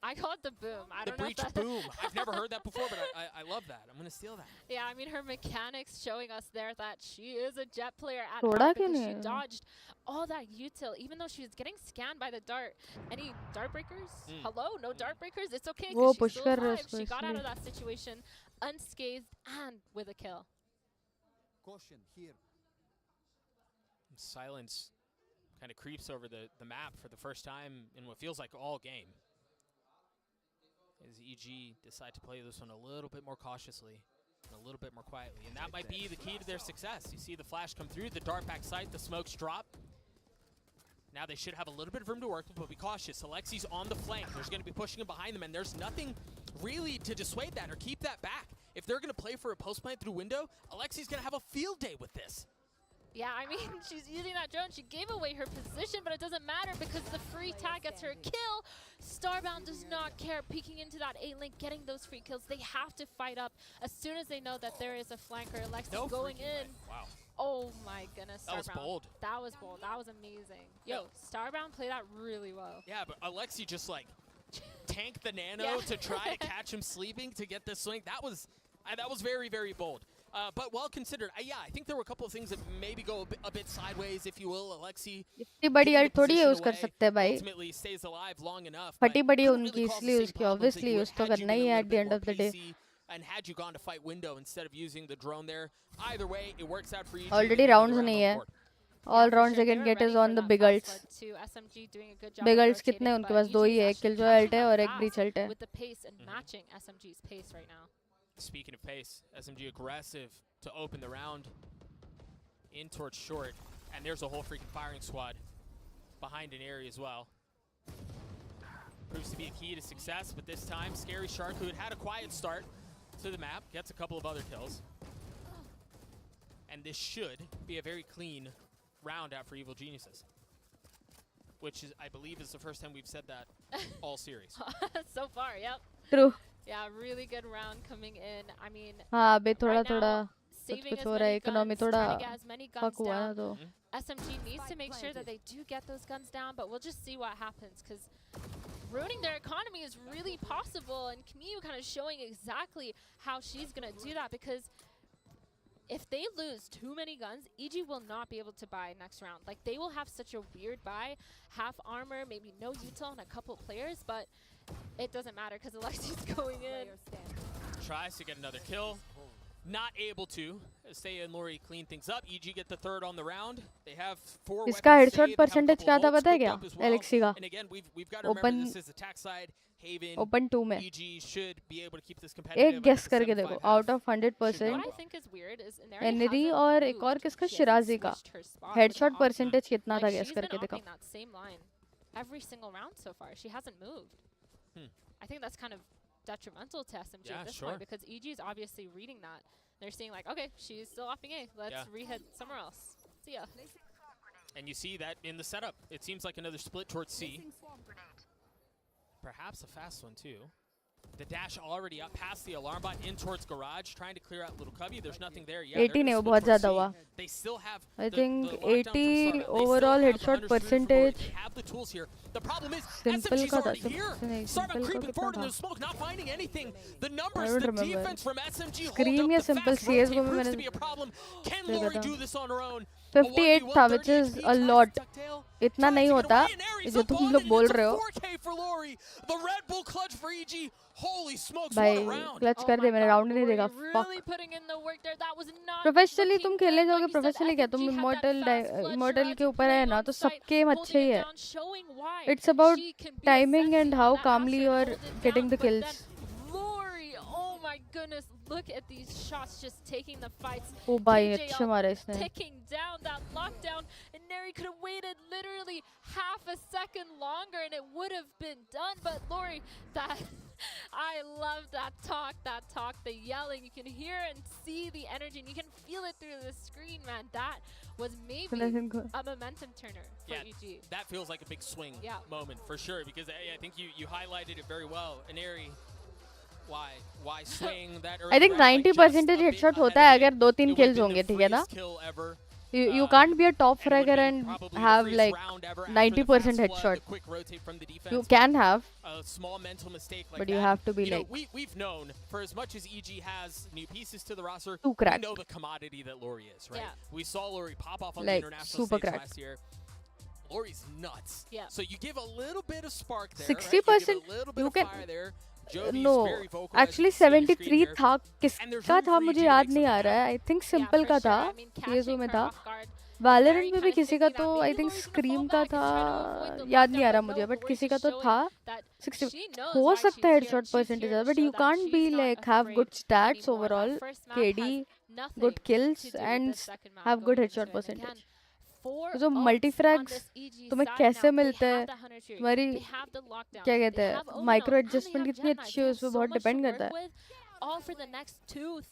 I call it the boom. I don't know breach boom. I've never heard that before, but I love that. I'm gonna steal that. Yeah, I mean her mechanics showing us there that she is a jet player at heart because she dodged all that util, even though she was getting scanned by the dart. Any dart breakers? Hello, no dart breakers. It's okay because she's still alive. She got out of that situation unscathed and with a kill. Caution here. Silence kind of creeps over the map for the first time in what feels like all game. As EG decide to play this one a little bit more cautiously. a little bit more quietly. And that might be the key to their success. You see the flash come through, the dart back sight, the smokes drop. Now they should have a little bit of room to work with, but be cautious. Alexi's on the flank. There's going to be pushing him behind them, and there's nothing really to dissuade that or keep that back. If they're going to play for a post plant through window, Alexi's going to have a field day with this. Yeah, I mean, she's using that drone. She gave away her position, but it doesn't matter because the free tag gets her a kill. Starbound does not care, peeking into that A lane, getting those free kills. They have to fight up as soon as they know that there is a flanker. Alexi going in. Wow. Oh my goodness, Starbound. That was bold. That was bold. That was amazing. Yo, Starbound played that really well. Yeah, but Alexi just like tanked the nano to try to catch him sleeping to get this swing. That was very, very bold. But well considered. Yeah, I think there were a couple of things that maybe go a bit sideways, if you will. Alexi इतनी बड़ी alt थोड़ी use कर सकते हैं भाई. ultimately stays alive long enough. फटी बड़ी उनकी इसलिए यूज की. Obviously यूज तो करना ही है at the end of the day. And had you gone to fight window instead of using the drone there, either way, it works out for you. Already rounds नहीं है. All rounds they can get is on the big ults. Big ults कितने उनके पास? 2 ही है. एक killjoy ult है और एक breach ult है. With the pace and matching SMG's pace right now. Speaking of pace, SMG aggressive to open the round in towards short, and there's a whole freaking firing squad behind an area as well. Proves to be a key to success, but this time Scary Shark, who had a quiet start to the map, gets a couple of other kills. And this should be a very clean round out for Evil Geniuses, which is, I believe, is the first time we've said that all series. So far, yep. True. Yeah, really good round coming in. I mean, हाँ अभी थोड़ा saving कुछ as हो रहा है. many Economy guns, थोड़ा trying to get as many guns fuck हुआ ना down. तो. SMG needs to make sure that they do get those guns down, but we'll just see what happens because ruining their economy is really possible, and Camille kind of showing exactly how she's going to do that because if they lose too many guns, EG will not be able to buy next round. Like, they will have such a weird buy, half armor, maybe no util on a couple players, but it doesn't matter because Alexi's going in. Tries to get another kill. Not able to. Stay and Lori clean things up. EG get the third on the round. They have 4 इसका weapons headshot saved, percentage क्या था पता है क्या? as well. Alexi का. And again, we've got to remember this is attack side. Haven, Open 2 में. EG should be able to keep this competitive. एक guess करके देखो. Out of 100%. What I think is weird is Enri और एक और किसका? शिराजी का. Headshot percentage कितना था guess करके देखो. That same line every single round so far. She hasn't moved. I think that's kind of detrimental to SMG at this point because EG is obviously reading that. They're seeing like, okay, she's still opting A. Let's rehead somewhere else. See ya. And you see that in the setup. It seems like another split towards C. Perhaps a fast one too. The dash already up past the alarm bot in towards garage, trying to clear out little cubby. There's nothing there yet. 80 नहीं वो बहुत ज़्यादा हुआ. They still have I think 80 overall headshot percentage. They have the tools here. The problem is Simple SMG's का था. already here. Starbound creeping forward in the smoke, not finding anything. The numbers, the defense from SMG hold up. The fast rotate proves to be a problem. Can Lori do this on her own? 58 था, which is a lot. इतना नहीं होता जो तुम लोग बोल रहे हो. भाई क्लच कर दे, मैंने राउंड नहीं देखा. प्रोफेशनली तुम खेलने जाओगे, प्रोफेशनली क्या तुम इमॉर्टल के ऊपर है ना, तो सबके अच्छे ही है. It's about timing and how calmly you are getting the kills. My goodness, look at these shots just taking the fights. Oh भाई अच्छे मारे इसने. Ticking down that lockdown, and Neri could have waited literally half a second longer and it would have been done. But Lori, I love that talk, the yelling. You can hear and see the energy, and you can feel it through the screen, man. That was maybe a momentum turner for EG. That feels like a big swing moment for sure, because I think you highlighted it very well. Neri, why swing that early? I think 90% headshot होता है अगर 2-3 kills होंगे, ठीक है ना? You can't be a top fragger and have like 90% headshot. You can have a small mental mistake like but that. You have to be you like know, we've known for as much as EG has new pieces to the roster, we know the commodity that Lori is, right? We saw Lori pop off on like the international stage last year. Lori's nuts. So you give a little bit of spark there, 60% right? You give a little bit of fire there. No, actually 73 था. किसका था मुझे याद नहीं आ रहा है. I think Simple का था. CSO में था. Valorant में भी किसी का तो I think Scream का था, याद नहीं आ रहा मुझे, but किसी का तो था 60 हो सकता है headshot percentage, but you can't be like have good stats overall, KD, good kills and have good headshot percentage. जो multifrags तुम्हें कैसे मिलते हैं, तुम्हारी क्या कहते हैं माइक्रो एडजस्टमेंट कितनी अच्छी है उसमें बहुत डिपेंड करता है.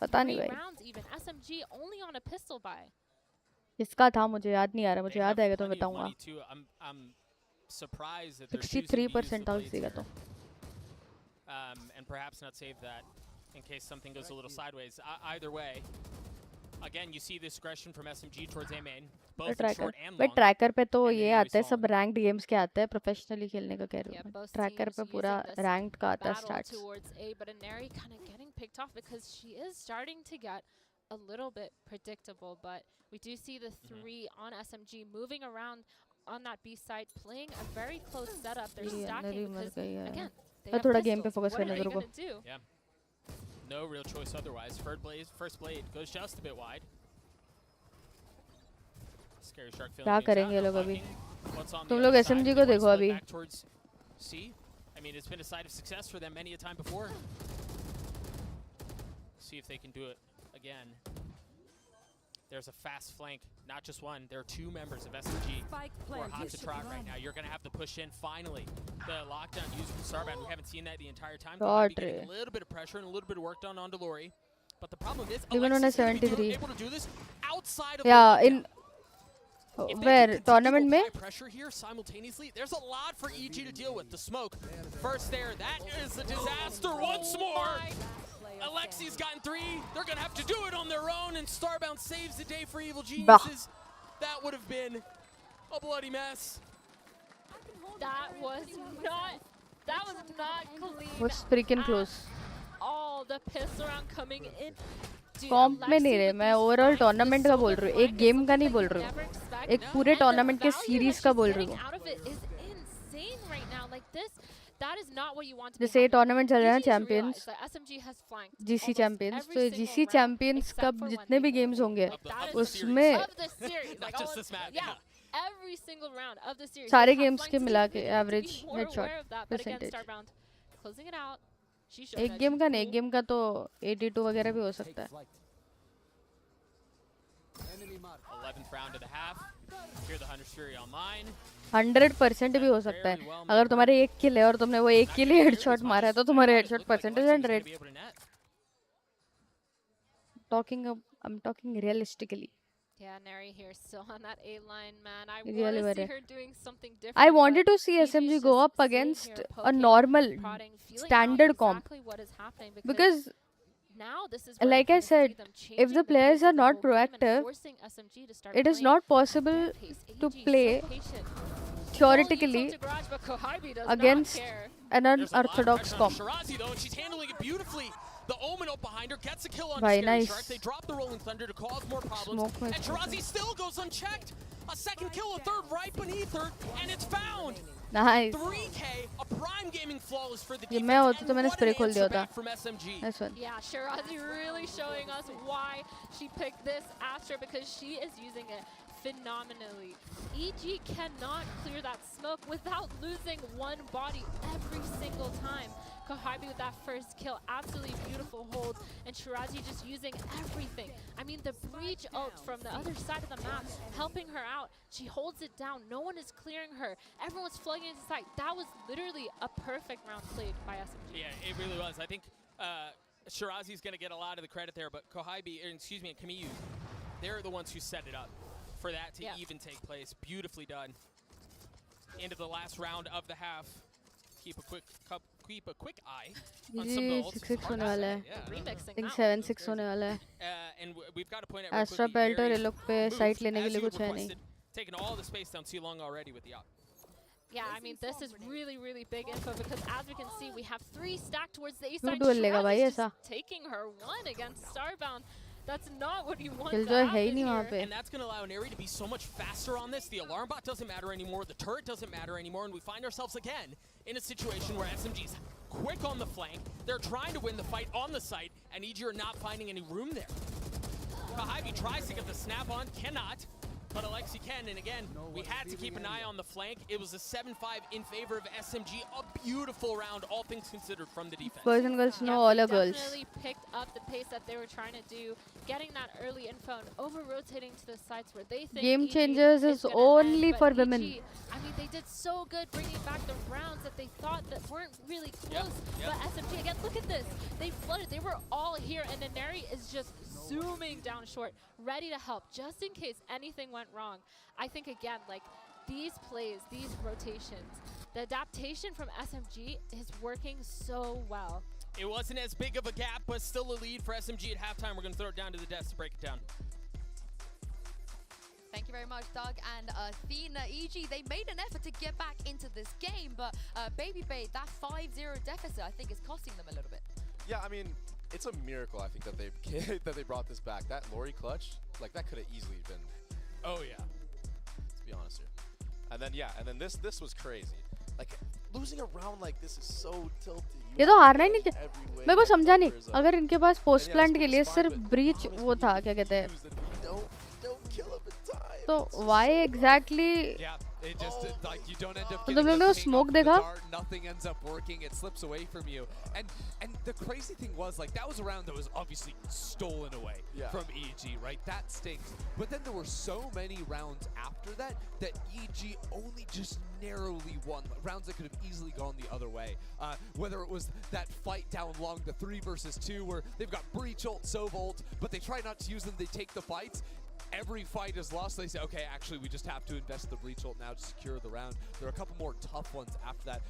पता नहीं भाई इसका था, मुझे याद नहीं आ रहा, मुझे याद आएगा तो मैं बताऊंगा. 63% था किसी का तो. And perhaps not save that in case something goes a little sideways. Either way, again you see this aggression from SMG towards A main, both in short and long. But tracker पे तो ये आता है, सब ranked games के आते हैं, professionally खेलने का कह रही हूं. ट्रैकर पे पूरा रैंक्ड का आता है starts. But Neri kind of getting picked off because she is starting to get a little bit predictable, but we do see the 3 on SMG moving around on that B side, playing a very close setup. They're stacking because again they have थोड़ा game पे pistols. Focus What करने are दो you रुको. gonna do? Yeah. No real choice otherwise. First blade goes just a bit wide. Scary Shark feeling क्या things करेंगे ये out, लोग not अभी? liking what's on the तुम other लोग side. SMG They को wanna देखो split अभी. back towards C. I mean, it's been a side of success for them many a time before. See if they can do it again. There's a fast flank, not just one. There are 2 members of SMG who are hot to trot right now. You're going to have to push in finally. The lockdown used from Starbound, we haven't seen that the entire time. Getting a little bit of pressure and a little bit of work done on Lori. But the problem is, Alexis is going to be able to do this outside of the lockdown. Where tournament में pressure here simultaneously. There's a lot for EG to deal with. The smoke first there, that is a disaster once more. Alexi's gotten 3. They're gonna have to do it on their own, and Starbound saves the day for Evil Geniuses. That would have been a bloody mess. That was not clean. was freaking close. All the piss around coming in. कॉम्प में नहीं रहे, मैं overall tournament का बोल रही हूँ, एक game का नहीं बोल रही हूँ, एक पूरे टूर्नामेंट के सीरीज का बोल रही हूँ. जैसे ये टूर्नामेंट चल रहा है चैंपियंस, जीसी चैंपियंस, तो जीसी चैंपियंस का जितने भी गेम्स होंगे उसमें सारे गेम्स के मिला के एवरेज हेडशॉट परसेंटेज, एक गेम का नहीं, एक गेम का तो 82 वगैरह भी हो सकता है. 100% भी हो सकता है. अगर तुम्हारे एक किल है और तुमने वो एक किल ही हेडशॉट मारा है तो तुम्हारे headshot percentage 100. I'm talking realistically. Yeah, Neri here still on that A line, man. I Really want to see her doing something different. I wanted to see SMG go up against a normal standard comp, because now this is like I said, if the players are not proactive, it is not possible to play theoretically against an unorthodox comp. She's handling it beautifully. The Omen up behind her gets a kill on Scary Scary nice. Shark. They drop the Rolling Thunder to cause more problems. And Shirazi still goes unchecked. A second kill, a third right beneath her, and it's found. Nice. 3K, a prime gaming flawless for the ये defense. मैं होती तो मैंने And spray what खोल an दिया answer था. back from SMG. Nice one. Yeah, Shirazi really showing us why she picked this Astra, because she is using it phenomenally. EG cannot clear that smoke without losing one body every single time. Kohabi with that first kill, absolutely beautiful hold, and Shirazi just using everything. I mean, the breach ult from the other side of the map, helping her out. She holds it down, no one is clearing her. Everyone's flooding into sight. That was literally a perfect round played by SMG. Yeah, it really was. I think Shirazi's going to get a lot of the credit there, but Kohabi, and Kamiyu, they're the ones who set it up for that to even take place. Beautifully done. Into the last round of the half. Keep a quick eye on some of the 6-6 होने वाला है. I think 7-6 होने वाला है. And we've got to point out Astra Pelter ये लोग पे site लेने के लिए कुछ है नहीं. Taking all the space down too long already with the op. Yeah, I mean, this is really, really big info, because as we can see, we have 3 stacked towards the A side. duel लेगा भाई Shirazi's ऐसा. just taking her 1 against Starbound. That's not what you want Killjoy to है ही happen नहीं वहाँ here. पे. And that's going to allow Neri to be so much faster on this. The alarm bot doesn't matter anymore. The turret doesn't matter anymore. And we find ourselves again in a situation where SMG's quick on the flank. They're trying to win the fight on the site, and EG are not finding any room there. Kahibi tries to get the snap on, cannot. But Alexi can, and again, we had to keep an eye on the flank. It was a 7-5 in favor of SMG. A beautiful round, all things considered, from the defense. Boys and girls know all are girls. Definitely picked up the pace that they were trying to do, getting that early info and over-rotating to the sites where they think Game EG Changers is only for women. EG, I mean, they did so good bringing back the rounds that they thought that weren't really close. But SMG, again, look at this. They flooded. They were all here, and Naneri is just zooming down short, ready to help, just in case anything went wrong. I think, again, like, these plays, these rotations, the adaptation from SMG is working so well. It wasn't as big of a gap, but still a lead for SMG at halftime. We're going to throw it down to the desk to break it down. Thank you very much, Doug and Athena. EG, they made an effort to get back into this game, but Baby Bay, that 5-0 deficit, I think, is costing them a little bit. Yeah, I mean, it's a miracle, I think, that they brought this back. That Lori clutch, like, that could have easily been. Oh yeah. Let's be honest here. And then this was crazy. Like, losing a round like this is so tilted. ये तो हारना ही नहीं चाहिए. मेरे को समझा नहीं. अगर इनके पास पोस्ट प्लांट के लिए सिर्फ ब्रीच वो था, क्या कहते हैं? तो why exactly? Yeah, it just like you don't end up तो getting तुम लोग ने the smoke ping off the देखा? dart, nothing ends up working, it slips away from you. And the crazy thing was, like, that was a round that was obviously stolen away from EG, right? That stinks. But then there were so many rounds after that EG only just narrowly won. Rounds that could have easily gone the other way. Whether it was that fight down long, the 3 versus 2, where they've got breach ult, sov ult, but they try not to use them, they take the fights. Every fight is lost. They say, okay, actually, we just have to invest the breach ult now to secure the round. There are a couple more tough ones after that.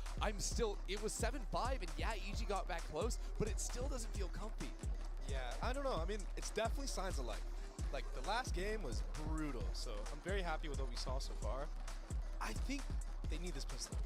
It was 7-5, and yeah, EG got back close, but it still doesn't feel comfy. Yeah, I don't know. I mean, it's definitely signs of life. Like, the last game was brutal, so I'm very happy with what we saw so far. I think they need this pistol.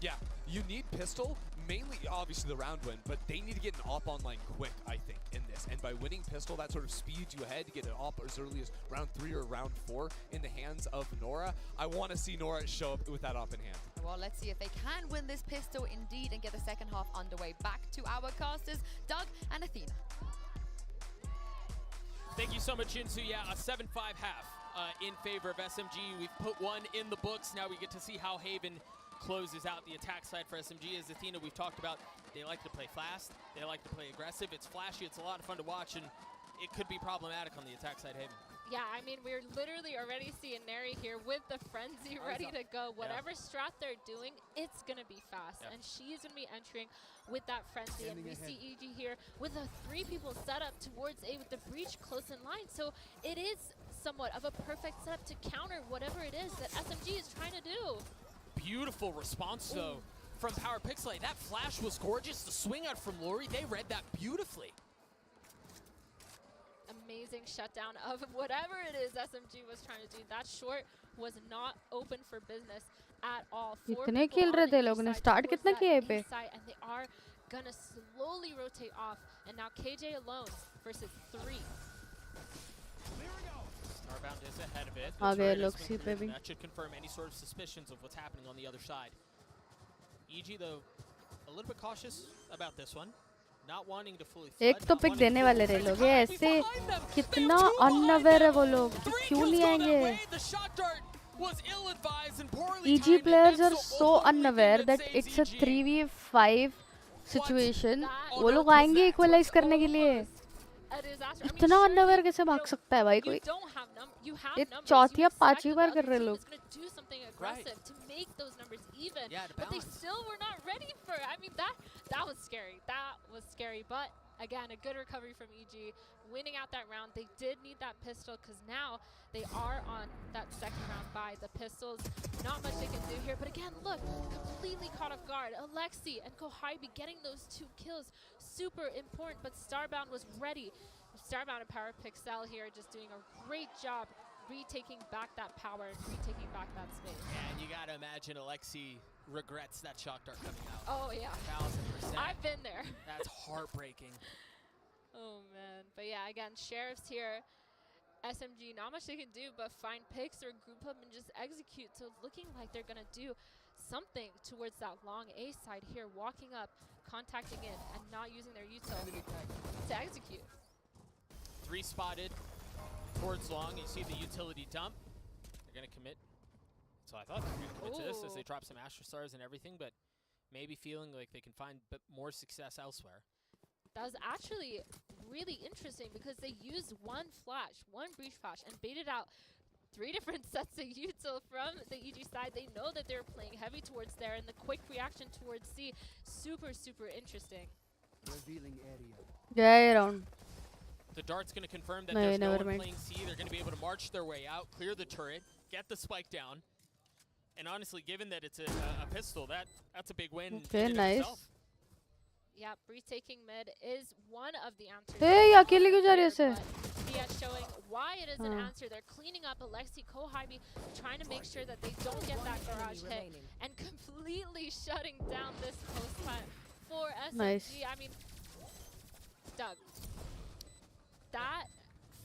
Yeah, you need pistol, mainly obviously the round win, but they need to get an op online quick, I think, in this. And by winning pistol, that sort of speeds you ahead to get an op as early as round 3 or round 4 in the hands of Nora. I want to see Nora show up with that op in hand. Well, let's see if they can win this pistol indeed and get the second half underway. Back to our casters, Doug and Athena. Thank you so much, Jinsu. Yeah, a 7-5 half in favor of SMG. We've put one in the books. Now we get to see how Haven closes out the attack side for SMG. As Athena, we've talked about, they like to play fast, they like to play aggressive. It's flashy, it's a lot of fun to watch, and it could be problematic on the attack side, Haven. Yeah, I mean, we're literally already seeing Neri here with the frenzy ready to go. Whatever strat they're doing, it's going to be fast. And she's going to be entering with that frenzy. And we see EG here with the 3 people set up towards A with the breach close in line. So it is somewhat of a perfect setup to counter whatever it is that SMG is trying to do. Beautiful response, though, from Power Pixelate. That flash was gorgeous. The swing out from Lori, they read that beautifully. Amazing shutdown of whatever it is SMG was trying to do. That short was not open for business at all. इतने खेल रहे थे लोग ने start कितना किया है पे and they are gonna slowly rotate off. And now KJ alone versus 3. Starbound is ahead of it. आगे लोग सी पे भी. That should confirm any sort of suspicions of what's happening on the other side. EG, though, a little bit cautious about this one. Not wanting to fully flood, एक तो pick देने वाले रहे लोग. ये ऐसे कितना unaware है वो लोग. क्यों नहीं आएंगे? EG players are so unaware that it's a 3v5 situation. वो लोग आएंगे equalize करने के लिए. इतना unaware कैसे भाग सकता है भाई कोई? ये चौथी या 5वीं बार कर रहे लोग. Aggressive to make those numbers even, but they still were not ready for it. I mean, that was scary. That was scary, but again, a good recovery from EG, winning out that round. They did need that pistol because now they are on that second round by the pistols. Not much they can do here, but again, look, completely caught off guard. Alexi and Kohaibi getting those 2 kills, super important, but Starbound was ready. Starbound and Power Pixel here just doing a great job retaking back that power, retaking back that space. And you gotta imagine Alexi regrets that shock dart coming out. Oh yeah. 1000%. I've been there. That's heartbreaking. Oh man. But yeah, again, Sheriff's here. SMG, not much they can do but find picks or group up and just execute. So looking like they're gonna do something towards that long A side here, walking up, contacting in, and not using their util to execute. 3 spotted towards long. You see the utility dump. going to commit. So I thought they were going to commit to this as they drop some Astro Stars and everything, but maybe feeling like they can find more success elsewhere. That was actually really interesting because they used one breach flash, and baited out 3 different sets of util from the EG side. They know that they're playing heavy towards there, and the quick reaction towards C, super, super interesting. Revealing area. Yeah, around. The dart's going to confirm that there's no one playing C. They're going to be able to march their way out, clear the turret, get the spike down. And honestly, given that it's a pistol, that's a big win. Okay, nice. Yeah, Bree taking mid is one of the answers. Hey, अकेले क्यों जा रही है ऐसे? Showing why it is an answer. They're cleaning up Alexi, Kohabi, trying to make sure that they don't get that garage hit, and completely shutting down this post cut for SMG. Nice. I mean, Doug, that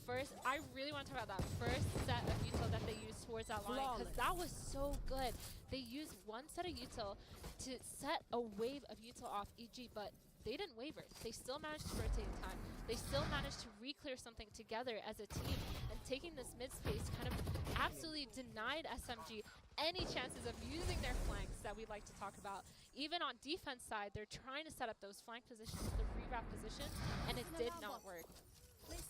first, I really want to talk about that first set of util that they used towards that line, because that was so good. They used one set of util to set a wave of util off EG, but they didn't waver. They still managed to rotate in time. They still managed to re-clear something together as a team, and taking this mid space kind of absolutely denied SMG any chances of using their flanks that we'd like to talk about. Even on defense side, they're trying to set up those flank positions, the rewrap positions, and it did not work.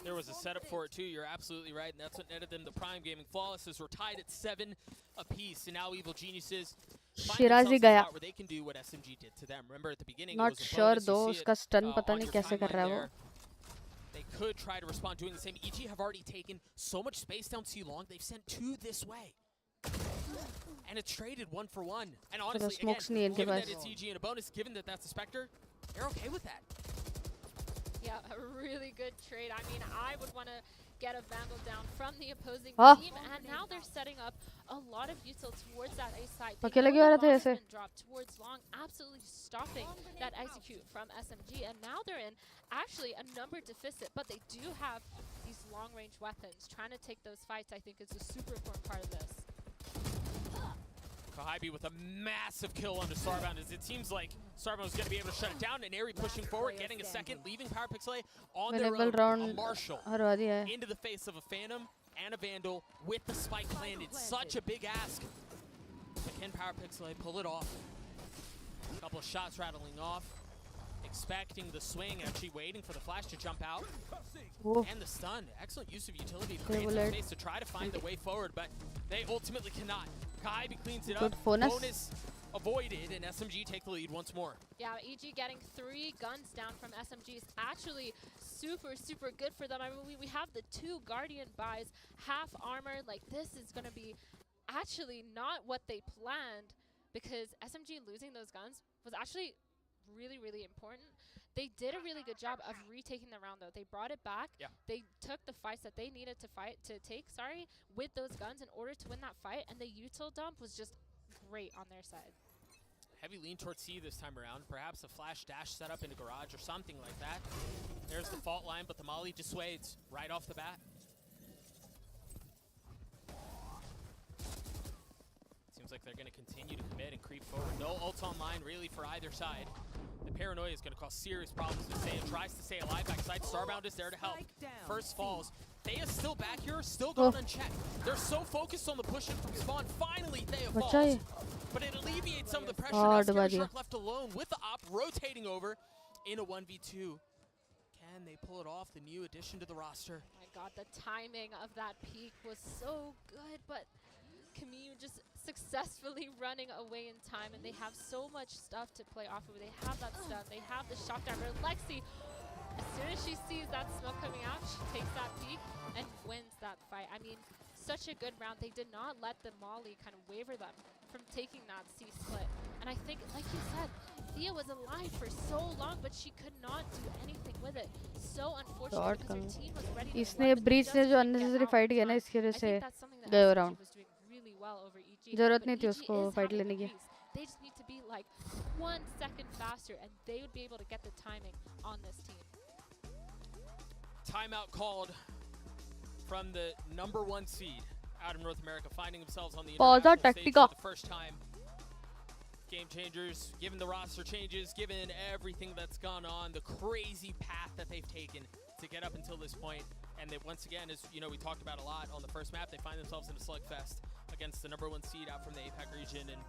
There was a setup for it too, you're absolutely right, and that's what netted them the prime gaming. Flawlesses were tied at 7 apiece, and now Evil Geniuses Shirazi gaya. where they can do what SMG did to them. Remember at the beginning, Not it was a sure bonus. though, उसका stun पता नहीं कैसे कर रहा है वो. They could try to respond doing the same. EG have already taken so much space down C long, they've sent 2 this way. And it's traded 1 for 1. And honestly, again, given that it's EG and a bonus, given that that's a Spectre, they're okay with that. Yeah, a really good trade. I mean, I would want to get a Vandal down from the opposing team, and now they're setting up a lot of util towards that A side. They drop towards long, absolutely stopping that execute from SMG, and now they're in actually a number deficit, but they do have these long-range weapons. Trying to take those fights, I think, is a super important part of this. Kohabi with a massive kill onto Starbound, as it seems like Starbound was going to be able to shut it down, and Airy pushing forward, getting a second, leaving Power Pixel on their own. A Marshall into the face of a Phantom and a Vandal with the spike landed. Such a big ask. But can Power Pixel pull it off? A couple of shots rattling off. Expecting the swing, actually waiting for the flash to jump out. And the stun. Excellent use of utility to create some space to try to find the way forward, but they ultimately cannot. Kaibi cleans it up. Bonus avoided, and SMG take the lead once more. Yeah, EG getting 3 guns down from SMG is actually super, super good for them. I mean, we have the 2 Guardian buys, half armor. Like, this is going to be actually not what they planned, because SMG losing those guns was actually really, really important. They did a really good job of retaking the round, though. They brought it back. Yeah. They took the fights that they needed to take with those guns in order to win that fight, and the util dump was just great on their side. Heavy lean towards C this time around. Perhaps a flash dash set up in a garage or something like that. There's the fault line, but the molly dissuades right off the bat. Seems like they're going to continue to commit and creep forward. No ults online really for either side. The paranoia is going to cause serious problems to Seiya. Tries to stay alive backside. Starbound is there to help. First falls. Thea still back here, still gone unchecked. They're so focused on the push in from spawn. Finally, Thea falls. But it alleviates some of the pressure. Now Scary Shark left alone with the op rotating over in a 1v2. Can they pull it off? The new addition to the roster. Oh my god, the timing of that peak was so good, but Camus just successfully running away in time, and they have so much stuff to play off of. They have that stuff, they have the shock driver. Lexi, as soon as she sees that smoke coming out, she takes that peek and wins that fight. I mean, such a good round. They did not let the molly kind of waver them from taking that C split. And I think, like you said, Thea was alive for so long, but she could not do anything with it. So unfortunate, because her team was ready to इसने breach ने जो unnecessary fight किया ना इसकी वजह से गए around. जरूरत नहीं थी उसको fight लेने की. They just need to be like 1 second faster, and they would be able to get the timing on this team. Timeout called from the #1 seed out of North America, finding themselves on the international stage for the first time. Game changers, given the roster changes, given everything that's gone on, the crazy path that they've taken to get up until this point. And that once again, as you know, we talked about a lot on the first map, they find themselves in a slugfest against the #1 seed out from the APAC region, and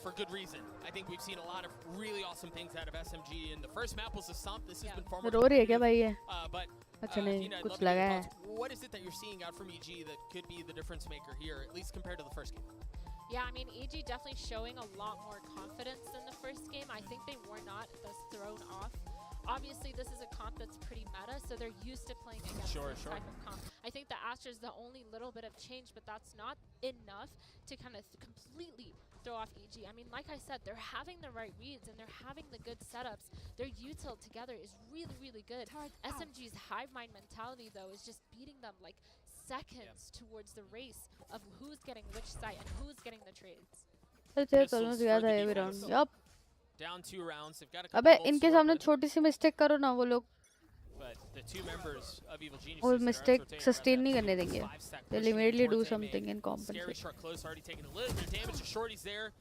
for good reason. I think we've seen a lot of really awesome things out of SMG, and the first map was a stomp. This has been far more रो रही है क्या भाई ये? but अच्छा नहीं, Tina, I'd कुछ love to लगा get your है. thoughts. What is it that you're seeing out from EG that could be the difference maker here, at least compared to the first game? Yeah, I mean, EG definitely showing a lot more confidence than the first game. I think they were not thus thrown off. Obviously, this is a comp that's pretty meta, so they're used to playing against this type of comp. I think the Astra is the only little bit of change, but that's not enough to kind of completely throw off EG. I mean, like I said, they're having the right reads and they're having the good setups. Their util together is really, really good. SMG's hive mind mentality, though, is just beating them like seconds towards the race of who's getting which site and who's getting the trades. Yup. Down 2 rounds. They've got a अबे इनके सामने छोटी सी mistake करो ना वो लोग. But the 2 members of Evil Geniuses वो mistake sustain नहीं करने देंगे. They'll immediately do something and Scary compensate. Shark close, already taking a little bit of damage. The shorty's there.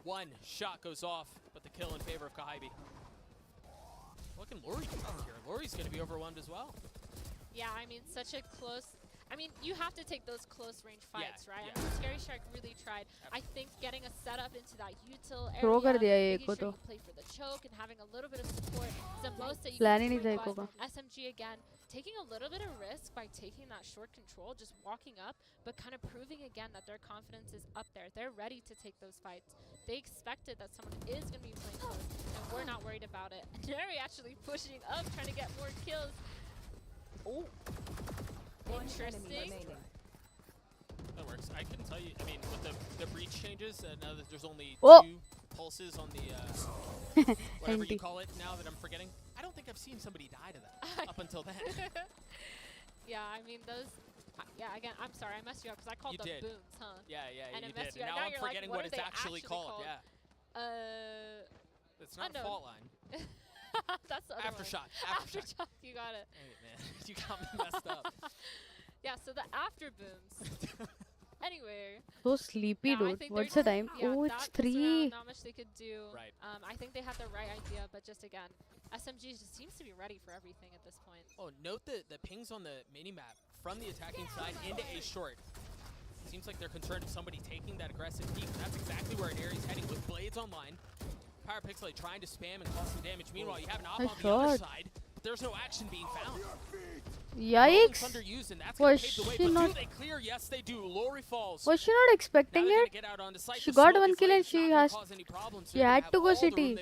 1 shot goes off, but the kill in favor of Kahibi. Looking Lori here. Lori's going to be overwhelmed as well. Yeah, I mean, such a close. I mean, you have to take those close range fights, right? Yeah. I mean, Scary Shark really tried. I think getting a setup into that util Throw कर दिया area, ये making को sure तो. you play for the choke and having a little bit of support is the most that you Plan can he do. नहीं था एको का. SMG again, taking a little bit of risk by taking that short control, just walking up, but kind of proving again that their confidence is up there. They're ready to take those fights. They expected that someone is going to be playing close, and we're not worried about it. Jerry actually pushing up, trying to get more kills. Oh, interesting. That works. I couldn't tell you. I mean, with the breach changes, now that there's only 2 pulses on the whatever you call it now that I'm forgetting. I don't think I've seen somebody die to that up until then. Yeah, I mean those. Yeah, again, I'm sorry, I messed you up because I called them booms, huh? Yeah, and you I did. You Now I'm forgetting like, what it's actually called. Yeah. It's not a fault line. That's the other Aftershock. one. Aftershock. You got it. Hey, man, you got me messed up. Yeah, so the after booms. Anyway. So sleepy, dude. What's the time? Yeah, oh, it's 3. Not much they could do. Right. I think they had the right idea, but just again, SMG just seems to be ready for everything at this point. Oh, note the pings on the mini-map from the attacking side into A short. Seems like they're concerned of somebody taking that aggressive peek. That's exactly where Aries heading with Blades online. Pyrapixel trying to spam and cause some damage. Meanwhile, you have an op on the other side, but there's no action being found. Yikes! Was she not? Do they clear? Yes, they do. Lori falls. Was she not expecting it? She got 1 kill and she has. She had to go city.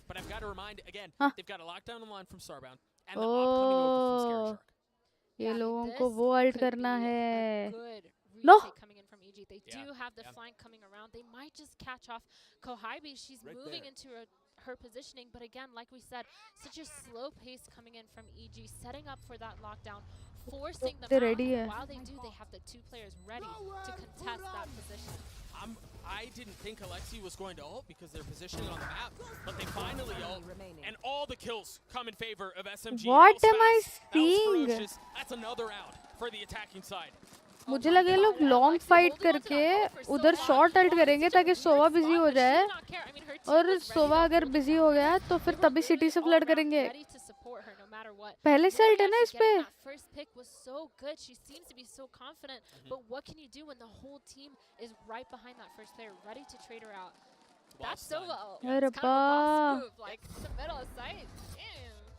But I've got to remind again, they've got a lockdown line from Starbound and the op coming over from Scary Shark. ये लोगों को वो ult करना है. No. Coming in from EG. They do have the flank coming around. They might just catch off Kohibi. She's moving into her positioning, but again, like we said, such a slow pace coming in from EG, setting up for that lockdown, forcing them out. While they do, they have the 2 players ready to contest that position. I didn't think Alexi was going to ult because they're positioning on the map, but they finally ult, and all the kills come in favor of SMG. What am I seeing? That's another round for the attacking side. मुझे लगे लोग long fight करके उधर short alt करेंगे ताकि सोवा busy हो जाए और सोवा अगर बिजी हो गया तो फिर तभी सिटी से फ्लड करेंगे पहले से अल्ट है ना इस पे first pick was so good. She seems to be so confident, but what can you do when the whole team is right behind that first player ready to trade her out? That's so it's kind of a boss move, like in the middle of sight.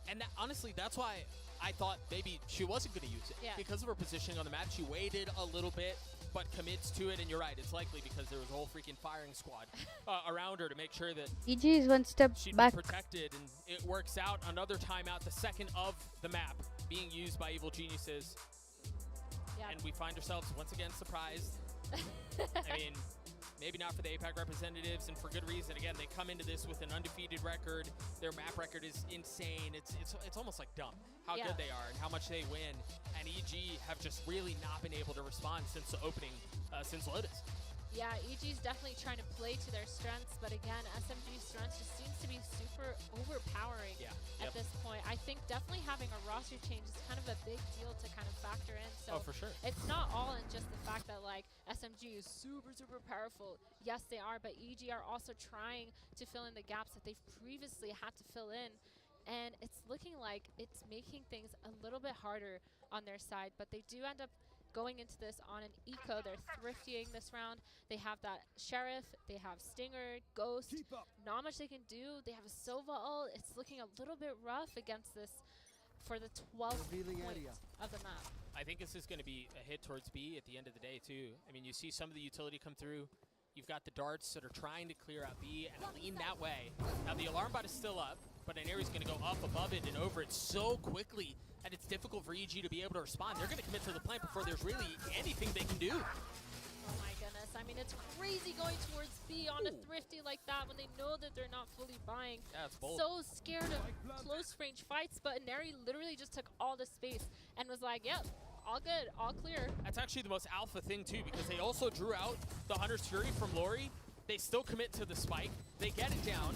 And that, honestly, that's why I thought maybe she wasn't going to use it. Because of her positioning on the map, she waited a little bit, but commits to it. And you're right, it's likely because there was a whole freaking firing squad around her to make sure that EG is 1 step back. Be protected, and it works out. Another timeout, the second of the map, being used by Evil Geniuses. And we find ourselves once again surprised. I mean, maybe not for the APAC representatives, and for good reason. Again, they come into this with an undefeated record. Their map record is insane. It's almost like dumb how good they are and how much they win. And EG have just really not been able to respond since the opening, since Lotus. Yeah, EG's definitely trying to play to their strengths, but again, SMG's strengths just seems to be super overpowering at this point. I think definitely having a roster change is kind of a big deal to kind of factor in. So for sure. It's not all in just the fact that like SMG is super, super powerful. Yes, they are, but EG are also trying to fill in the gaps that they've previously had to fill in. And it's looking like it's making things a little bit harder on their side, but they do end up going into this on an eco. They're thriftying this round. They have that Sheriff, they have Stinger, Ghost. Not much they can do. They have a Sova ult. It's looking a little bit rough against this for the 12th point of the map. I think this is going to be a hit towards B at the end of the day, too. I mean, you see some of the utility come through. You've got the darts that are trying to clear out B and lean that way. Now, the alarm bot is still up, but an area's going to go up above it and over it so quickly that it's difficult for EG to be able to respond. They're going to commit to the plant before there's really anything they can do. Oh my goodness. I mean, it's crazy going towards B on a thrifty like that when they know that they're not fully buying. Yeah, it's bold. So scared of close range fights, but Neri literally just took all the space and was like, yep, all good, all clear. That's actually the most alpha thing, too, because they also drew out the Hunter's Fury from Lori. They still commit to the spike. They get it down.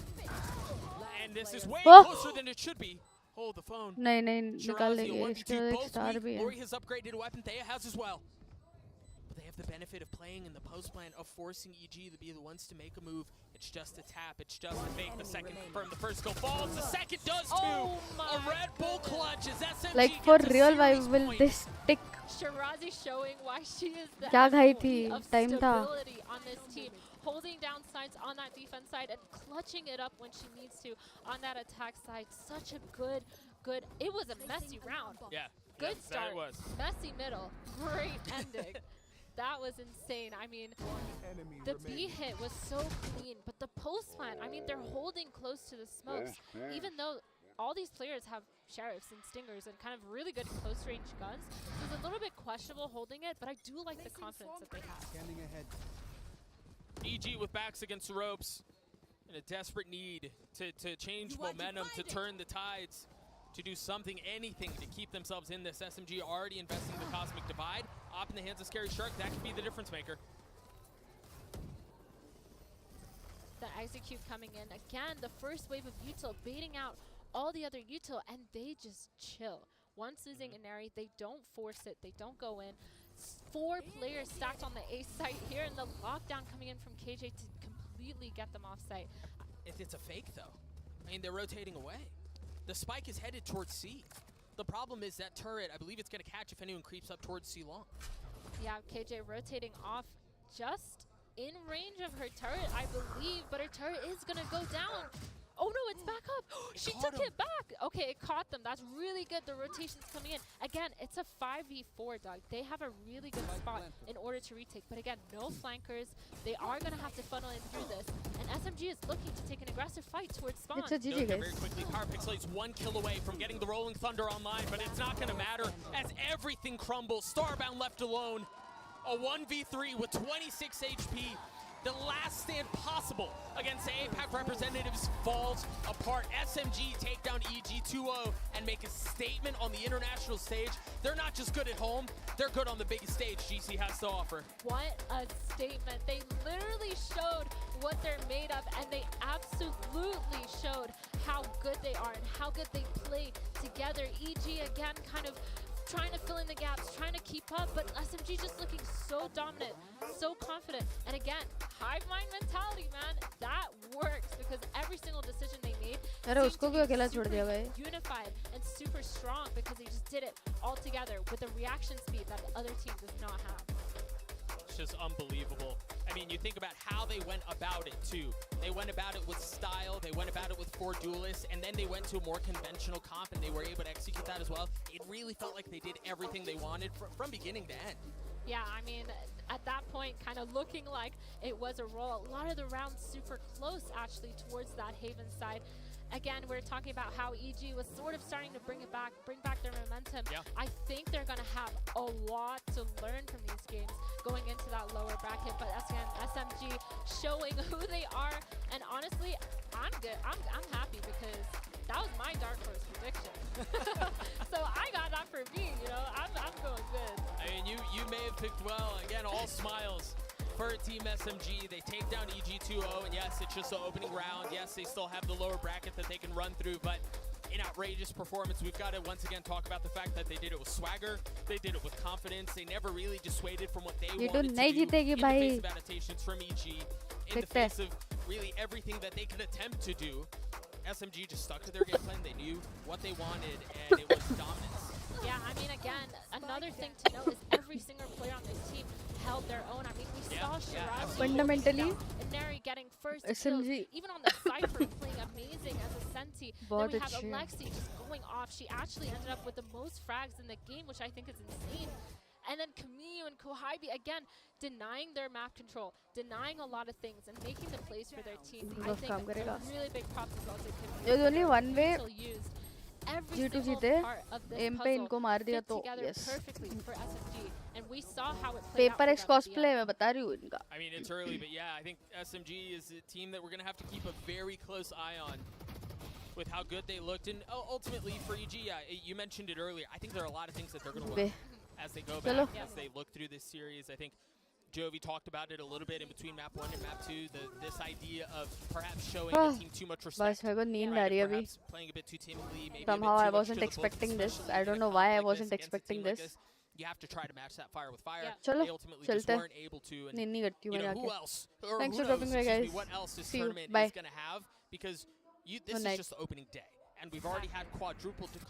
And this is way closer than it should be. Hold the phone. नहीं निकाल लेंगे इसका एक star भी है. Lori has upgraded a weapon. Thea has as well. But they have the benefit of playing in the post plan, of forcing EG to be the ones to make a move. It's just a tap. It's just a fake. The second confirmed. The first go falls. The second does too. A Red Bull clutch as SMG Like for real, why will this stick? Shirazi showing why she is the क्या खाई MVP थी? of Time था. stability on this team. Holding down sides on that defense side and clutching it up when she needs to on that attack side. Such a good. It was a messy round. Yeah. Good start. That was. Messy middle. Great ending. That was insane. I mean, the B hit was so clean, but the post plant, I mean, they're holding close to the smokes. Even though all these players have Sheriffs and Stingers and kind of really good close range guns, so it's a little bit questionable holding it, but I do like the confidence that they have. Scanning ahead. EG with backs against the ropes in a desperate need to change momentum, to turn the tides, to do something, anything to keep themselves in this. SMG already investing in the Cosmic Divide. Up in the hands of Scary Shark, that could be the difference maker. The execute coming in. Again, the first wave of util baiting out all the other util, and they just chill. Once losing a Neri, they don't force it, they don't go in. 4 players stacked on the A site here, and the lockdown coming in from KJ to completely get them off site. It's a fake, though. I mean, they're rotating away. The spike is headed towards C. The problem is that turret, I believe it's going to catch if anyone creeps up towards C long. Yeah, KJ rotating off just in range of her turret, I believe, but her turret is going to go down. Oh no, it's back up. She took it back. Okay, it caught them. That's really good. The rotation's coming in. Again, it's a 5v4, Doug. They have a really good spot in order to retake. But again, no flankers. They are going to have to funnel in through this. And SMG is looking to take an aggressive fight towards spawn. It's a GG, guys. Very quickly, Power Pixelate's 1 kill away from getting the Rolling Thunder online, but it's not going to matter as everything crumbles. Starbound left alone. A 1v3 with 26 HP. The last stand possible against the APAC representatives falls apart. SMG take down EG 2-0 and make a statement on the international stage. They're not just good at home, they're good on the biggest stage GC has to offer. What a statement. They literally showed what they're made of, and they absolutely showed how good they are and how good they play together. EG again kind of trying to fill in the gaps, trying to keep up, but SMG just looking so dominant, so confident. And again, hive mind mentality, man, that works because every single decision they made seemed unified and super strong because they just did it all together with the reaction speed that the other team does not have. It's just unbelievable. I mean, you think about how they went about it, too. They went about it with style, they went about it with 4 duelists, and then they went to a more conventional comp, and they were able to execute that as well. It really felt like they did everything they wanted from beginning to end. Yeah, I mean, at that point, kind of looking like it was a roll. A lot of the rounds super close, actually, towards that Haven side. Again, we're talking about how EG was sort of starting to bring back their momentum. Yeah. I think they're going to have a lot to learn from these games going into that lower bracket. But again, SMG showing who they are. And honestly, I'm good. I'm happy because that was my Dark Horse prediction. So I got that for me, you know. I'm going good. I mean, you may have picked well. Again, all smiles for Team SMG. They take down EG 2-0, and yes, it's just the opening round. Yes, they still have the lower bracket that they can run through, but an outrageous performance. We've got to once again talk about the fact that they did it with swagger, they did it with confidence, they never really dissuaded from what they wanted to do in the face of adaptations from EG, in the face of really everything that they could attempt to do. SMG just stuck to their game plan. They knew what they wanted, and it was dominance. Yeah, I mean, again, another thing to note is every single player on this team held their own. I mean, we saw Shiraz fundamentally Neri getting first SMG kills, even on the Cypher playing amazing as a Senti. Then we have Alexi just going off. She actually ended up with the most frags in the game, which I think is insane. And then Camille and Kohaibi, again, denying their map control, denying a lot of things, and making the plays for their team. I think a really big props as well to Camille. There's only one way Every G2 single जीते part of this M पे इनको मार दिया fit तो together yes perfectly for SMG, and we saw how it played out paper for x them at the cosplay end. मैं बता रही हूँ इनका I mean, it's early, but yeah, I think SMG is a team that we're going to have to keep a very close eye on with how good they looked. And ultimately for EG, yeah, you mentioned it earlier. I think there are a lot of things that they're going to learn as they go back, as they look through this series. I think Jovi talked about it a little bit in between map 1 and map 2, this idea of perhaps showing the team too much respect. बस मेरे को नींद आ रही है अभी Playing a bit too timidly, maybe somehow a I bit too wasn't much to the book, expecting this especially I in don't a know comp why I like this wasn't against a expecting team like this You have to try to match that fire with fire. चलो They ultimately चलते just weren't able to. And नहीं करती हूँ you मैं know, who जाके else, or thanks who for knows, dropping by excuse me, guys what else this see you tournament bye is going to have, because this Good is night. just the opening day, and we've already had quadruple